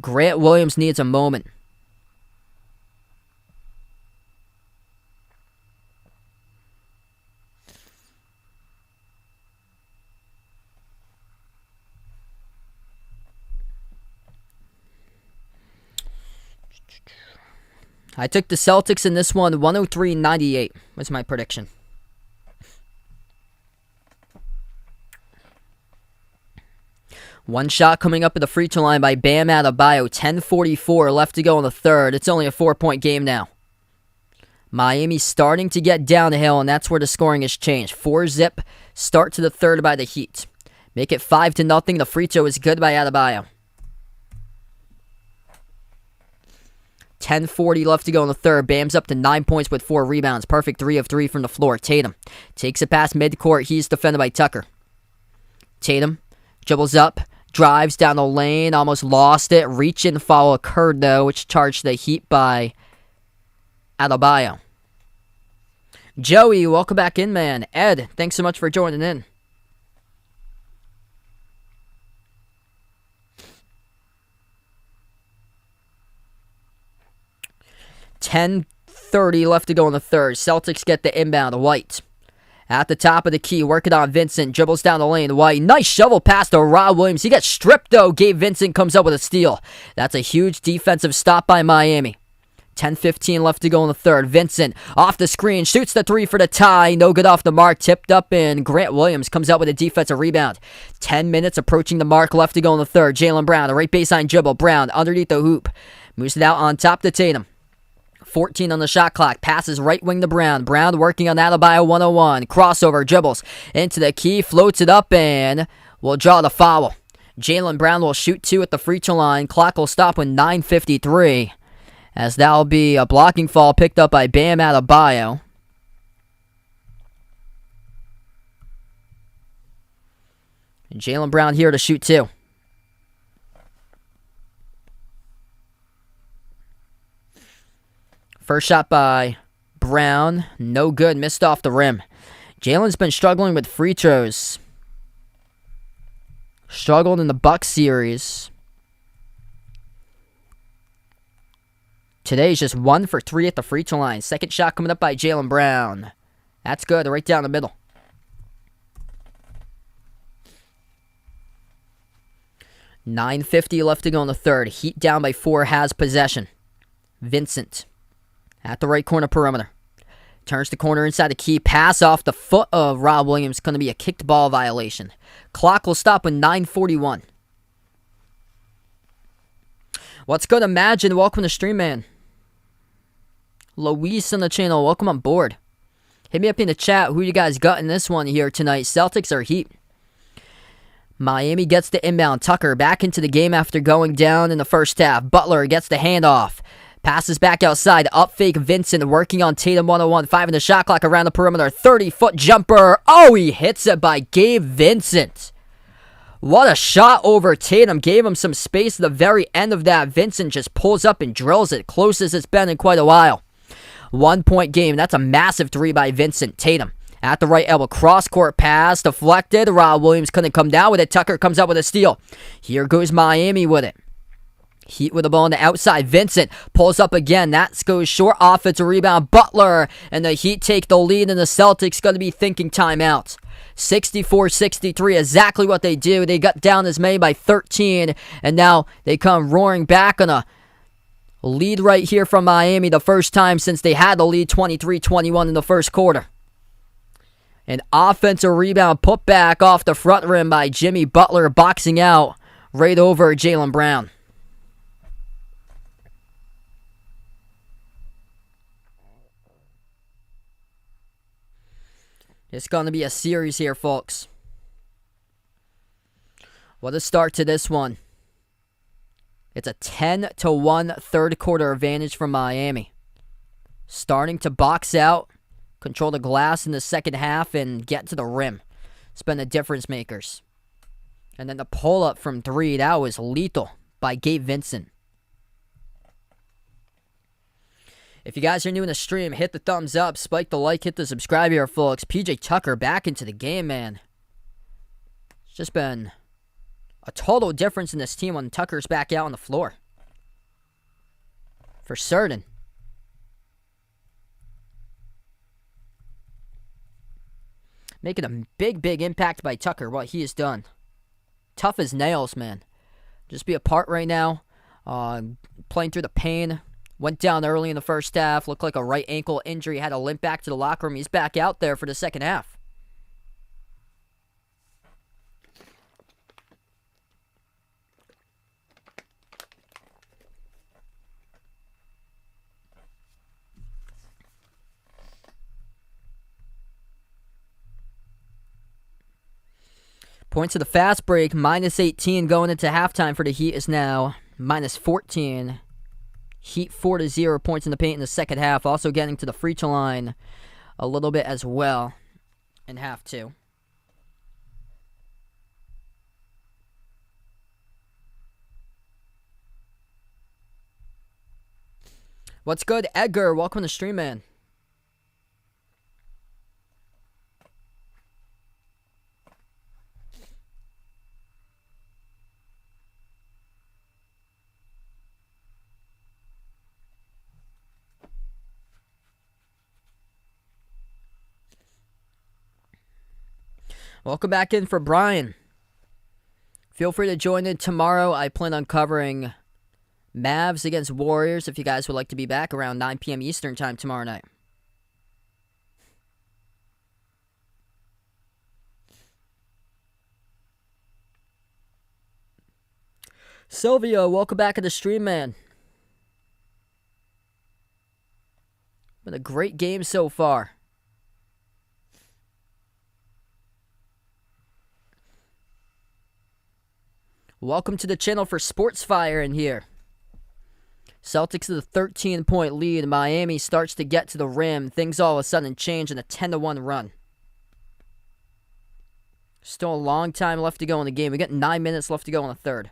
Grant Williams needs a moment. I took the Celtics in this one, 103-98 was my prediction. One shot coming up at the free throw line by Bam Adebayo. 10:44 left to go in the third. It's only a 4-point game now. Miami starting to get downhill, and that's where the scoring has changed. 4-zip start to the third by the Heat. Make it 5-0. The free throw is good by Adebayo. 10:40 left to go in the third. Bam's up to 9 points with 4 rebounds. Perfect 3 of 3 from the floor. Tatum takes it past midcourt. He's defended by Tucker. Tatum dribbles up, drives down the lane, almost lost it. Reach-in foul occurred, though, which charged the Heat by Adebayo. Joey, welcome back in, man. Ed, thanks so much for joining in. $10:30 left to go in the third. Celtics get the inbound. White at the top of the key, working on Vincent. Dribbles down the lane. White, nice shovel pass to Rob Williams. He gets stripped, though. Gabe Vincent comes up with a steal. That's a huge defensive stop by Miami. 10:15 left to go in the third. Vincent off the screen, shoots the three for the tie. No good off the mark. Tipped up in. Grant Williams comes out with a defensive rebound. 10 minutes approaching the mark left to go in the third. Jaylen Brown, a right baseline dribble. Brown underneath the hoop. Moves it out on top to Tatum. 14 on the shot clock. Passes right wing to Brown. Brown working on Adebayo 101. Crossover, dribbles into the key. Floats it up and will draw the foul. Jaylen Brown will shoot two at the free throw line. Clock will stop with 9:53. As that will be a blocking foul picked up by Bam Adebayo. And Jaylen Brown here to shoot two. First shot by Brown. No good. Missed off the rim. Jaylen's been struggling with free throws. Struggled in the Bucks series. Today's just 1 for 3 at the free throw line. Second shot coming up by Jaylen Brown. That's good. Right down the middle. $9:50 left to go in the third. Heat down by 4. Has possession. Vincent at the right corner perimeter. Turns the corner inside the key. Pass off the foot of Rob Williams. Going to be a kicked ball violation. Clock will stop with 9:41. What's good, Imagine? Welcome to stream, man. Luis on the channel. Welcome on board. Hit me up in the chat. Who you guys got in this one here tonight? Celtics or Heat? Miami gets the inbound. Tucker back into the game after going down in the first half. Butler gets the handoff. Passes back outside. Up fake Vincent working on Tatum 101. 5 in the shot clock around the perimeter. 30-foot jumper. Oh, he hits it by Gabe Vincent. What a shot over Tatum. Gave him some space at the very end of that. Vincent just pulls up and drills it. Closest it's been in quite a while. 1-point game. That's a massive three by Vincent. Tatum at the right elbow. Cross-court pass. Deflected. Rob Williams couldn't come down with it. Tucker comes up with a steal. Here goes Miami with it. Heat with the ball on the outside. Vincent pulls up again. That goes short. Offensive rebound. Butler. And the Heat take the lead. And the Celtics going to be thinking timeout. 64-63. Exactly what they do. They got down as many by 13. And now they come roaring back on a lead right here from Miami. The first time since they had the lead 23-21 in the first quarter. An offensive rebound put back off the front rim by Jimmy Butler. Boxing out right over Jaylen Brown. It's going to be a series here, folks. What a start to this one. It's a 10-1 third quarter advantage for Miami. Starting to box out, control the glass in the second half, and get to the rim. It's been the difference makers. And then the pull-up from 3, that was lethal by Gabe Vincent. If you guys are new in the stream, hit the thumbs up, spike the like, hit the subscribe here, folks. PJ Tucker back into the game, man. It's just been a total difference in this team when Tucker's back out on the floor. For certain. Making a big impact by Tucker, what he has done. Tough as nails, man. Just be apart right now. Playing through the pain. Went down early in the first half. Looked like a right ankle injury. Had to limp back to the locker room. He's back out there for the second half. Points of the fast break. Minus 18 going into halftime for the Heat is now minus 14. Heat 4-0 points in the paint in the second half. Also getting to the free throw line a little bit as well in half 2. What's good, Edgar? Welcome to the stream, man. Welcome back in for Brian. Feel free to join in tomorrow. I plan on covering Mavs against Warriors if you guys would like to be back around 9 p.m. Eastern time tomorrow night. Silvio, welcome back to the stream, man. Been a great game so far. Welcome to the channel for Sports Fire in here. Celtics with a 13-point lead. Miami starts to get to the rim. Things all of a sudden change in a 10-1 run. Still a long time left to go in the game. We got 9 minutes left to go in the third.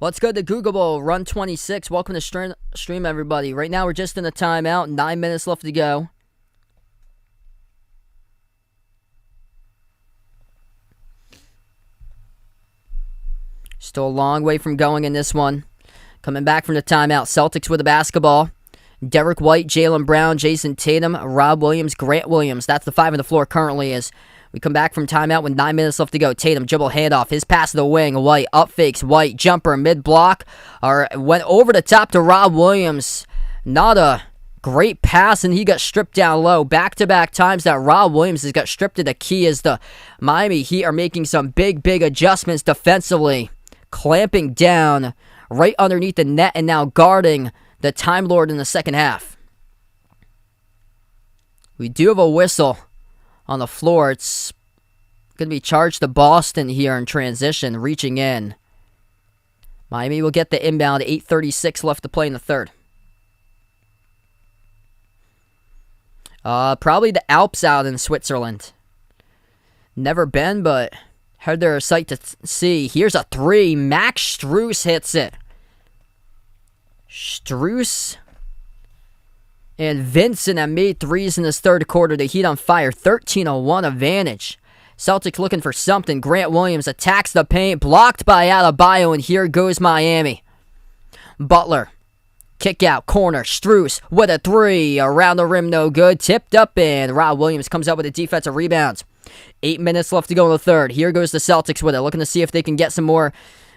Let's go to Google Bowl, run 26. Welcome to stream, everybody. Right now, we're just in a timeout. 9 minutes left to go. Still a long way from going in this one. Coming back from the timeout, Celtics with the basketball. Derek White, Jaylen Brown, Jason Tatum, Rob Williams, Grant Williams. That's the five on the floor currently as we come back from timeout with 9 minutes left to go. Tatum, dribble handoff. His pass to the wing. White, up fakes. White, jumper, mid-block. Went over the top to Rob Williams. Not a great pass, and he got stripped down low. Back-to-back times that Rob Williams has got stripped to the key as the Miami Heat are making some big adjustments defensively. Clamping down right underneath the net and now guarding the Time Lord in the second half. We do have a whistle on the floor. It's going to be charged to Boston here in transition, reaching in. Miami will get the inbound. 8:36 left to play in the third. Probably the Alps out in Switzerland. Never been, but heard they're a sight to see. Here's a three. Max Strus hits it. Strus and Vincent have made threes in this third quarter. The Heat on fire. 13-1 advantage. Celtics looking for something. Grant Williams attacks the paint. Blocked by Adebayo, and here goes Miami. Butler. Kick out. Corner. Strus with a three. Around the rim, no good. Tipped up, and Rob Williams comes up with a defensive rebound. 8 minutes left to go in the third. Here goes the Celtics with it. Looking to see if they can get some more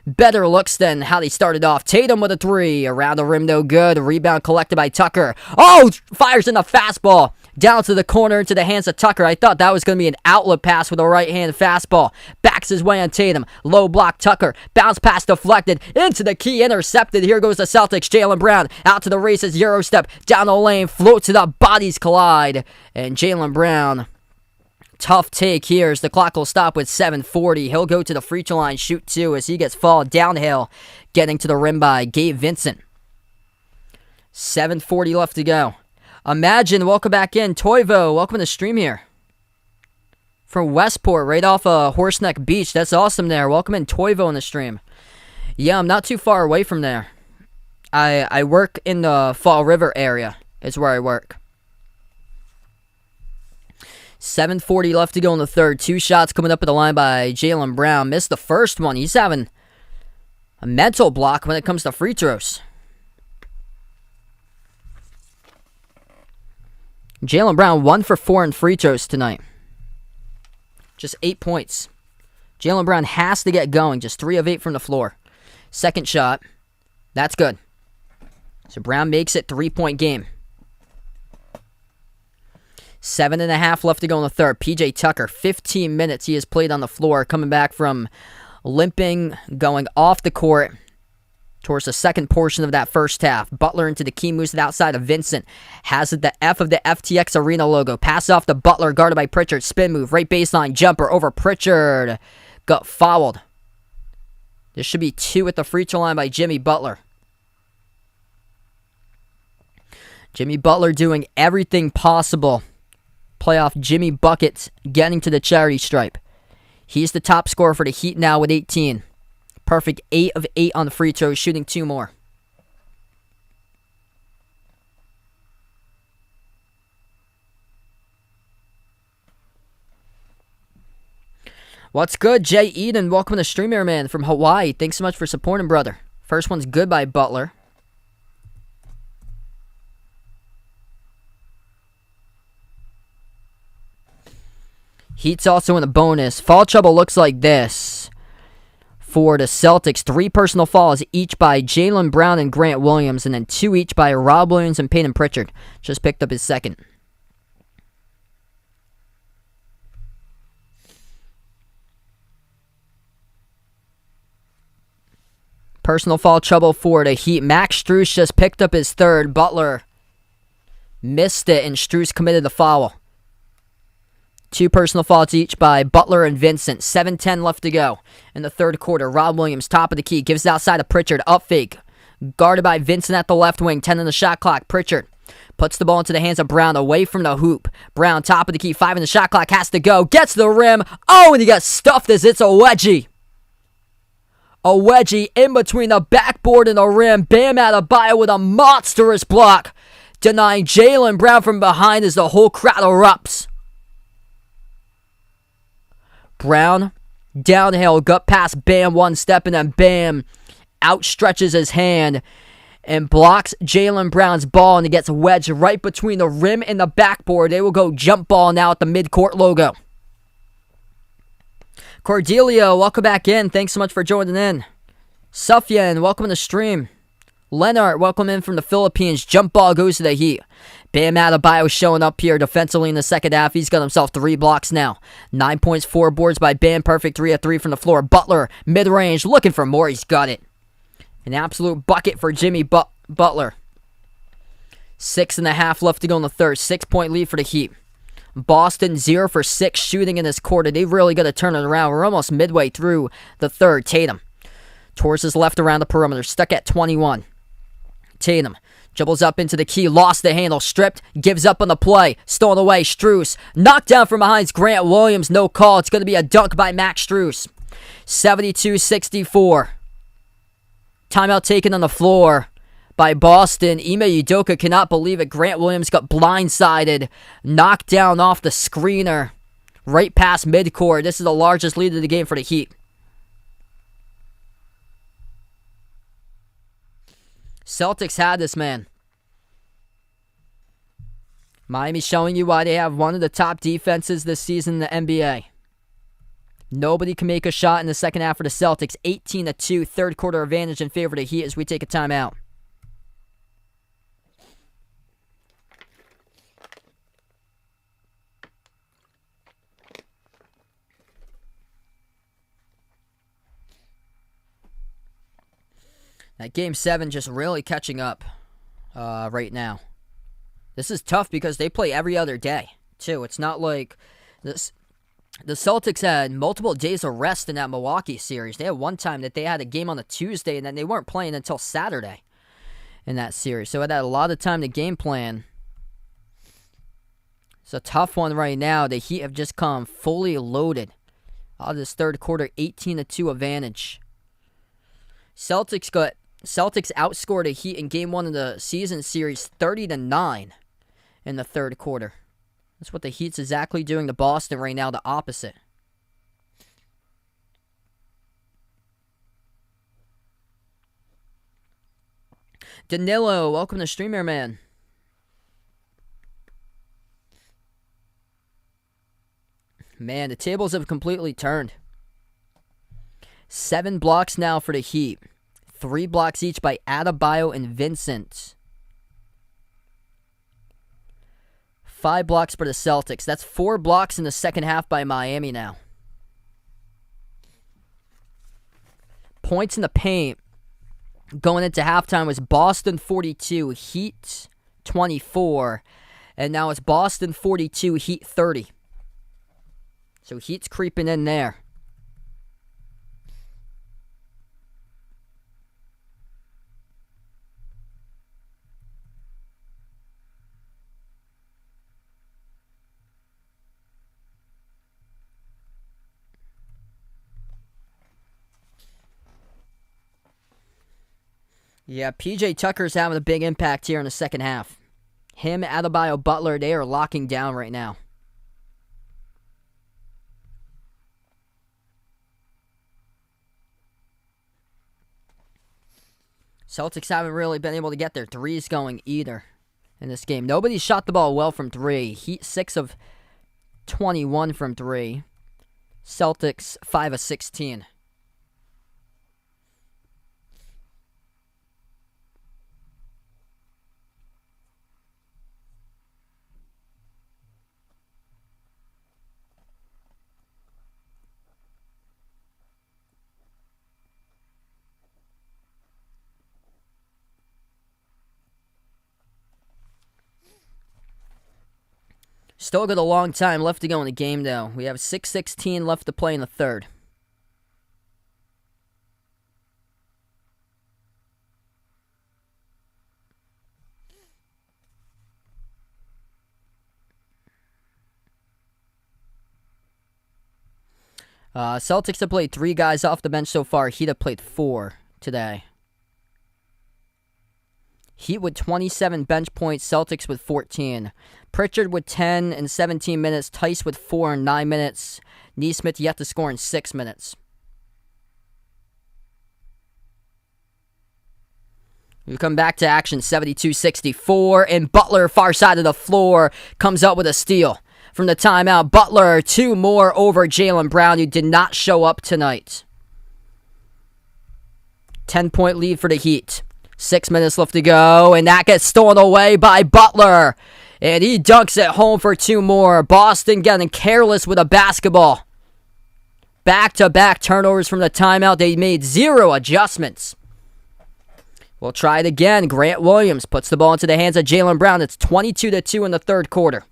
better looks than how they started off. Tatum with a three. Around the rim, no good. Rebound collected by Tucker. Oh, fires in the fastball. Down to the corner, into the hands of Tucker. I thought that was going to be an outlet pass with a right-hand fastball. Backs his way on Tatum. Low block Tucker. Bounce pass deflected. Into the key, intercepted. Here goes the Celtics. Jaylen Brown out to the races. Euro step. Down the lane. Float to the bodies collide. And Jaylen Brown, tough take here as the clock will stop with 7:40. He'll go to the free throw line, shoot two as he gets fouled downhill, getting to the rim by Gabe Vincent. 7:40 left to go. Imagine, welcome back in. Toivo, welcome to the stream here. From Westport, right off of Horseneck Beach. That's awesome there. Welcome in, Toivo, in the stream. Yeah, I'm not too far away from there. I work in the Fall River area. Is where I work. 7:40 left to go in the third. Two shots coming up at the line by Jaylen Brown. Missed the first one. He's having a mental block when it comes to free throws. Jaylen Brown 1 for 4 in free throws tonight. Just 8 points. Jaylen Brown has to get going. Just 3 of 8 from the floor. Second shot. That's good. So Brown makes it 3-point game. 7.5 left to go in the third. PJ Tucker, 15 minutes he has played on the floor, coming back from limping, going off the court towards the second portion of that first half. Butler into the key, moves it outside of Vincent. Has it the F of the FTX Arena logo. Pass off to Butler, guarded by Pritchard. Spin move, right baseline, jumper over Pritchard. Got fouled. This should be 2 at the free throw line by Jimmy Butler. Jimmy Butler doing everything possible. Playoff Jimmy Buckets getting to the charity stripe. He's the top scorer for the Heat now with 18. Perfect 8 of 8 on the free throws, shooting 2 more. What's good, Jay Eden? Welcome to the stream here, man, from Hawaii. Thanks so much for supporting, brother. First one's good by Butler. Heat's also in the bonus. Foul trouble looks like this for the Celtics. 3 personal fouls, each by Jaylen Brown and Grant Williams, and then 2 each by Rob Williams and Peyton Pritchard. Just picked up his second. Personal foul trouble for the Heat. Max Strus just picked up his third. Butler missed it, and Strus committed the foul. 2 personal fouls each by Butler and Vincent. 7:10 left to go in the third quarter. Rob Williams, top of the key, gives it outside of Pritchard. Up fake. Guarded by Vincent at the left wing. 10 in the shot clock. Pritchard puts the ball into the hands of Brown, away from the hoop. Brown, top of the key, 5 in the shot clock, has to go. Gets the rim. Oh, and he got stuffed as it's a wedgie. A wedgie in between the backboard and the rim. Bam Adebayo with a monstrous block, denying Jaylen Brown from behind as the whole crowd erupts. Brown, downhill, gut pass, Bam, one step, and then Bam outstretches his hand and blocks Jaylen Brown's ball, and he gets wedged right between the rim and the backboard. They will go jump ball now at the midcourt logo. Cordelia, welcome back in. Thanks so much for joining in. Sufyan, welcome to the stream. Leonard, welcome in from the Philippines. Jump ball goes to the Heat. Bam Adebayo showing up here defensively in the second half. He's got himself 3 blocks now. 9 points, 4 boards by Bam. Perfect 3 of 3 from the floor. Butler, mid-range, looking for more. He's got it. An absolute bucket for Jimmy Butler. 6.5 left to go in the third. 6-point lead for the Heat. Boston 0 for 6 shooting in this quarter. They've really got to turn it around. We're almost midway through the third. Tatum towards his left around the perimeter, stuck at 21. Tatum dribbles up into the key, lost the handle, stripped, gives up on the play, stolen away. Strus knocked down from behind Grant Williams. No call. It's going to be a dunk by Max Strus. 72-64. Timeout taken on the floor by Boston. Ime Udoka cannot believe it. Grant Williams got blindsided, knocked down off the screener, right past midcourt. This is the largest lead of the game for the Heat. Celtics had this, man. Miami showing you why they have one of the top defenses this season in the NBA. Nobody can make a shot in the second half for the Celtics. 18-2, third quarter advantage in favor of the Heat as we take a timeout. That Game 7 just really catching up right now. This is tough because they play every other day, too. It's not like this. The Celtics had multiple days of rest in that Milwaukee series. They had one time that they had a game on a Tuesday, and then they weren't playing until Saturday in that series. So it had a lot of time to game plan. It's a tough one right now. The Heat have just come fully loaded out of this third quarter, 18-2 advantage. Celtics outscored the Heat in Game 1 of the season series 30-9 in the third quarter. That's what the Heat's exactly doing to Boston right now, the opposite. Danilo, welcome to Streamer Man. Man, the tables have completely turned. 7 blocks now for the Heat. 3 blocks each by Adebayo and Vincent. 5 blocks for the Celtics. That's 4 blocks in the second half by Miami now. Points in the paint going into halftime was Boston 42, Heat 24. And now it's Boston 42, Heat 30. So Heat's creeping in there. Yeah, PJ Tucker's having a big impact here in the second half. Him, Adebayo, Butler, they are locking down right now. Celtics haven't really been able to get their threes going either in this game. Nobody shot the ball well from 3. Heat 6 of 21 from 3. Celtics 5 of 16. Still got a long time left to go in the game, though. We have 6:16 left to play in the third. Celtics have played 3 guys off the bench so far. Heat have played 4 today. Heat with 27 bench points, Celtics with 14. Pritchard with 10 in 17 minutes, Tice with 4 in 9 minutes. Neesmith yet to score in 6 minutes. We come back to action, 72-64, and Butler, far side of the floor, comes up with a steal. From the timeout, Butler, 2 more over Jaylen Brown, who did not show up tonight. 10-point lead for the Heat. 6 minutes left to go, and that gets stolen away by Butler. And he dunks it home for 2 more. Boston getting careless with a basketball. Back-to-back turnovers from the timeout. They made 0 adjustments. We'll try it again. Grant Williams puts the ball into the hands of Jaylen Brown. It's 22-2 in the third quarter.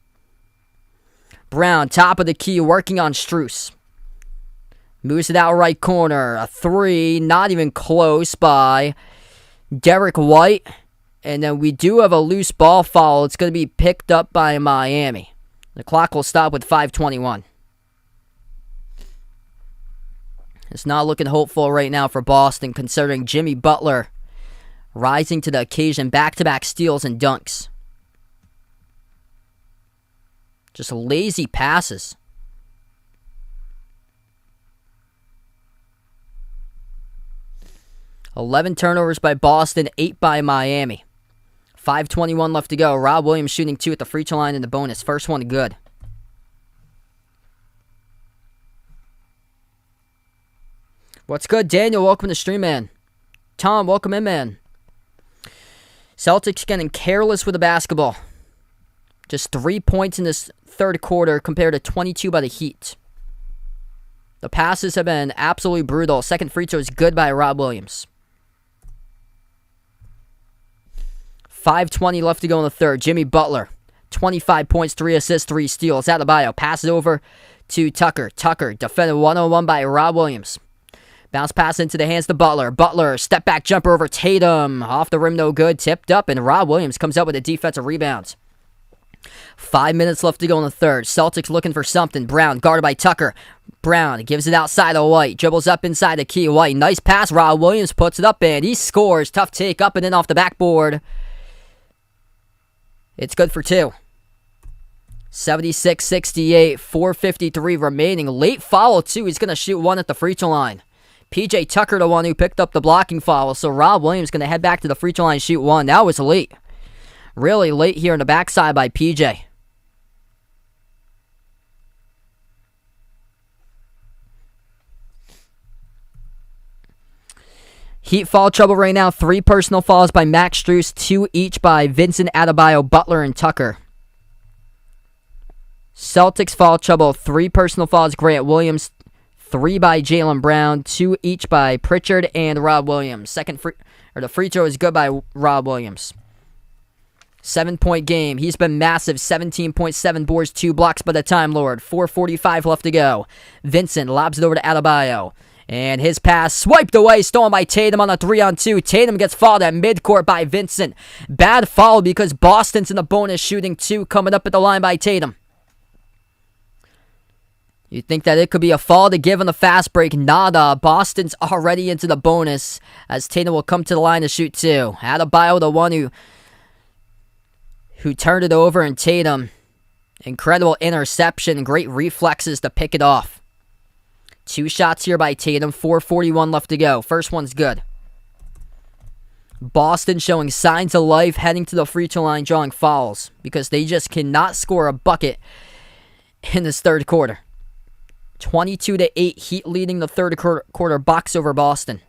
Brown, top of the key, working on Strus. Moves it out right corner. A 3, not even close by Derek White. And then we do have a loose ball foul. It's going to be picked up by Miami. The clock will stop with 5:21. It's not looking hopeful right now for Boston, considering Jimmy Butler rising to the occasion. Back-to-back steals and dunks. Just lazy passes. $11 turnovers by Boston, 8 by Miami. 5:21 left to go. Rob Williams shooting 2 at the free throw line in the bonus. First one good. What's good, Daniel? Welcome to stream, man. Tom, welcome in, man. Celtics getting careless with the basketball. Just 3 points in this third quarter compared to 22 by the Heat. The passes have been absolutely brutal. Second free throw is good by Rob Williams. 5:20 left to go in the third. Jimmy Butler, 25 points, 3 assists, 3 steals. Adebayo passes over to Tucker. Tucker defended 1-on-1 by Rob Williams. Bounce pass into the hands to Butler. Butler, step back jumper over Tatum. Off the rim, no good. Tipped up, and Rob Williams comes up with a defensive rebound. 5 minutes left to go in the third. Celtics looking for something. Brown guarded by Tucker. Brown gives it outside to White. Dribbles up inside the key. White, nice pass. Rob Williams puts it up, and he scores. Tough take up and in off the backboard. It's good for 2. 76-68, 4:53 remaining. Late foul, too. He's going to shoot 1 at the free throw line. PJ Tucker, the one who picked up the blocking foul. So Rob Williams going to head back to the free throw line and shoot 1. That was late. Really late here on the backside by PJ. Heat foul trouble right now. 3 personal fouls by Max Strus, 2 each by Vincent Adebayo, Butler, and Tucker. Celtics foul trouble. 3 personal fouls, Grant Williams, 3 by Jaylen Brown, 2 each by Pritchard and Rob Williams. The free throw is good by Rob Williams. 7-point game. He's been massive. 17.7 boards, 2 blocks by the Time Lord. 4:45 left to go. Vincent lobs it over to Adebayo. And his pass swiped away, stolen by Tatum on a 3-on-2. Tatum gets fouled at midcourt by Vincent. Bad foul because Boston's in the bonus, shooting 2 coming up at the line by Tatum. You think that it could be a foul to give on the fast break? Nada. Boston's already into the bonus as Tatum will come to the line to shoot 2. Adebayo, the one who turned it over, and Tatum, incredible interception, great reflexes to pick it off. 2 shots here by Tatum, 4:41 left to go. First one's good. Boston showing signs of life, heading to the free throw line, drawing fouls, because they just cannot score a bucket in this third quarter. 22-8, Heat leading the third quarter, box over Boston.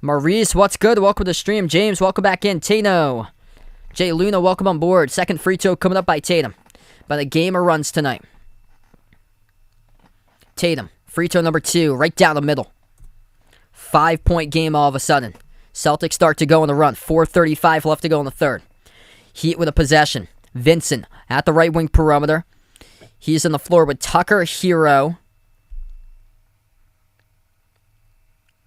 Maurice, what's good? Welcome to the stream. James, welcome back in. Tano. Jay Luna, welcome on board. Second free throw coming up by Tatum. By the game of runs tonight. Tatum, free throw number 2, right down the middle. 5-point game all of a sudden. Celtics start to go on the run. 4:35 left to go in the third. Heat with a possession. Vincent at the right wing perimeter. He's on the floor with Tucker, Hero,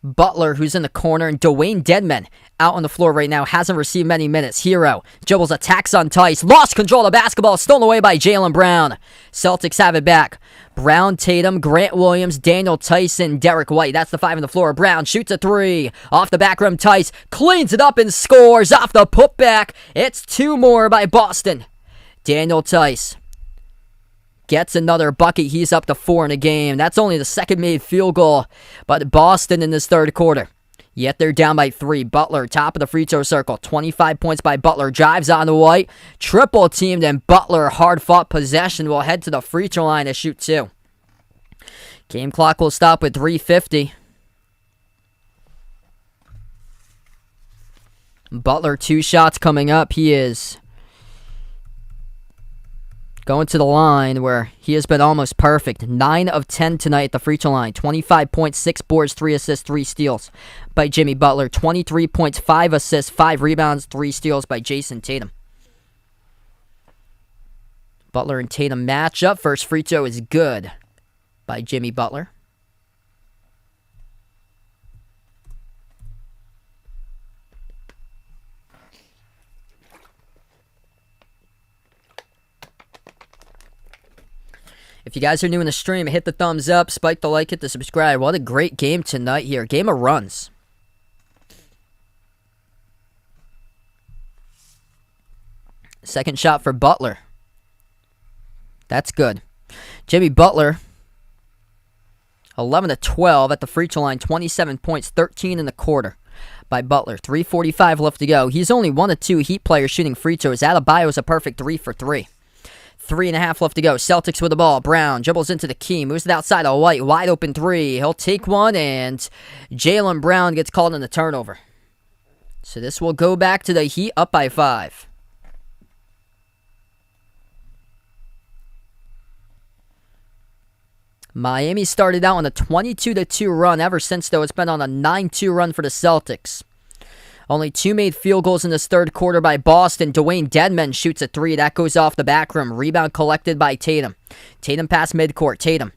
Butler, who's in the corner, and Dwayne Dedmon out on the floor right now. Hasn't received many minutes. Hero dribbles, attacks on Tice. Lost control of the basketball. Stolen away by Jaylen Brown. Celtics have it back. Brown, Tatum, Grant Williams, Daniel Tyson, Derek White. That's the 5 on the floor. Brown shoots a 3. Off the back rim, Tice cleans it up and scores off the putback. It's 2 more by Boston. Daniel Tice gets another bucket. He's up to 4 in the game. That's only the second made field goal by Boston in this third quarter. Yet they're down by 3. Butler, top of the free throw circle. 25 points by Butler. Drives on to White. Triple teamed, and Butler, hard-fought possession, will head to the free throw line to shoot 2. Game clock will stop with 3:50. Butler, 2 shots coming up. He is going to the line where he has been almost perfect. 9 of 10 tonight at the free throw line. 25 points, 6 boards, 3 assists, 3 steals by Jimmy Butler. 23 points, 5 assists, 5 rebounds, 3 steals by Jason Tatum. Butler and Tatum match up. First free throw is good by Jimmy Butler. If you guys are new in the stream, hit the thumbs up, spike the like, hit the subscribe. What a great game tonight here. Game of runs. Second shot for Butler. That's good. Jimmy Butler, 11 of 12 at the free throw line, 27 points, 13 in the quarter by Butler. 3:45 left to go. He's only 1 of 2 Heat players shooting free throws. Adebayo is a perfect 3 for 3. 3.5 left to go. Celtics with the ball. Brown dribbles into the key. Moves it outside of White. Wide open 3. He'll take one, and Jaylen Brown gets called in the turnover. So this will go back to the Heat up by 5. Miami started out on a 22-2 run. Ever since, though, it's been on a 9-2 run for the Celtics. Only 2 made field goals in this third quarter by Boston. Dwayne Dedmon shoots a 3. That goes off the back rim. Rebound collected by Tatum. Tatum pass midcourt. Tatum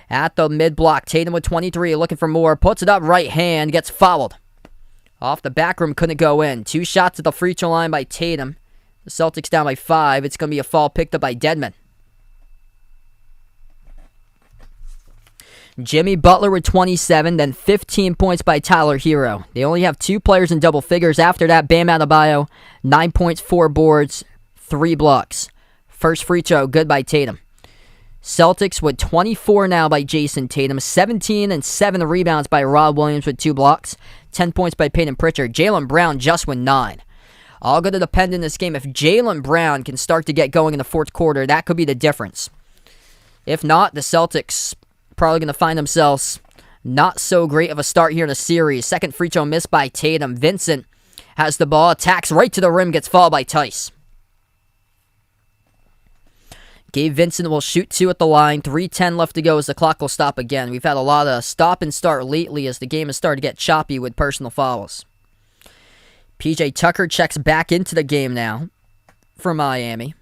at the mid-block. Tatum with 23, looking for more. Puts it up right hand. Gets fouled. Off the back rim, couldn't go in. 2 shots at the free throw line by Tatum. The Celtics down by 5. It's going to be a foul picked up by Dedmon. Jimmy Butler with 27, then 15 points by Tyler Hero. They only have 2 players in double figures. After that, Bam Adebayo, 9 points, 4 boards, 3 blocks. First free throw, good by Tatum. Celtics with 24 now by Jason Tatum, 17 and 7 rebounds by Rob Williams with 2 blocks, 10 points by Peyton Pritchard. Jaylen Brown just with 9. All going to depend in this game. If Jaylen Brown can start to get going in the fourth quarter, that could be the difference. If not, the Celtics probably going to find themselves not so great of a start here in the series. Second free throw missed by Tatum. Vincent has the ball, attacks right to the rim, gets fouled by Tice. Gabe Vincent will shoot 2 at the line. 3:10 left to go as the clock will stop again. We've had a lot of stop and start lately as the game has started to get choppy with personal fouls. PJ Tucker checks back into the game now for Miami.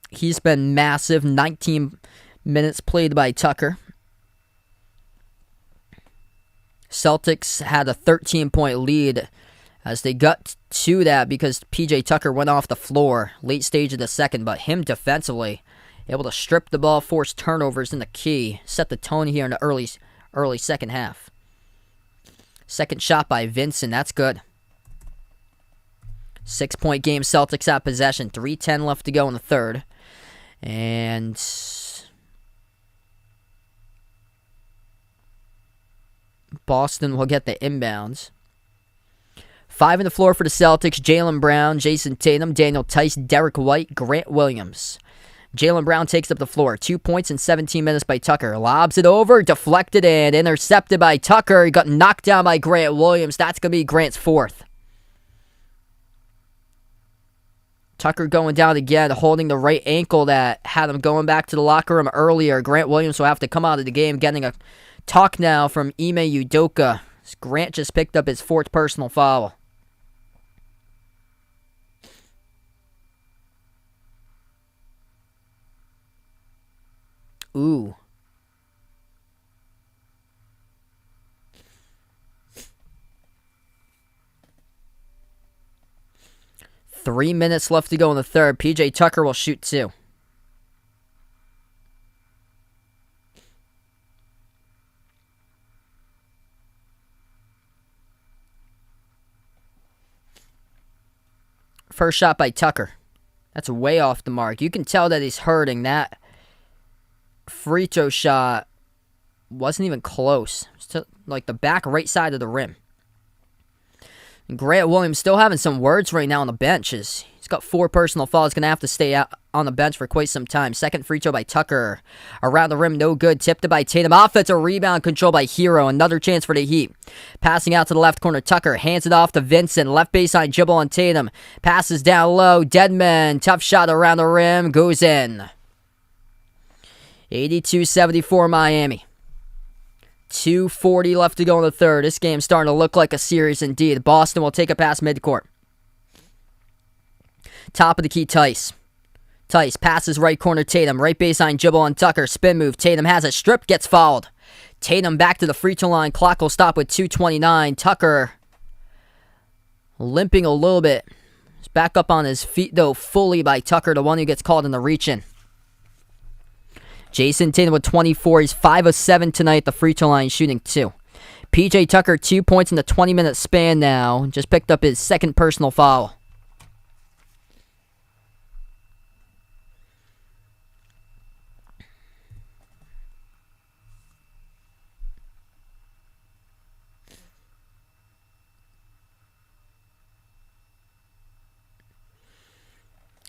He's been massive. 19 minutes played by Tucker. Celtics had a 13-point lead as they got to that because PJ Tucker went off the floor late stage of the second, but him defensively able to strip the ball, force turnovers in the key, set the tone here in the early second half. Second shot by Vincent, that's good. 6-point game, Celtics have possession. 3:10 left to go in the third. And Boston will get the inbounds. 5 on the floor for the Celtics. Jaylen Brown, Jason Tatum, Daniel Tice, Derek White, Grant Williams. Jaylen Brown takes up the floor. 2 points in 17 minutes by Tucker. Lobs it over, deflected and intercepted by Tucker. He got knocked down by Grant Williams. That's going to be Grant's fourth. Tucker going down again, holding the right ankle that had him going back to the locker room earlier. Grant Williams will have to come out of the game, getting a talk now from Ime Udoka. Grant just picked up his fourth personal foul. Ooh. Three minutes left to go in the third. PJ Tucker will shoot two. First shot by Tucker. That's way off the mark. You can tell that he's hurting. That free throw shot wasn't even close. It's to, like, the back right side of the rim. And Grant Williams still having some words right now on the bench. He's got 4 personal fouls. Going to have to stay out on the bench for quite some time. Second free throw by Tucker. Around the rim, no good. Tipped it by Tatum. Offensive rebound control by Hero. Another chance for the Heat. Passing out to the left corner. Tucker hands it off to Vincent. Left baseline, Jibble on Tatum. Passes down low. Deadman. Tough shot around the rim. Goes in. 82-74 Miami. 2:40 left to go in the third. This game's starting to look like a series indeed. Boston will take it past midcourt. Top of the key, Tice. Tice passes right corner, Tatum. Right baseline, Jibble on Tucker. Spin move. Tatum has it. Stripped, gets fouled. Tatum back to the free throw line. Clock will stop with 2:29. Tucker limping a little bit. He's back up on his feet, though, fully by Tucker, the one who gets called in the reach-in. Jason Tatum with 24. He's 5 of 7 tonight at the free throw line, shooting 2. PJ Tucker, 2 points in the 20-minute span now. Just picked up his second personal foul.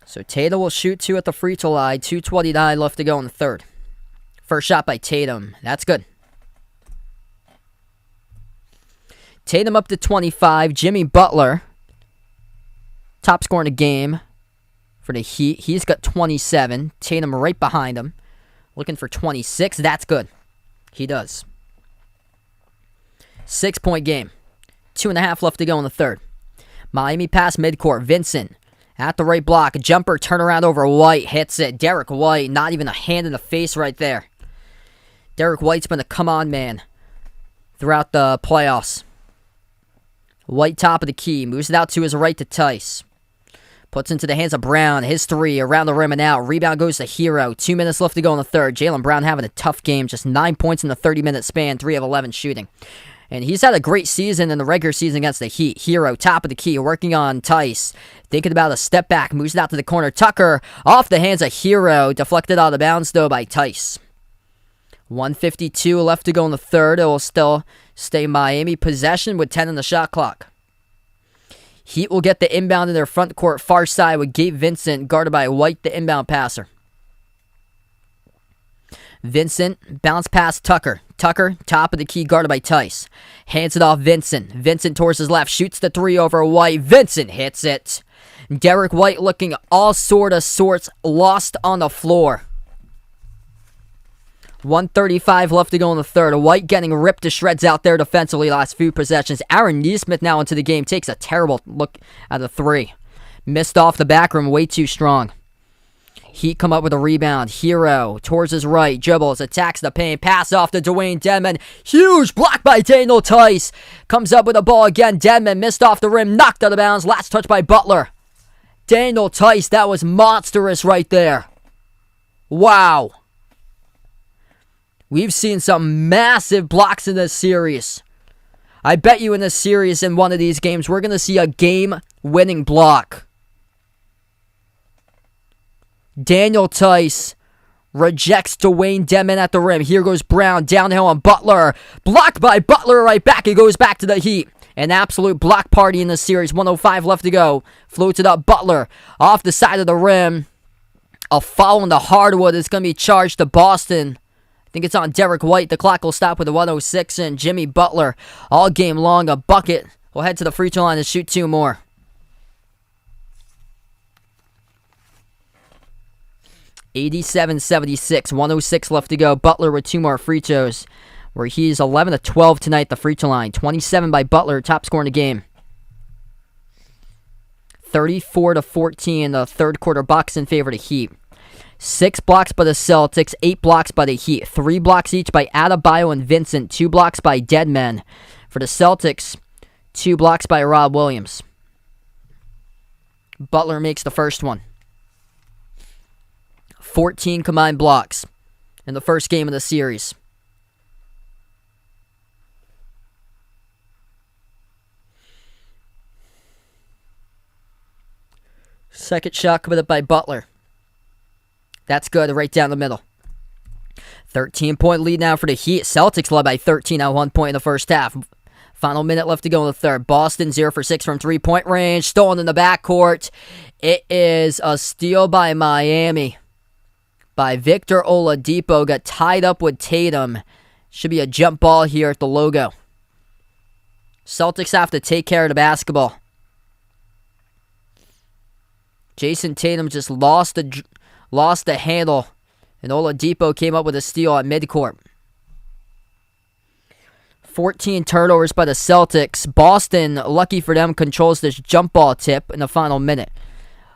So Tatum will shoot 2 at the free throw line. 2:29 left to go in the third. First shot by Tatum. That's good. Tatum up to 25. Jimmy Butler, top scorer in the game for the Heat. He's got 27. Tatum right behind him, looking for 26. That's good. He does. 6-point game. 2.5 left to go in the third. Miami pass midcourt. Vincent at the right block. A jumper, turnaround over White. Hits it. Derek White, not even a hand in the face right there. Derek White's been a come-on man throughout the playoffs. White top of the key. Moves it out to his right to Tice. Puts into the hands of Brown. His 3 around the rim and out. Rebound goes to Hero. 2 minutes left to go in the third. Jaylen Brown having a tough game. Just 9 points in the 30-minute span. 3 of 11 shooting. And he's had a great season in the regular season against the Heat. Hero, top of the key, working on Tice. Thinking about a step back. Moves it out to the corner. Tucker off the hands of Hero. Deflected out of bounds, though, by Tice. 1:52 left to go in the third. It will still stay Miami possession with 10 in the shot clock. Heat will get the inbound in their front court far side with Gabe Vincent guarded by White, the inbound passer. Vincent, bounce past Tucker. Tucker, top of the key, guarded by Tice. Hands it off Vincent. Vincent towards his left, shoots the 3 over White. Vincent hits it. Derek White looking all sorts lost on the floor. 1:35 left to go in the third. White getting ripped to shreds out there defensively last few possessions. Aaron Nesmith now into the game. Takes a terrible look at the 3. Missed off the back rim. Way too strong. Heat come up with a rebound. Hero towards his right. Dribbles. Attacks the paint. Pass off to Dwayne Dedmon. Huge block by Daniel Tice. Comes up with the ball again. Dedmon missed off the rim. Knocked out of bounds. Last touch by Butler. Daniel Tice. That was monstrous right there. Wow. We've seen some massive blocks in this series. I bet you in this series, in one of these games, we're going to see a game-winning block. Daniel Tice rejects Dwayne Dedmon at the rim. Here goes Brown, downhill on Butler. Blocked by Butler right back. He goes back to the Heat. An absolute block party in this series. 1:05 left to go. Floats it up. Butler off the side of the rim. A foul on the hardwood is going to be charged to Boston. I think it's on Derek White. The clock will stop with a 1:06, and Jimmy Butler, all game long, a bucket. Will head to the free throw line and shoot 2 more. (87-76), 1:06 left to go. Butler with 2 more free throws, where he's 11-12 tonight, the free throw line. 27 by Butler, top scorer in the game. 34-14, the third quarter. Bucks in favor of the Heat. 6 blocks by the Celtics, 8 blocks by the Heat. 3 blocks each by Adebayo and Vincent. 2 blocks by Deadman. For the Celtics, 2 blocks by Rob Williams. Butler makes the first one. 14 combined blocks in the first game of the series. Second shot committed by Butler. That's good, right down the middle. 13-point lead now for the Heat. Celtics led by 13 at 1 point in the first half. Final minute left to go in the third. Boston 0 for 6 from 3-point range. Stolen in the backcourt. It is a steal by Miami. By Victor Oladipo. Got tied up with Tatum. Should be a jump ball here at the logo. Celtics have to take care of the basketball. Jason Tatum just lost the handle, and Oladipo came up with a steal at midcourt. 14 turnovers by the Celtics. Boston, lucky for them, controls this jump ball tip in the final minute.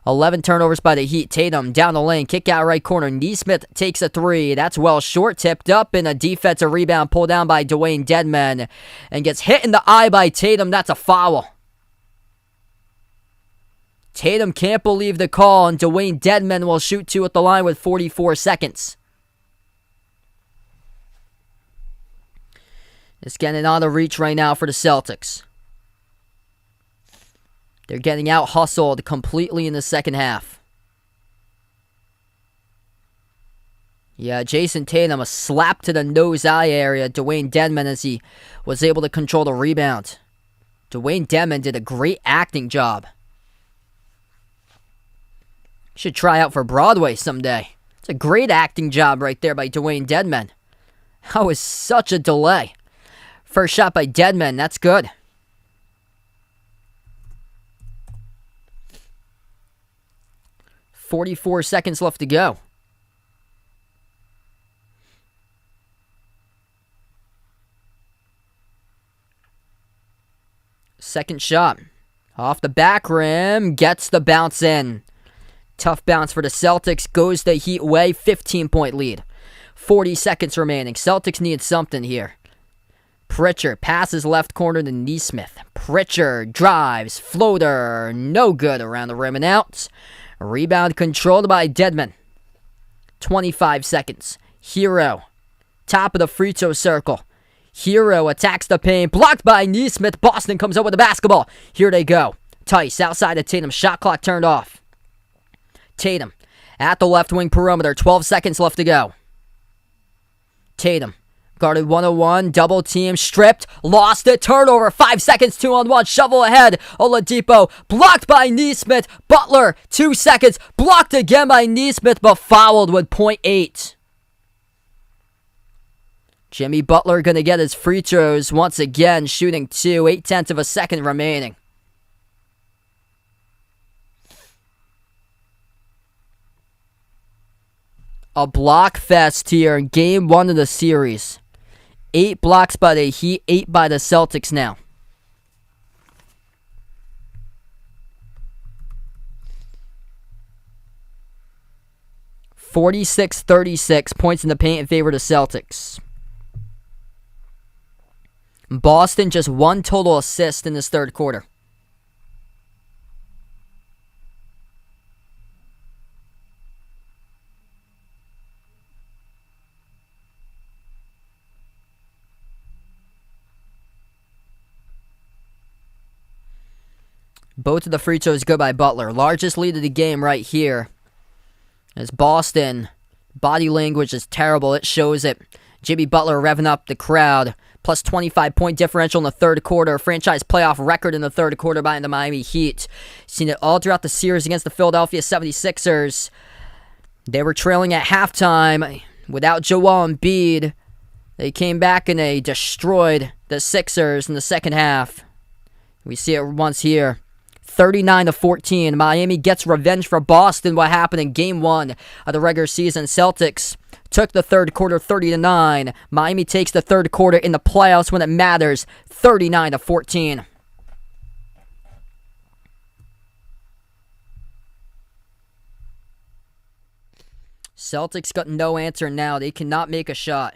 11 turnovers by the Heat. Tatum down the lane, kick out right corner. Nesmith takes a 3. That's well short, tipped up, and a defensive rebound pulled down by Dwayne Dedmon, and gets hit in the eye by Tatum. That's a foul. Tatum can't believe the call, and Dwayne Dedmon will shoot 2 at the line with 44 seconds. It's getting out of reach right now for the Celtics. They're getting out-hustled completely in the second half. Yeah, Jason Tatum, a slap to the nose-eye area. Dwayne Dedmon, as he was able to control the rebound. Dwayne Dedmon did a great acting job. Should try out for Broadway someday. It's a great acting job right there by Dwayne Dedmon. That was such a delay. First shot by Dedmon, that's good. .44 seconds left to go. Second shot. Off the back rim, gets the bounce in. Tough bounce for the Celtics, goes the Heat way, 15-point lead. 40 seconds remaining. Celtics need something here. Pritchard passes left corner to Nesmith. Pritchard drives, floater, no good around the rim and out. Rebound controlled by Dedmon. 25 seconds. Hero, top of the free throw circle. Hero attacks the paint, blocked by Nesmith. Boston comes up with the basketball. Here they go. Tice outside of Tatum. Shot clock turned off. Tatum at the left wing perimeter. 12 seconds left to go. Tatum guarded 101. Double team. Stripped. Lost it. Turnover. 5 seconds. 2-on-1. Shovel ahead. Oladipo blocked by Nesmith. Butler. 2 seconds. Blocked again by Nesmith, but fouled with .8. Jimmy Butler going to get his free throws once again. Shooting 2. 0.8 of a second remaining. A block fest here in game 1 of the series. 8 blocks by the Heat, 8 by the Celtics now. .46-36, points in the paint in favor of the Celtics. Boston just 1 total assist in this third quarter. Both of the free throws go by Butler. Largest lead of the game right here. As Boston, body language is terrible. It shows it. Jimmy Butler revving up the crowd. Plus 25-point differential in the third quarter. Franchise playoff record in the third quarter by the Miami Heat. Seen it all throughout the series against the Philadelphia 76ers. They were trailing at halftime without Joel Embiid. They came back and they destroyed the Sixers in the second half. We see it once here. 39-14. Miami gets revenge for Boston. What happened in Game 1 of the regular season. Celtics took the third quarter 30-9. Miami takes the third quarter in the playoffs when it matters. 39-14. Celtics got no answer now. They cannot make a shot.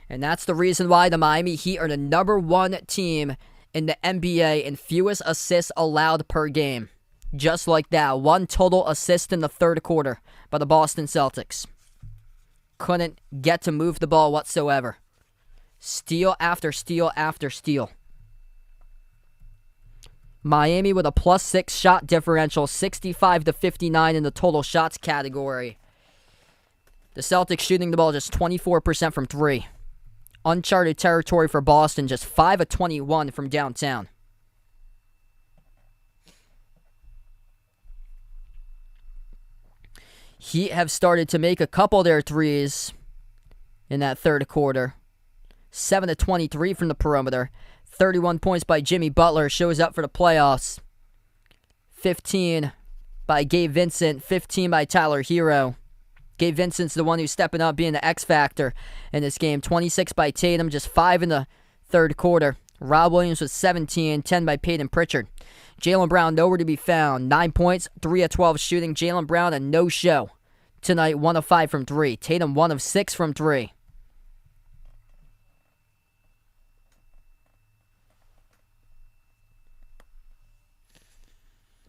And that's the reason why the Miami Heat are the number 1 team in the NBA in fewest assists allowed per game. Just like that. 1 total assist in the third quarter by the Boston Celtics. Couldn't get to move the ball whatsoever. Steal after steal after steal. Miami with a +6 shot differential, 65-59 in the total shots category. The Celtics shooting the ball just 24% from 3. Uncharted territory for Boston, just 5 of 21 from downtown. Heat have started to make a couple of their threes in that third quarter. 7 of 23 from the perimeter. 31 points by Jimmy Butler, shows up for the playoffs. 15 by Gabe Vincent, 15 by Tyler Hero. Gabe Vincent's the one who's stepping up, being the X factor in this game. 26 by Tatum, just 5 in the third quarter. Rob Williams with 17, 10 by Peyton Pritchard. Jaylen Brown nowhere to be found. 9 points, 3 of 12 shooting. Jaylen Brown a no-show tonight, 1 of 5 from 3. Tatum 1 of 6 from 3.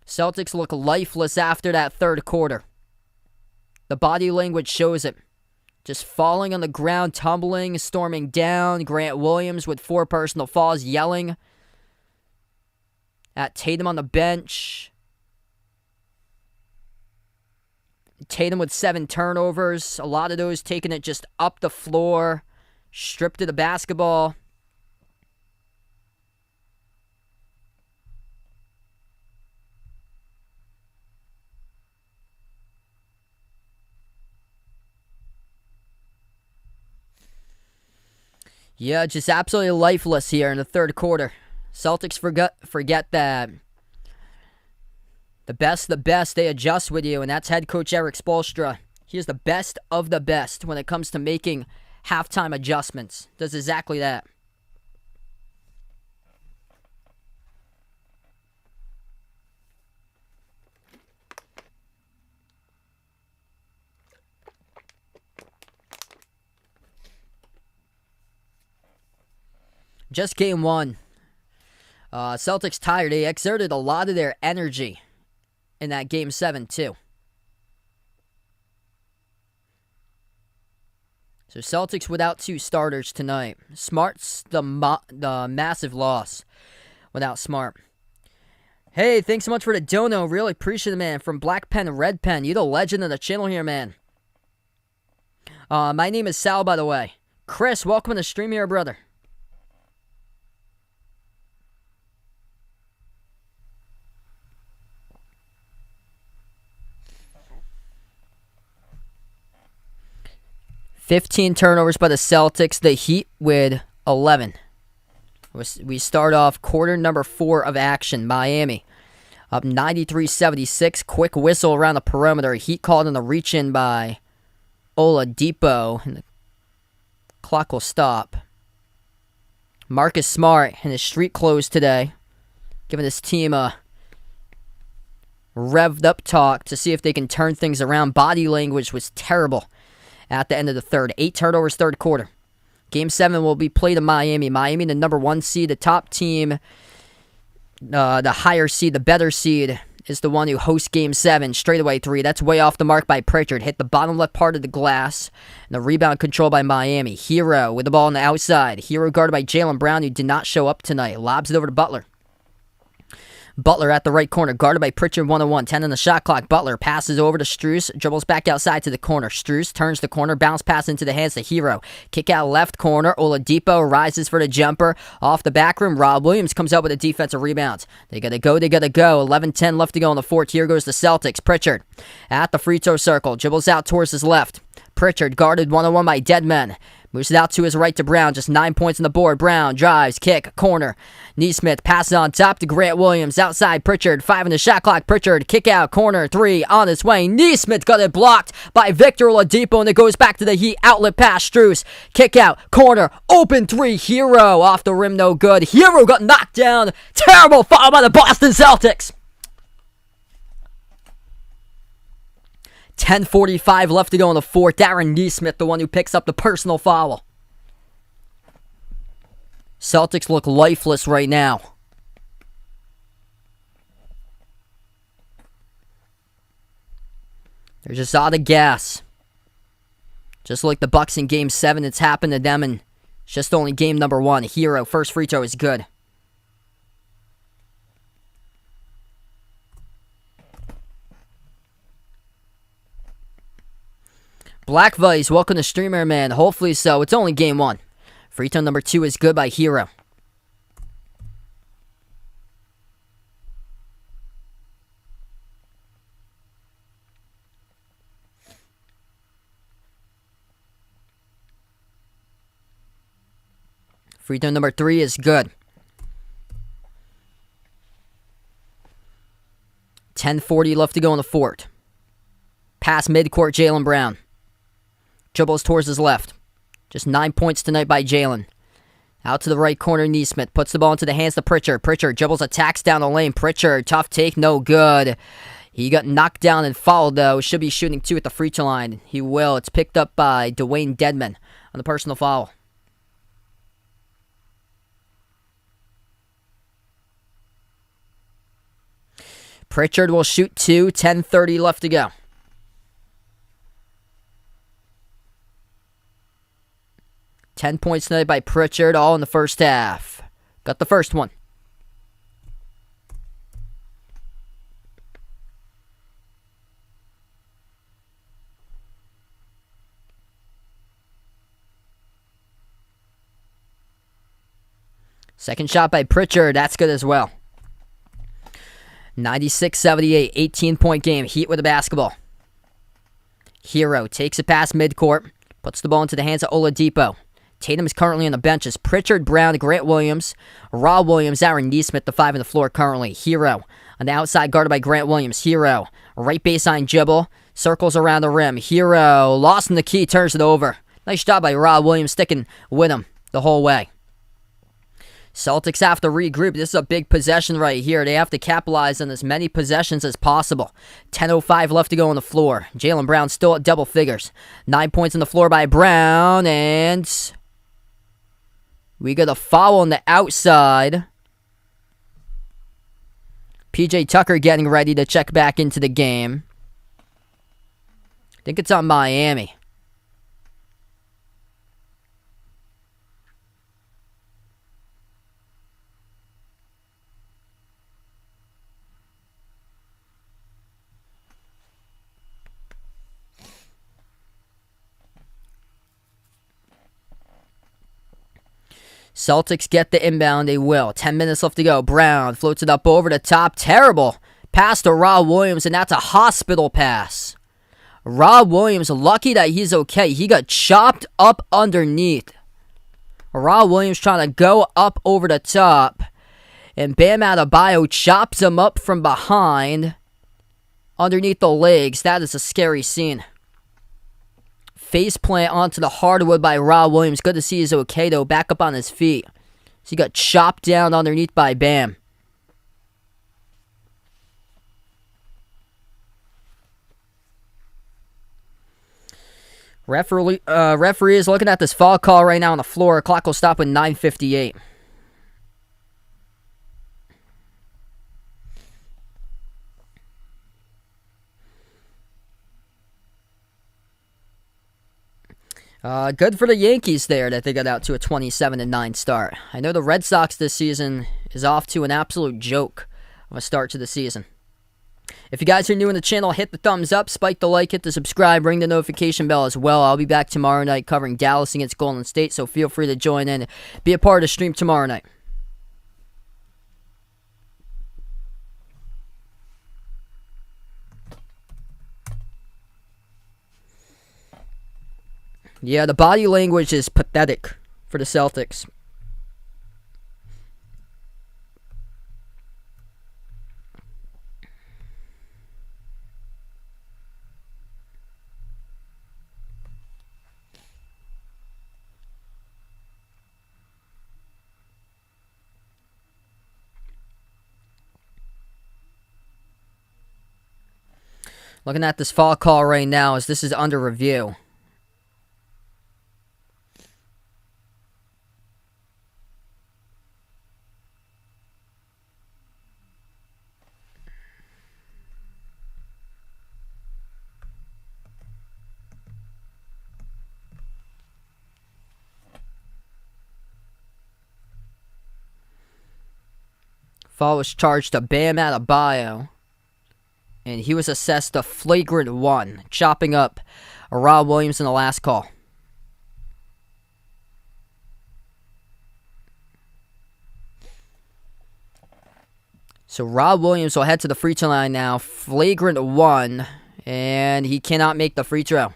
Celtics look lifeless after that third quarter. The body language shows it. Just falling on the ground, tumbling, storming down. Grant Williams with 4 personal fouls, yelling at Tatum on the bench. Tatum with 7 turnovers. A lot of those taking it just up the floor. Stripped of the basketball. Yeah, just absolutely lifeless here in the third quarter. Celtics forget that the best, they adjust with you, and that's head coach Erik Spoelstra. He is the best of the best when it comes to making halftime adjustments. Does exactly that. Just game 1. Celtics tired. They exerted a lot of their energy in that game 7 too. So Celtics without 2 starters tonight. Smart's the massive loss without Smart. Hey, thanks so much for the dono. Really appreciate it, man. From Black Pen and Red Pen. You're the legend of the channel here, man. My name is Sal, by the way. Chris, welcome to the stream here, brother. $15 turnovers by the Celtics. The Heat with 11. We start off quarter number 4 of action. Miami up 93-76. Quick whistle around the perimeter. Heat called in the reach-in by Oladipo. And the clock will stop. Marcus Smart in his street clothes today, giving his team a revved up talk to see if they can turn things around. Body language was terrible at the end of the third. 8 turnovers third quarter. Game 7 will be played in Miami. Miami, the number 1 seed, the top team, the higher seed, the better seed, is the one who hosts Game 7. Straightaway 3. That's way off the mark by Pritchard. Hit the bottom left part of the glass. And the rebound control by Miami. Hero with the ball on the outside. Hero guarded by Jaylen Brown, who did not show up tonight. Lobs it over to Butler. Butler at the right corner, guarded by Pritchard, 1-on-1. 10 on the shot clock. Butler passes over to Strus, dribbles back outside to the corner. Strus turns the corner, bounce pass into the hands to Hero. Kick out left corner. Oladipo rises for the jumper. Off the back rim, Rob Williams comes up with a defensive rebound. They gotta go. 11-10 left to go on the fourth. Here goes the Celtics. Pritchard at the free throw circle, dribbles out towards his left. Pritchard guarded 1-on-1 by Deadman. Moves it out to his right to Brown. Just 9 points on the board. Brown drives, kick, corner. Neesmith passes on top to Grant Williams. Outside Pritchard. 5 on the shot clock. Pritchard kick out, corner. 3 on his way. Neesmith got it blocked by Victor Oladipo, and it goes back to the Heat. Outlet pass. Strus. Kick out, corner. Open 3. Hero off the rim. No good. Hero got knocked down. Terrible foul by the Boston Celtics. 10:45 left to go in the fourth. Darren Neesmith, the one who picks up the personal foul. Celtics look lifeless right now. They're just out of gas. Just like the Bucks in Game 7, it's happened to them, and it's just only game number 1. Hero, first free throw is good. Black Vice, welcome to Streamer Man. Hopefully so. It's only game 1. Free throw number 2 is good by Hero. Free throw number 3 is good. 10:40 left to go in the fourth. Pass midcourt, Jaylen Brown. Dribbles towards his left. Just 9 points tonight by Jaylen. Out to the right corner, Neesmith puts the ball into the hands of Pritchard. Pritchard dribbles, attacks down the lane. Pritchard, tough take, no good. He got knocked down and fouled, though. Should be shooting 2 at the free throw line. He will. It's picked up by Dwayne Dedman on the personal foul. Pritchard will shoot 2. 10:30 left to go. Ten points tonight by Pritchard, all in the first half. Got the first one. Second shot by Pritchard, that's good as well. 96-78, 18-point game. Heat with the basketball. Hero takes it past midcourt, puts the ball into the hands of Oladipo. Tatum is currently on the benches. Pritchard, Brown, Grant Williams, Rob Williams, Aaron Neesmith, the 5 on the floor currently. Hero on the outside, guarded by Grant Williams. Hero, right baseline dribble, circles around the rim. Hero, lost in the key, turns it over. Nice job by Rob Williams, sticking with him the whole way. Celtics have to regroup. This is a big possession right here. They have to capitalize on as many possessions as possible. 10:05 left to go on the floor. Jaylen Brown still at double figures. 9 points on the floor by Brown, and we got a foul on the outside. PJ Tucker getting ready to check back into the game. I think it's on Miami. Celtics get the inbound, they will. 10 minutes left to go. Brown floats it up over the top. Terrible pass to Rob Williams, and that's a hospital pass. Rob Williams, lucky that he's okay. He got chopped up underneath. Rob Williams trying to go up over the top, and Bam Adebayo chops him up from behind underneath the legs. That is a scary scene. Face plant onto the hardwood by Rob Williams. Good to see he's okay, though. Back up on his feet. So he got chopped down underneath by Bam. Referee is looking at this foul call right now on the floor. Clock will stop with 9:58. Good for the Yankees there that they got out to a 27-9 start. I know the Red Sox this season is off to an absolute joke. a start to the season. If you guys are new in the channel, hit the thumbs up, spike the like, hit the subscribe, ring the notification bell as well. I'll be back tomorrow night covering Dallas against Golden State, so feel free to join in. Be a part of the stream tomorrow night. Yeah, the body language is pathetic for the Celtics. Looking at this foul call right now as this is under review. Foul was charged to Bam Adebayo, and he was assessed a flagrant 1, chopping up Rob Williams in the last call. So Rob Williams will head to the free throw line now, flagrant 1, and he cannot make the free throw.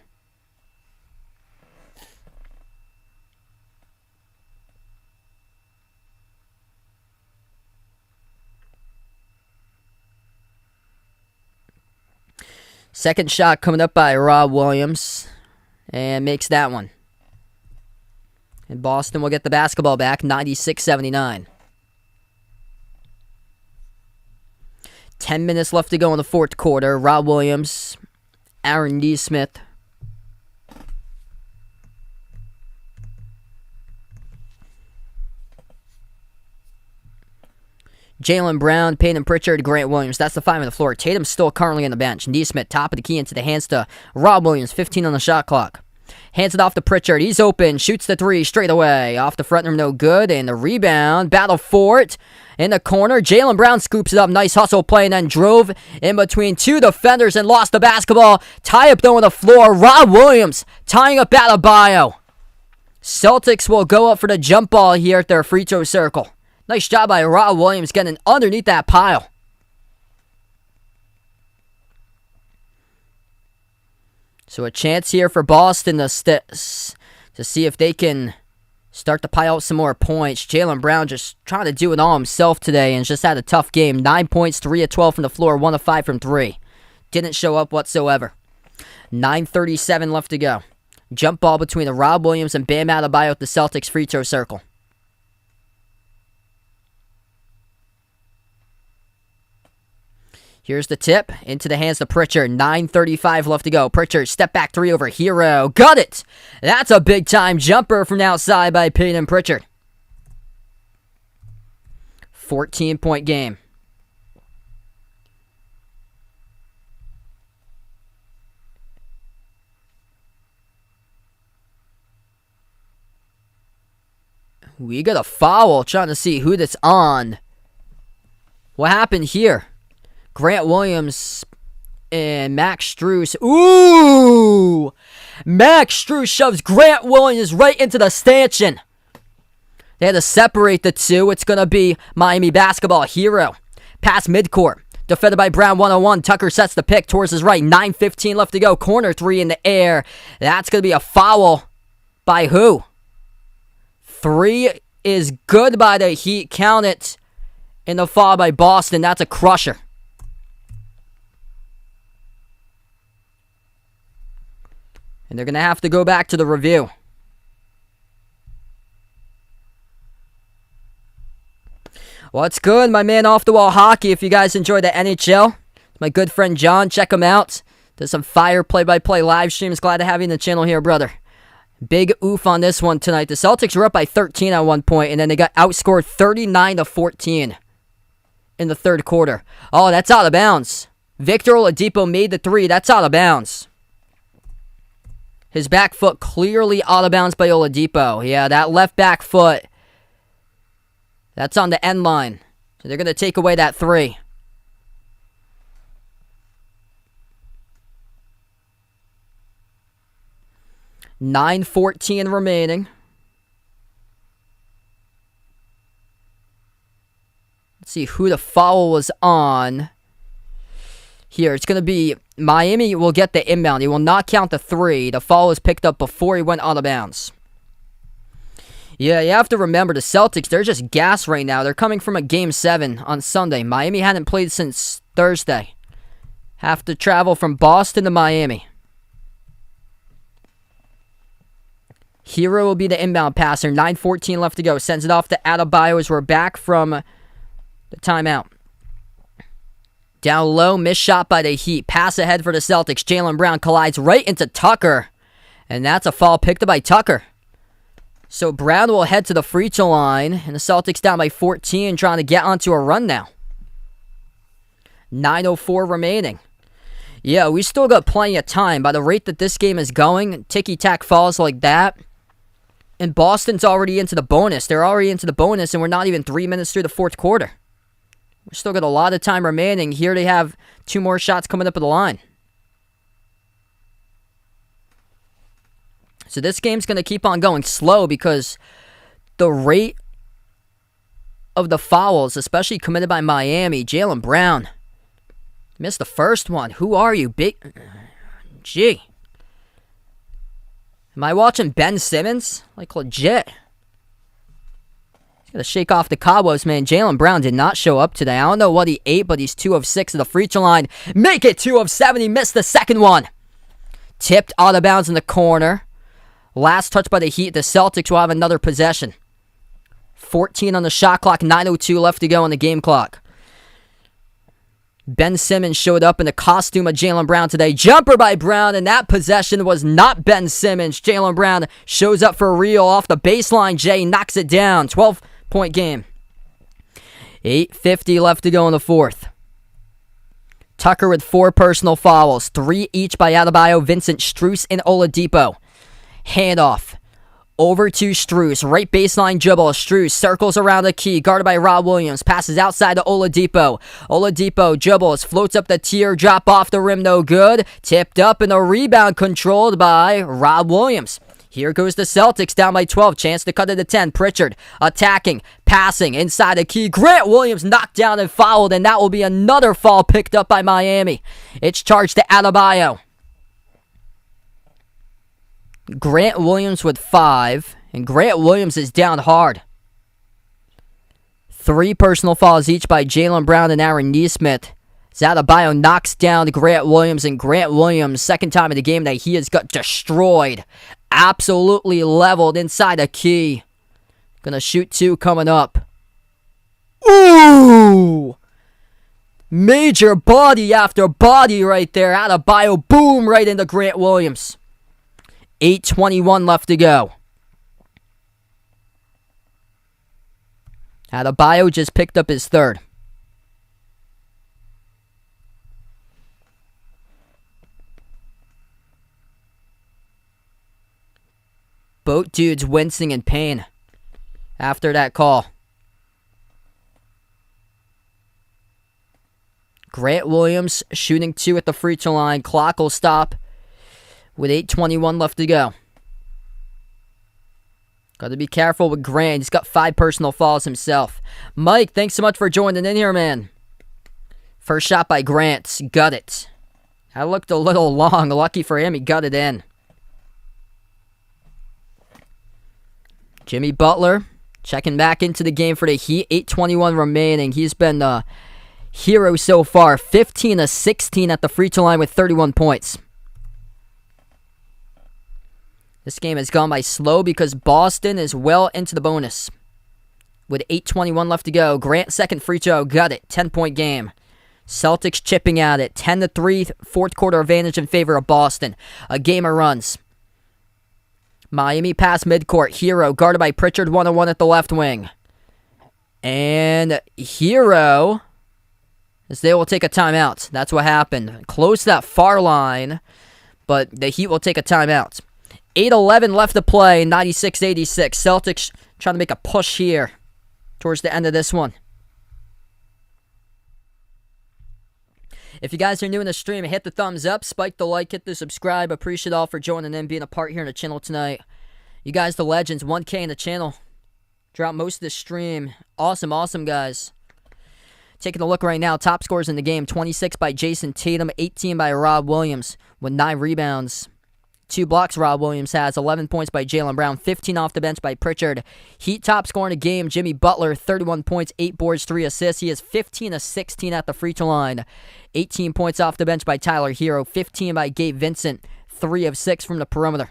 Second shot coming up by Rob Williams, and makes that one. And Boston will get the basketball back, 96-79. 10 minutes left to go in the fourth quarter. Rob Williams, Aaron Nesmith. Jaylen Brown, Peyton Pritchard, Grant Williams. That's the 5 on the floor. Tatum's still currently on the bench. Nesmith, top of the key into the hands to Rob Williams. 15 on the shot clock. Hands it off to Pritchard. He's open. Shoots the 3 straight away. Off the front rim, no good. And the rebound. Battle for it. In the corner. Jaylen Brown scoops it up. Nice hustle play and then drove in between 2 defenders and lost the basketball. Tie up though on the floor. Rob Williams tying up Adebayo. Celtics will go up for the jump ball here at their free throw circle. Nice job by Rob Williams getting underneath that pile. So a chance here for Boston to see if they can start to pile out some more points. Jaylen Brown just trying to do it all himself today and just had a tough game. 9 points, 3 of 12 from the floor, 1 of 5 from 3. Didn't show up whatsoever. 9:37 left to go. Jump ball between Rob Williams and Bam Adebayo at the Celtics free throw circle. Here's the tip into the hands of Pritchard. 9:35 left to go. Pritchard, step back 3 over Hero. Got it! That's a big time jumper from outside by Peyton Pritchard. 14-point game. We got a foul, trying to see who that's on. What happened here? Grant Williams and Max Strus. Ooh! Max Strus shoves Grant Williams right into the stanchion. They had to separate the two. It's going to be Miami basketball. Hero. Pass midcourt. Defended by Brown 101. Tucker sets the pick towards his right. 9:15 left to go. Corner 3 in the air. That's going to be a foul by who? 3 is good by the Heat. Count it. In the foul by Boston. That's a crusher. And they're going to have to go back to the review. What's good, my man Off the Wall Hockey? If you guys enjoy the NHL, my good friend John, check him out. Does some fire play-by-play live streams. Glad to have you in the channel here, brother. Big oof on this one tonight. The Celtics were up by 13 at one point, and then they got outscored 39-14 in the third quarter. Oh, that's out of bounds. Victor Oladipo made the 3. That's out of bounds. His back foot clearly out of bounds by Oladipo. Yeah, that left back foot. That's on the end line. So they're going to take away that 3. 9:14 remaining. Let's see who the foul was on. Here, it's going to be Miami will get the inbound. He will not count the 3. The foul was picked up before he went out of bounds. Yeah, you have to remember the Celtics, they're just gassed right now. They're coming from a Game 7 on Sunday. Miami hadn't played since Thursday. Have to travel from Boston to Miami. Hero will be the inbound passer. 9:14 left to go. Sends it off to Adebayo as we're back from the timeout. Down low, missed shot by the Heat. Pass ahead for the Celtics. Jaylen Brown collides right into Tucker. And that's a foul picked up by Tucker. So Brown will head to the free throw line. And the Celtics down by 14, trying to get onto a run now. 9:04 remaining. Yeah, we still got plenty of time. By the rate that this game is going, ticky-tack falls like that. And Boston's already into the bonus. They're already into the bonus, and we're not even 3 minutes through the fourth quarter. We still got a lot of time remaining. Here they have 2 more shots coming up at the line. So this game's going to keep on going slow because the rate of the fouls, especially committed by Miami, Jaylen Brown missed the first one. Who are you, big? Gee. Am I watching Ben Simmons? Like, legit. He's got to shake off the cobwebs, man. Jaylen Brown did not show up today. I don't know what he ate, but he's 2 of 6 at the free throw line. Make it 2 of 7. He missed the second one. Tipped out of bounds in the corner. Last touch by the Heat. The Celtics will have another possession. 14 on the shot clock. 9:02 left to go on the game clock. Ben Simmons showed up in the costume of Jaylen Brown today. Jumper by Brown, and that possession was not Ben Simmons. Jaylen Brown shows up for real off the baseline. Jay knocks it down. 12-point game. 8:50 left to go in the fourth. Tucker with 4 personal fouls. 3 each by Adebayo, Vincent, Strus, and Oladipo. Handoff. Over to Strus. Right baseline dribble. Strus circles around the key. Guarded by Rob Williams. Passes outside to Oladipo. Oladipo dribbles. Floats up the tier. Drop off the rim. No good. Tipped up and a rebound controlled by Rob Williams. Here goes the Celtics down by 12. Chance to cut it to 10. Pritchard attacking. Passing inside the key. Grant Williams knocked down and fouled. And that will be another foul picked up by Miami. It's charged to Adebayo. Grant Williams with 5, and Grant Williams is down hard. 3 personal fouls each by Jaylen Brown and Aaron Nesmith. Adebayo knocks down Grant Williams, and Grant Williams, second time in the game that he has got destroyed. Absolutely leveled inside the key. Gonna shoot 2 coming up. Ooh! Major body after body right there. Adebayo, boom, right into Grant Williams. 8:21 left to go. Adebayo just picked up his 3rd. Both dudes wincing in pain after that call. Grant Williams shooting 2 at the free throw line. Clock will stop with 8:21 left to go. Got to be careful with Grant. He's got 5 personal fouls himself. Mike, thanks so much for joining in here, man. First shot by Grant. Got it. That looked a little long. Lucky for him, he got it in. Jimmy Butler checking back into the game for the Heat. 8:21 remaining. He's been the hero so far. 15 of 16 at the free throw line with 31 points. This game has gone by slow because Boston is well into the bonus. With 8:21 left to go, Grant second free throw, got it. 10-point game. Celtics chipping at it. 10-3, fourth quarter advantage in favor of Boston. A game of runs. Miami pass midcourt. Hero guarded by Pritchard, 1-on-1 at the left wing. And Hero, as they will take a timeout. That's what happened. Close that far line, but the Heat will take a timeout. 8:11 left to play, 96-86. Celtics trying to make a push here towards the end of this one. If you guys are new in the stream, hit the thumbs up, spike the like, hit the subscribe. Appreciate all for joining in, being a part here in the channel tonight. You guys, the legends, 1K in the channel. Throughout most of the stream. Awesome, guys. Taking a look right now, top scores in the game. 26 by Jason Tatum, 18 by Rob Williams with 9 rebounds. 2 blocks Rob Williams has, 11 points by Jaylen Brown, 15 off the bench by Pritchard. Heat top scorer in the game, Jimmy Butler, 31 points, 8 boards, 3 assists. He is 15 of 16 at the free throw line. 18 points off the bench by Tyler Hero, 15 by Gabe Vincent, 3 of 6 from the perimeter.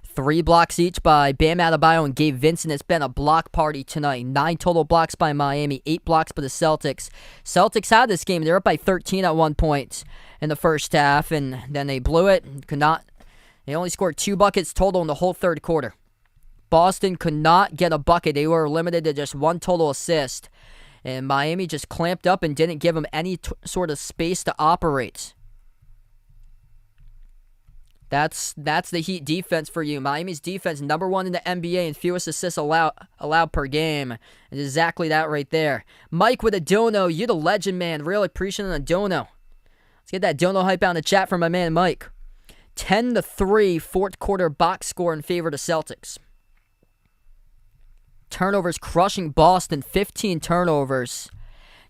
3 blocks each by Bam Adebayo and Gabe Vincent. It's been a block party tonight. 9 total blocks by Miami, 8 blocks by the Celtics. Celtics had this game. They're up by 13 at one point in the first half, and then they blew it. They only scored 2 buckets total in the whole third quarter. Boston could not get a bucket. They were limited to just 1 total assist, and Miami just clamped up and didn't give them any sort of space to operate. That's the Heat defense for you. Miami's defense, number 1 in the NBA in fewest assists allowed per game. It's exactly that right there. Mike with a dono. You're the legend, man. Really appreciating a dono. Let's get that dono hype out in the chat from my man Mike. 10-3 fourth quarter box score in favor of the Celtics. Turnovers crushing Boston. 15 turnovers.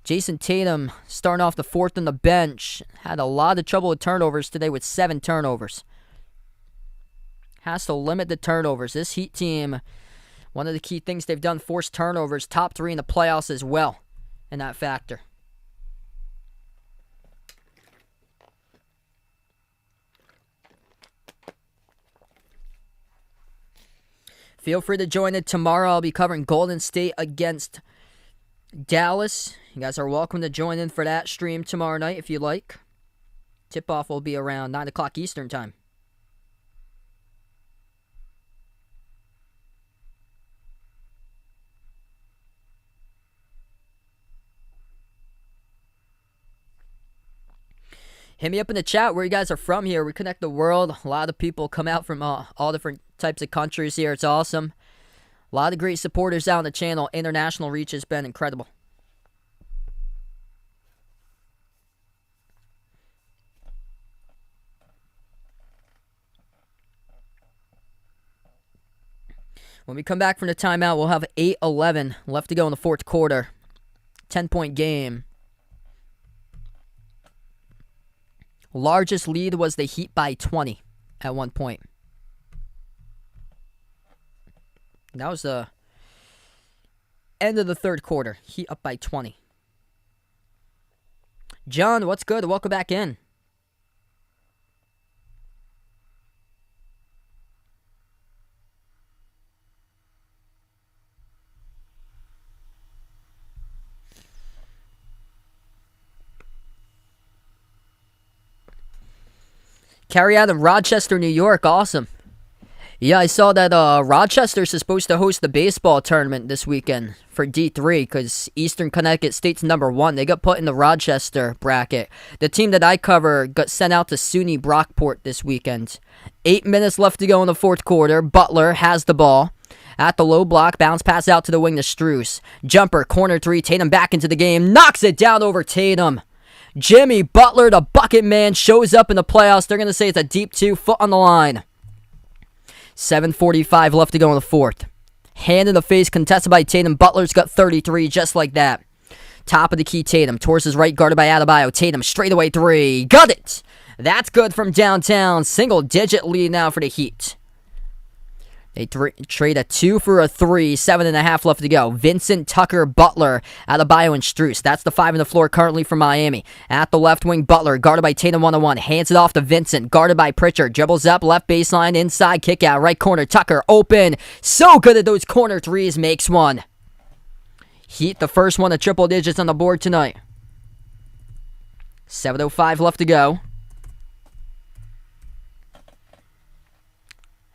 Jason Tatum starting off the fourth on the bench. Had a lot of trouble with turnovers today with 7 turnovers. Has to limit the turnovers. This Heat team, one of the key things they've done, forced turnovers. Top 3 in the playoffs as well in that factor. Feel free to join in tomorrow. I'll be covering Golden State against Dallas. You guys are welcome to join in for that stream tomorrow night if you like. Tip-off will be around 9 o'clock Eastern time. Hit me up in the chat where you guys are from here. We connect the world. A lot of people come out from all different types of countries here. It's awesome. A lot of great supporters out on the channel. International reach has been incredible. When we come back from the timeout, we'll have 8:11 left to go in the fourth quarter. 10-point game. Largest lead was the Heat by 20 at one point. That was the end of the third quarter. Heat up by 20. John, what's good? Welcome back in. Carry out in Rochester, New York. Awesome. Yeah, I saw that Rochester's supposed to host the baseball tournament this weekend for D3 because Eastern Connecticut State's number 1. They got put in the Rochester bracket. The team that I cover got sent out to SUNY Brockport this weekend. 8 minutes left to go in the fourth quarter. Butler has the ball. At the low block, bounce pass out to the wing to Strus. Jumper, corner 3, Tatum back into the game. Knocks it down over Tatum. Jimmy Butler, the bucket man, shows up in the playoffs. They're going to say it's a deep 2, foot on the line. 7:45 left to go in the fourth. Hand in the face, contested by Tatum. Butler's got 33, just like that. Top of the key, Tatum. Towards his right, guarded by Adebayo. Tatum, straightaway 3. Got it! That's good from downtown. Single-digit lead now for the Heat. They trade a 2 for a 3. 7.5 left to go. Vincent, Tucker, Butler, Adebayo, and Strus. That's the 5 on the floor currently for Miami. At the left wing, Butler, guarded by Tatum 1-on-1. Hands it off to Vincent, guarded by Pritchard. Dribbles up, left baseline, inside, kick out, right corner. Tucker, open. So good at those corner 3s, makes one. Heat, the first one of triple digits on the board tonight. 7:05 left to go.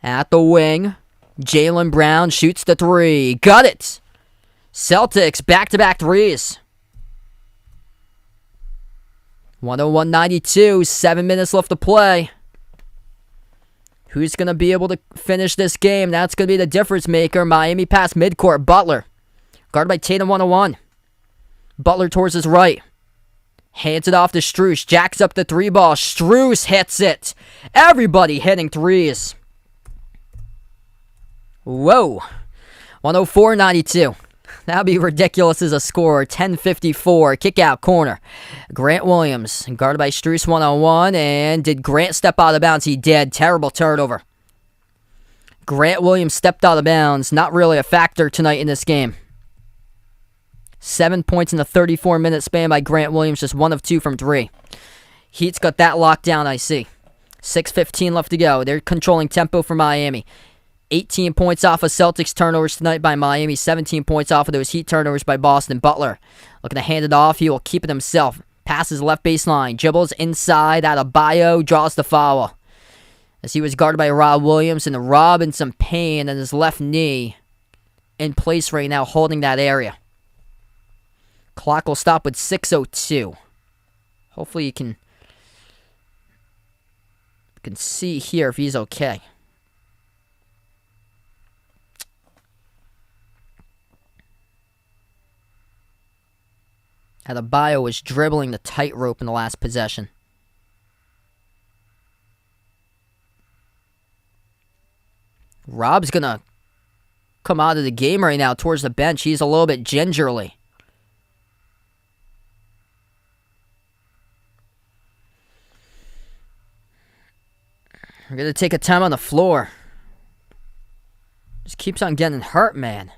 At the wing, Jaylen Brown shoots the 3. Got it! Celtics, back-to-back 3s. 101-92, 7 minutes left to play. Who's going to be able to finish this game? That's going to be the difference maker. Miami pass midcourt, Butler. Guarded by Tatum 101. Butler towards his right. Hands it off to Strus. Jacks up the three ball. Strus hits it. Everybody hitting threes. Whoa. 104-92. That'd be ridiculous as a score. 10:54. Kick out corner. Grant Williams guarded by Strus one-on-one. And did Grant step out of bounds? He did. Terrible turnover. Grant Williams stepped out of bounds. Not really a factor tonight in this game. 7 points in a 34-minute span by Grant Williams. Just 1 of 2 from 3. Heat's got that locked down, I see. 6:15 left to go. They're controlling tempo for Miami. 18 points off of Celtics turnovers tonight by Miami. 17 points off of those Heat turnovers by Boston. Butler looking to hand it off. He will keep it himself. Passes left baseline. Dribbles inside. Adebayo draws the foul. As he was guarded by Rob Williams. And Rob in some pain in his left knee. In place right now, holding that area. Clock will stop with 6:02. Hopefully you can see here if he's okay. Adebayo was dribbling the tightrope in the last possession. Rob's going to come out of the game right now towards the bench. He's a little bit gingerly. We're going to take a time on the floor. Just keeps on getting hurt, man.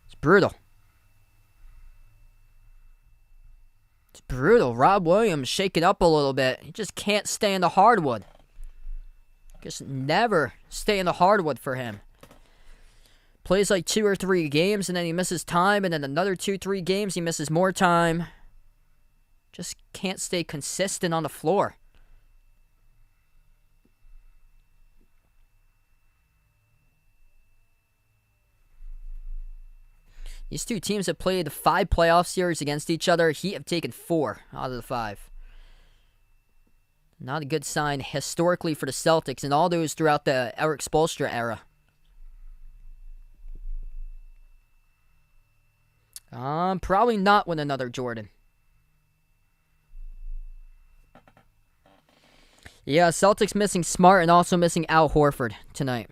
It's brutal. It's brutal. Rob Williams shaking up a little bit. He just can't stay in the hardwood. Just never stay in the hardwood for him. Plays like 2 or 3 games and then he misses time. And then another 2-3 games he misses more time. Just can't stay consistent on the floor. These two teams have played 5 playoff series against each other. Heat have taken 4 out of the 5. Not a good sign historically for the Celtics, and all those throughout the Eric Spoelstra era. Probably not with another Jordan. Yeah, Celtics missing Smart and also missing Al Horford tonight.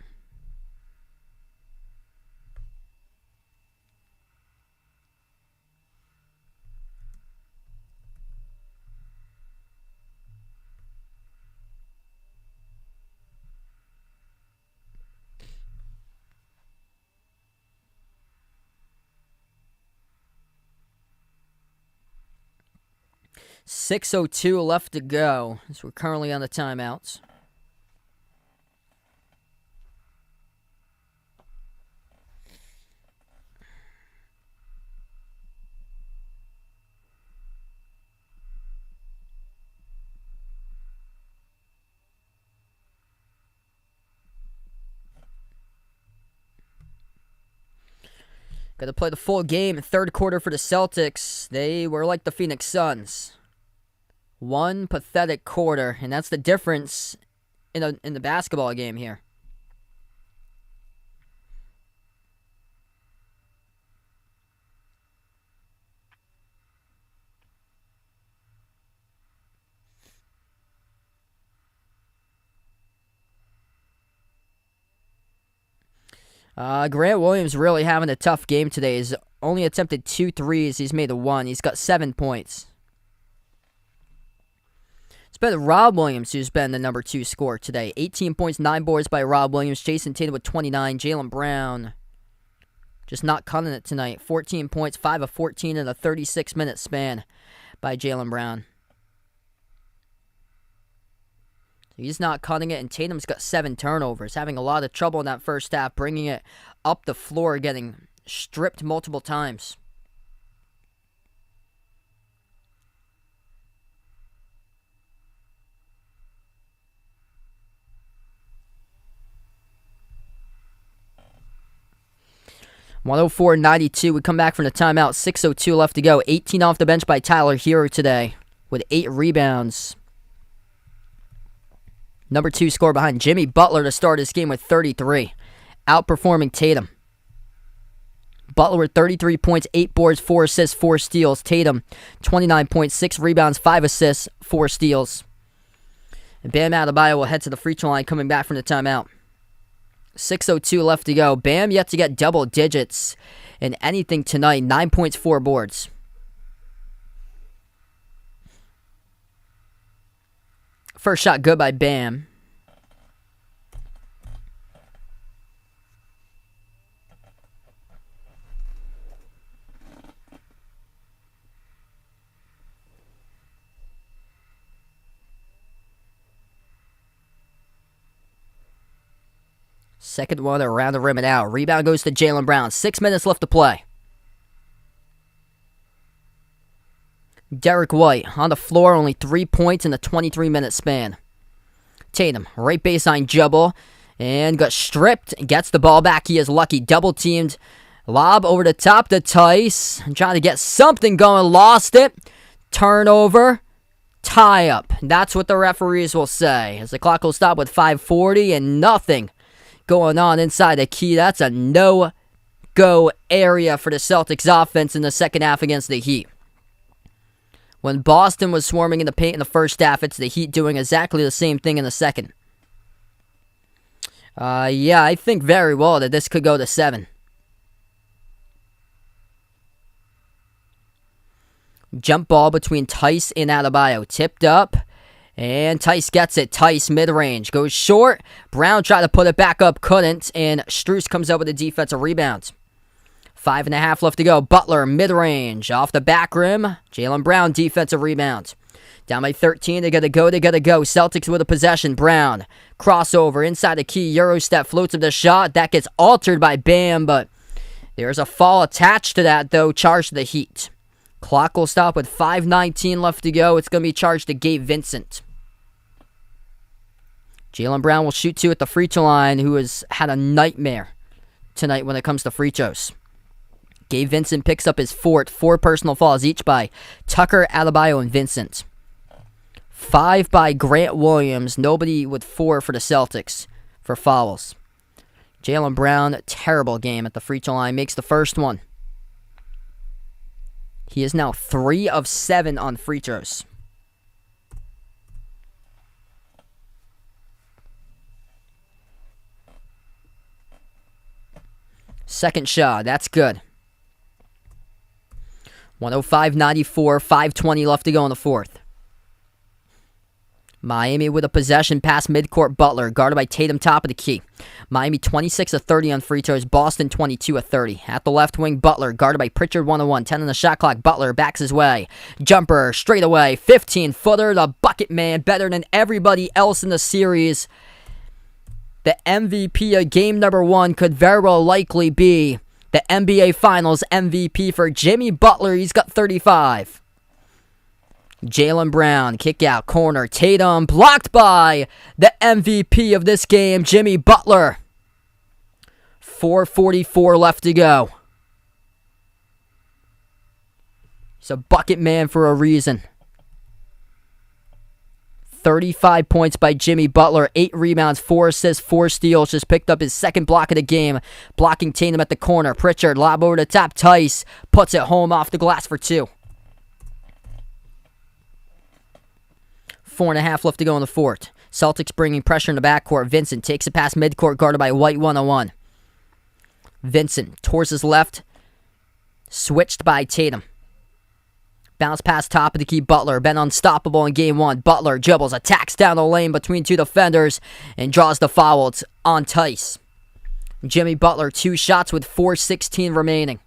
.602 left to go, as we're currently on the timeouts. Got to play the full game. Third quarter for the Celtics. They were like the Phoenix Suns. One pathetic quarter, and that's the difference in the basketball game here. Grant Williams really having a tough game today. He's only attempted 2 threes. He's made 1. He's got 7 points. It's been Rob Williams who's been the number 2 scorer today. 18 points, 9 boards by Rob Williams. Jason Tatum with 29. Jaylen Brown just not cutting it tonight. 14 points, 5 of 14 in a 36-minute span by Jaylen Brown. He's not cutting it, and Tatum's got 7 turnovers. Having a lot of trouble in that first half, bringing it up the floor, getting stripped multiple times. .104-92. We come back from the timeout. 6:02 left to go. 18 off the bench by Tyler Hero today with 8 rebounds. Number 2 scorer behind Jimmy Butler to start his game with 33. Outperforming Tatum. Butler with 33 points, 8 boards, 4 assists, 4 steals. Tatum, 29 points, 6 rebounds, 5 assists, 4 steals. And Bam Adebayo will head to the free throw line coming back from the timeout. 6:02 left to go. Bam yet to get double digits in anything tonight. 9 points, 4 boards. First shot good by Bam. Second one around the rim and out. Rebound goes to Jaylen Brown. 6 minutes left to play. Derek White on the floor, only 3 points in a 23-minute span. Tatum, right baseline jumble, and got stripped. Gets the ball back. He is lucky. Double teamed. Lob over the top to Tice. Trying to get something going. Lost it. Turnover. Tie up. That's what the referees will say. As the clock will stop with 5:40 and nothing going on inside the key. That's a no-go area for the Celtics offense in the second half against the Heat. When Boston was swarming in the paint in the first half, it's the Heat doing exactly the same thing in the second. Yeah, I think very well that this could go to 7. Jump ball between Tice and Adebayo. Tipped up. And Tice gets it. Tice mid-range. Goes short. Brown tried to put it back up. Couldn't. And Strus comes up with a defensive rebound. 5.5 left to go. Butler mid-range. Off the back rim. Jaylen Brown defensive rebound. Down by 13. They gotta go. Celtics with a possession. Brown. Crossover. Inside the key. Euro step. Floats up the shot. That gets altered by Bam. But there's a foul attached to that, though. Charged to the Heat. Clock will stop with 5:19 left to go. It's going to be charged to Gabe Vincent. Jaylen Brown will shoot 2 at the free throw line, who has had a nightmare tonight when it comes to free throws. Gabe Vincent picks up his 4th. 4 personal fouls, each by Tucker, Adebayo, and Vincent. 5 by Grant Williams. Nobody with 4 for the Celtics for fouls. Jaylen Brown, terrible game at the free throw line. Makes the first one. He is now 3 of 7 on free throws. Second shot, that's good. 105-94, 5:20 left to go in the fourth. Miami with a possession pass midcourt. Butler guarded by Tatum, top of the key. Miami 26 of 30 on free throws. Boston 22 of 30. At the left wing, Butler guarded by Pritchard, 101. 10 on the shot clock. Butler backs his way. Jumper straight away. 15-footer. The bucket man, better than everybody else in the series. The MVP of game number 1 could very well likely be the NBA Finals MVP for Jimmy Butler. He's got 35. Jaylen Brown, kick out, corner. Tatum blocked by the MVP of this game, Jimmy Butler. 4:44 left to go. He's a bucket man for a reason. 35 points by Jimmy Butler, 8 rebounds, 4 assists, 4 steals. Just picked up his second block of the game, blocking Tatum at the corner. Pritchard, lob over the top. Tice puts it home off the glass for 2. 4.5 left to go in the fourth. Celtics bringing pressure in the backcourt. Vincent takes it past midcourt, guarded by White, 101. Vincent towards his left, switched by Tatum. Bounce pass top of the key. Butler been unstoppable in game 1. Butler dribbles, attacks down the lane between 2 defenders, and draws the foul. It's on Tice. Jimmy Butler 2 shots with 4:16 remaining.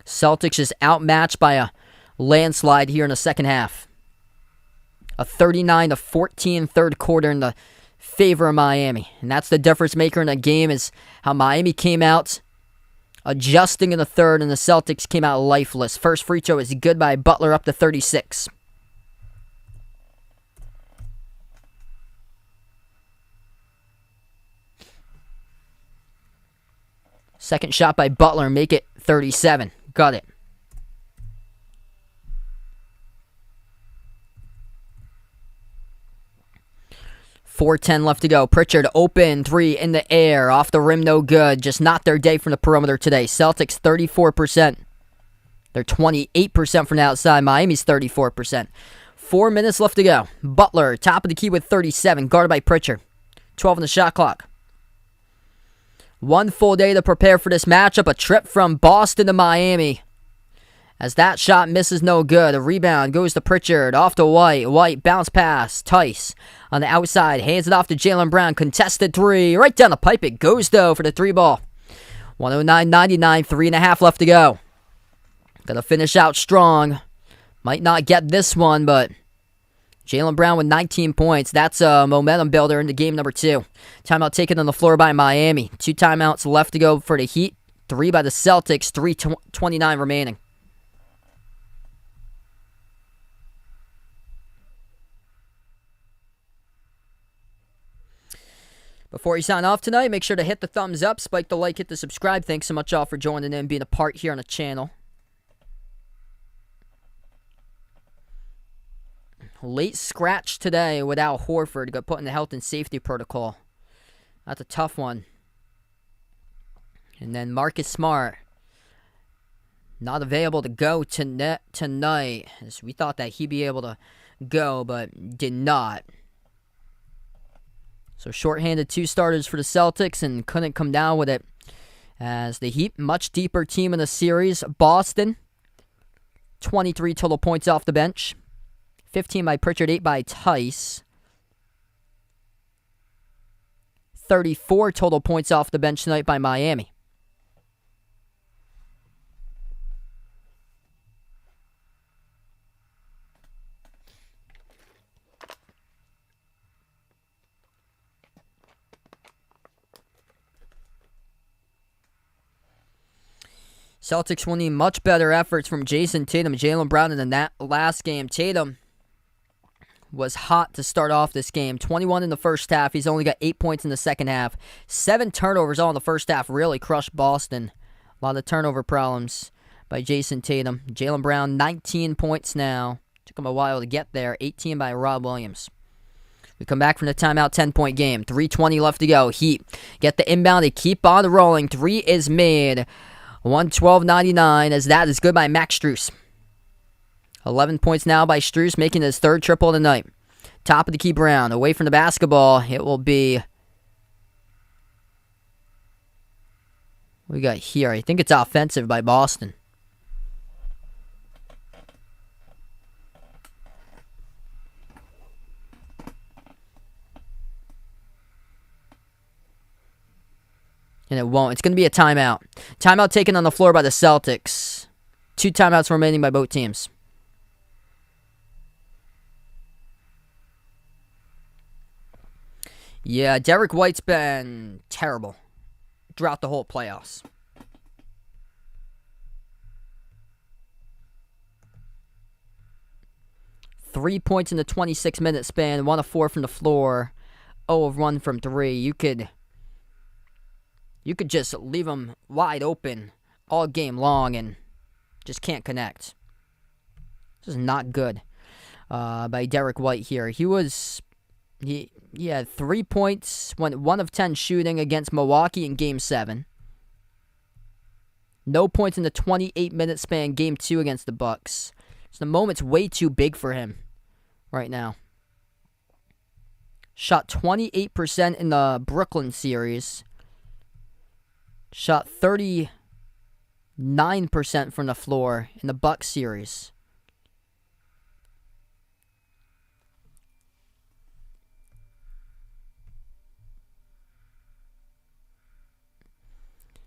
Celtics is outmatched by a landslide here in the second half. A 39-14 third quarter in the favor of Miami. And that's the difference maker in the game, is how Miami came out adjusting in the third, and the Celtics came out lifeless. First free throw is good by Butler, up to 36. Second shot by Butler, make it 37. Got it. 4:10 left to go. Pritchard open, 3 in the air, off the rim, no good. Just not their day from the perimeter today. Celtics 34%. They're 28% from the outside. Miami's 34%. 4 minutes left to go. Butler, top of the key with 37, guarded by Pritchard. 12 on the shot clock. 1 full day to prepare for this matchup. A trip from Boston to Miami. As that shot misses, no good. A rebound goes to Pritchard. Off to White. White bounce pass. Tice on the outside. Hands it off to Jaylen Brown. Contested 3. Right down the pipe it goes, though, for the 3 ball. 109-99. 3.5 left to go. Gonna finish out strong. Might not get this one, but Jaylen Brown with 19 points. That's a momentum builder into game number 2. Timeout taken on the floor by Miami. 2 timeouts left to go for the Heat. 3 by the Celtics. 3:29 remaining. Before you sign off tonight, make sure to hit the thumbs up, spike the like, hit the subscribe. Thanks so much all for joining in, being a part here on the channel. Late scratch today without Horford. Got put in the health and safety protocol. That's a tough one. And then Marcus Smart. Not available to go tonight. As we thought that he'd be able to go, but did not. So shorthanded 2 starters for the Celtics and couldn't come down with it. As the Heat, much deeper team in the series. Boston, 23 total points off the bench. 15 by Pritchard, 8 by Tice. 34 total points off the bench tonight by Miami. Celtics will need much better efforts from Jason Tatum, Jaylen Brown in that last game. Tatum was hot to start off this game. 21 in the first half. He's only got 8 points in the second half. 7 turnovers all in the first half. Really crushed Boston. A lot of turnover problems by Jason Tatum. Jaylen Brown, 19 points now. Took him a while to get there. 18 by Rob Williams. We come back from the timeout, 10-point game. 3:20 left to go. Heat get the inbound. They keep on rolling. 3 is made. 112.99 as that is good by Max Strus. 11 points now by Strus, making his 3rd triple of the night. Top of the key, Brown. Away from the basketball, it will be... What we got here? I think it's offensive by Boston. And it won't. It's going to be a timeout. Timeout taken on the floor by the Celtics. 2 timeouts remaining by both teams. Yeah, Derek White's been terrible throughout the whole playoffs. Three points in the 26-minute span. 1 of 4 from the floor. 0 of 1 from 3. You could just leave him wide open all game long and just can't connect. This is not good by Derek White here. He had 3 points, went 1 of 10 shooting against Milwaukee in Game 7. No points in the 28-minute span, Game 2 against the Bucks. So the moment's way too big for him right now. Shot 28% in the Brooklyn series. Shot 39% from the floor in the Bucks series.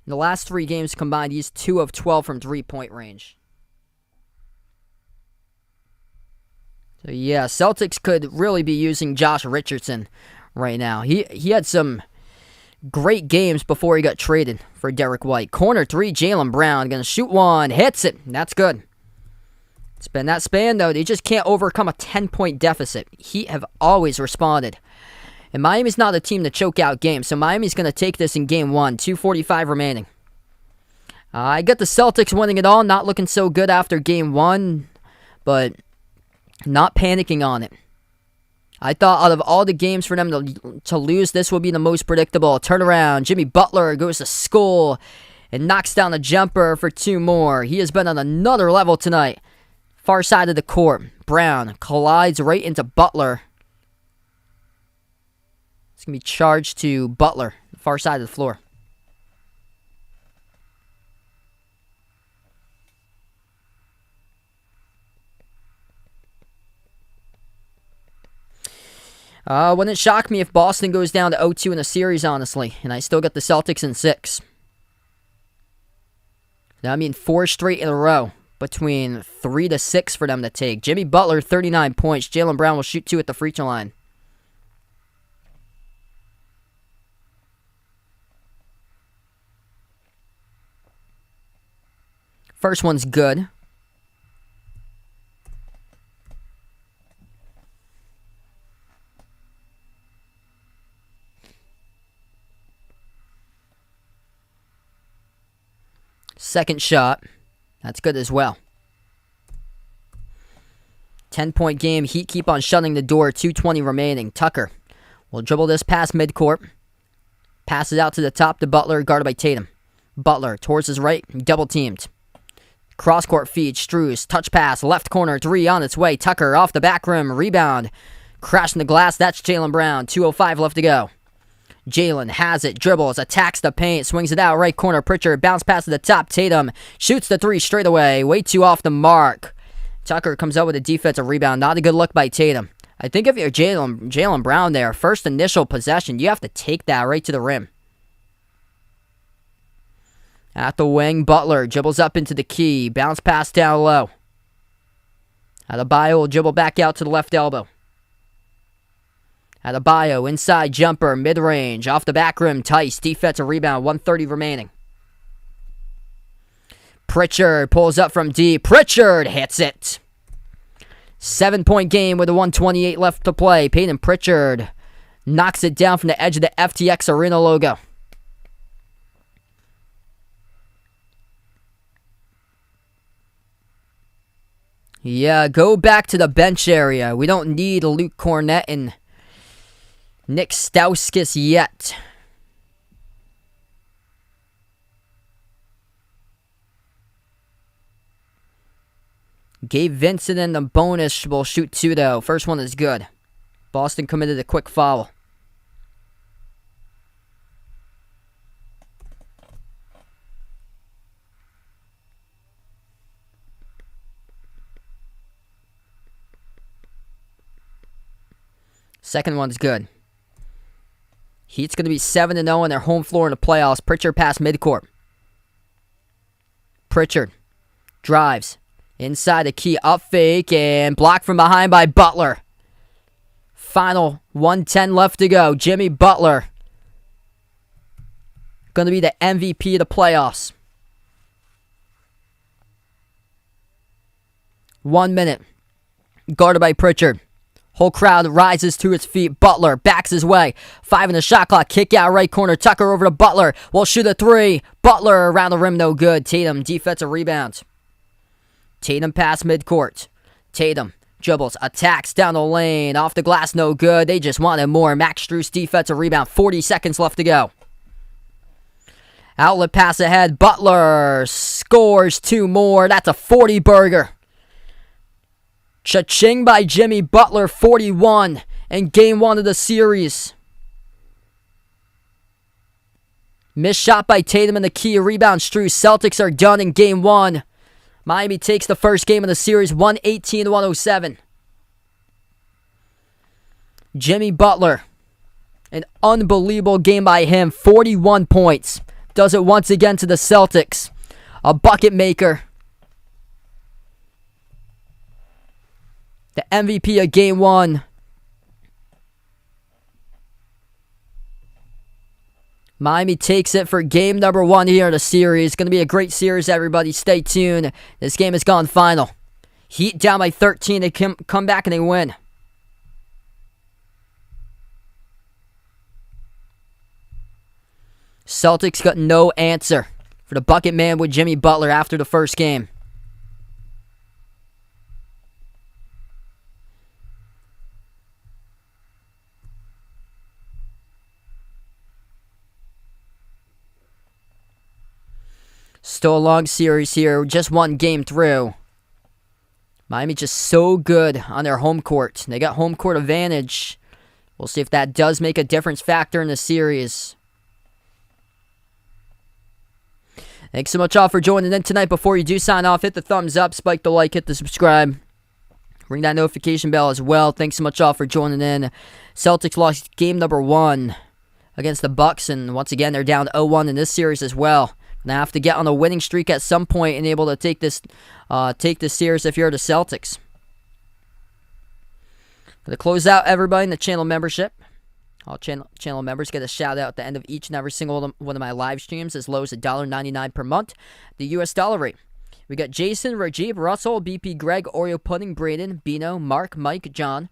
In the last 3 games combined, he's 2 of 12 from 3-point range. So yeah, Celtics could really be using Josh Richardson right now. He had some great games before he got traded for Derek White. Corner 3, Jaylen Brown going to shoot 1, hits it. That's good. It's been that span, though. They just can't overcome a 10-point deficit. Heat have always responded. And Miami's not a team to choke out games, so Miami's going to take this in Game 1. 2:45 remaining. I got the Celtics winning it all. Not looking so good after Game 1, but not panicking on it. I thought out of all the games for them to lose, this would be the most predictable. Turnaround. Jimmy Butler goes to school and knocks down a jumper for 2 more. He has been on another level tonight. Far side of the court. Brown collides right into Butler. It's going to be charged to Butler, the far side of the floor. Wouldn't shock me if Boston goes down to 0-2 in the series, honestly. And I still got the Celtics in 6. Now, I mean, 4 straight in a row. Between 3 to 6 for them to take. Jimmy Butler, 39 points. Jaylen Brown will shoot 2 at the free throw line. First one's good. Second shot. That's good as well. 10-point game. Heat keep on shutting the door. 2:20 remaining. Tucker will dribble this past midcourt. Passes out to the top to Butler, guarded by Tatum. Butler towards his right, double teamed. Cross-court feed, Strus, touch pass, left corner, 3 on its way. Tucker off the back rim, rebound. Crashing the glass, that's Jaylen Brown. 2:05 left to go. Jaylen has it, dribbles, attacks the paint, swings it out, right corner, Pritchard, bounce pass to the top, Tatum shoots the 3 straight away, way too off the mark. Tucker comes out with a defensive rebound, not a good look by Tatum. I think if you're Jaylen Brown there, first initial possession, you have to take that right to the rim. At the wing, Butler dribbles up into the key, bounce pass down low. Adebayo will dribble back out to the left elbow. Adebayo, inside jumper, mid-range, off the back rim, Tice, defensive rebound, 1:30 remaining. Pritchard pulls up from deep. Pritchard hits it. 7-point game with a 1:28 left to play. Peyton Pritchard knocks it down from the edge of the FTX Arena logo. Yeah, go back to the bench area. We don't need Luke Cornett and Nick Stauskas yet. Gabe Vincent and the bonus will shoot 2 though. First one is good. Boston committed a quick foul. Second one's good. Heat's going to be 7-0 on their home floor in the playoffs. Pritchard past midcourt. Pritchard drives inside the key, up fake, and blocked from behind by Butler. Final 1:10 left to go. Jimmy Butler going to be the MVP of the playoffs. 1 minute. Guarded by Pritchard. Whole crowd rises to its feet. Butler backs his way. 5 in the shot clock. Kick out right corner. Tucker over to Butler. Will shoot a 3. Butler around the rim, no good. Tatum, defensive rebound. Tatum pass midcourt. Tatum dribbles, attacks down the lane. Off the glass, no good. They just wanted more. Max Strus, defensive rebound. 40 seconds left to go. Outlet pass ahead. Butler scores 2 more. That's a 40-burger. Cha-ching by Jimmy Butler, 41 in Game 1 of the series. Missed shot by Tatum in the key, rebound Strus. Celtics are done in Game 1. Miami takes the first game of the series, 118-107. Jimmy Butler, an unbelievable game by him, 41 points. Does it once again to the Celtics. A bucket maker. The MVP of Game 1. Miami takes it for game number 1 here in the series. It's going to be a great series, everybody. Stay tuned. This game has gone final. Heat down by 13. They come back and they win. Celtics got no answer for the bucket man with Jimmy Butler after the first game. Still a long series here. Just one game through. Miami just so good on their home court. They got home court advantage. We'll see if that does make a difference factor in the series. Thanks so much all for joining in tonight. Before you do sign off, hit the thumbs up, spike the like, hit the subscribe. Ring that notification bell as well. Thanks so much all for joining in. Celtics lost game number 1 against the Bucks, and once again, they're down 0-1 in this series as well. Gonna have to get on a winning streak at some point and able to take this series if you're the Celtics. To close out, everybody in the channel membership. All channel members get a shout out at the end of each and every single one of my live streams, as low as $1.99 per month, the US dollar rate. We got Jason, Rajiv, Russell, BP, Greg, Oreo Pudding, Braden, Bino, Mark, Mike, John,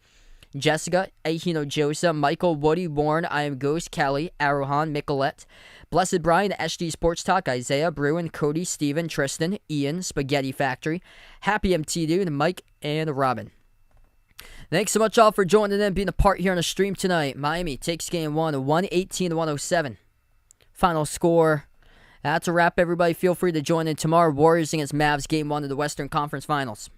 Jessica, Ahino Joseph, Michael, Woody, Warren, I Am Ghost, Kelly, Arohan, Micolette, Blessed Brian, SD Sports Talk, Isaiah, Bruin, Cody, Steven, Tristan, Ian, Spaghetti Factory, Happy MT Dude, Mike, and Robin. Thanks so much all for joining in and being a part here on the stream tonight. Miami takes game 1, 118-107. Final score. That's a wrap, everybody. Feel free to join in tomorrow. Warriors against Mavs, game 1 of the Western Conference Finals.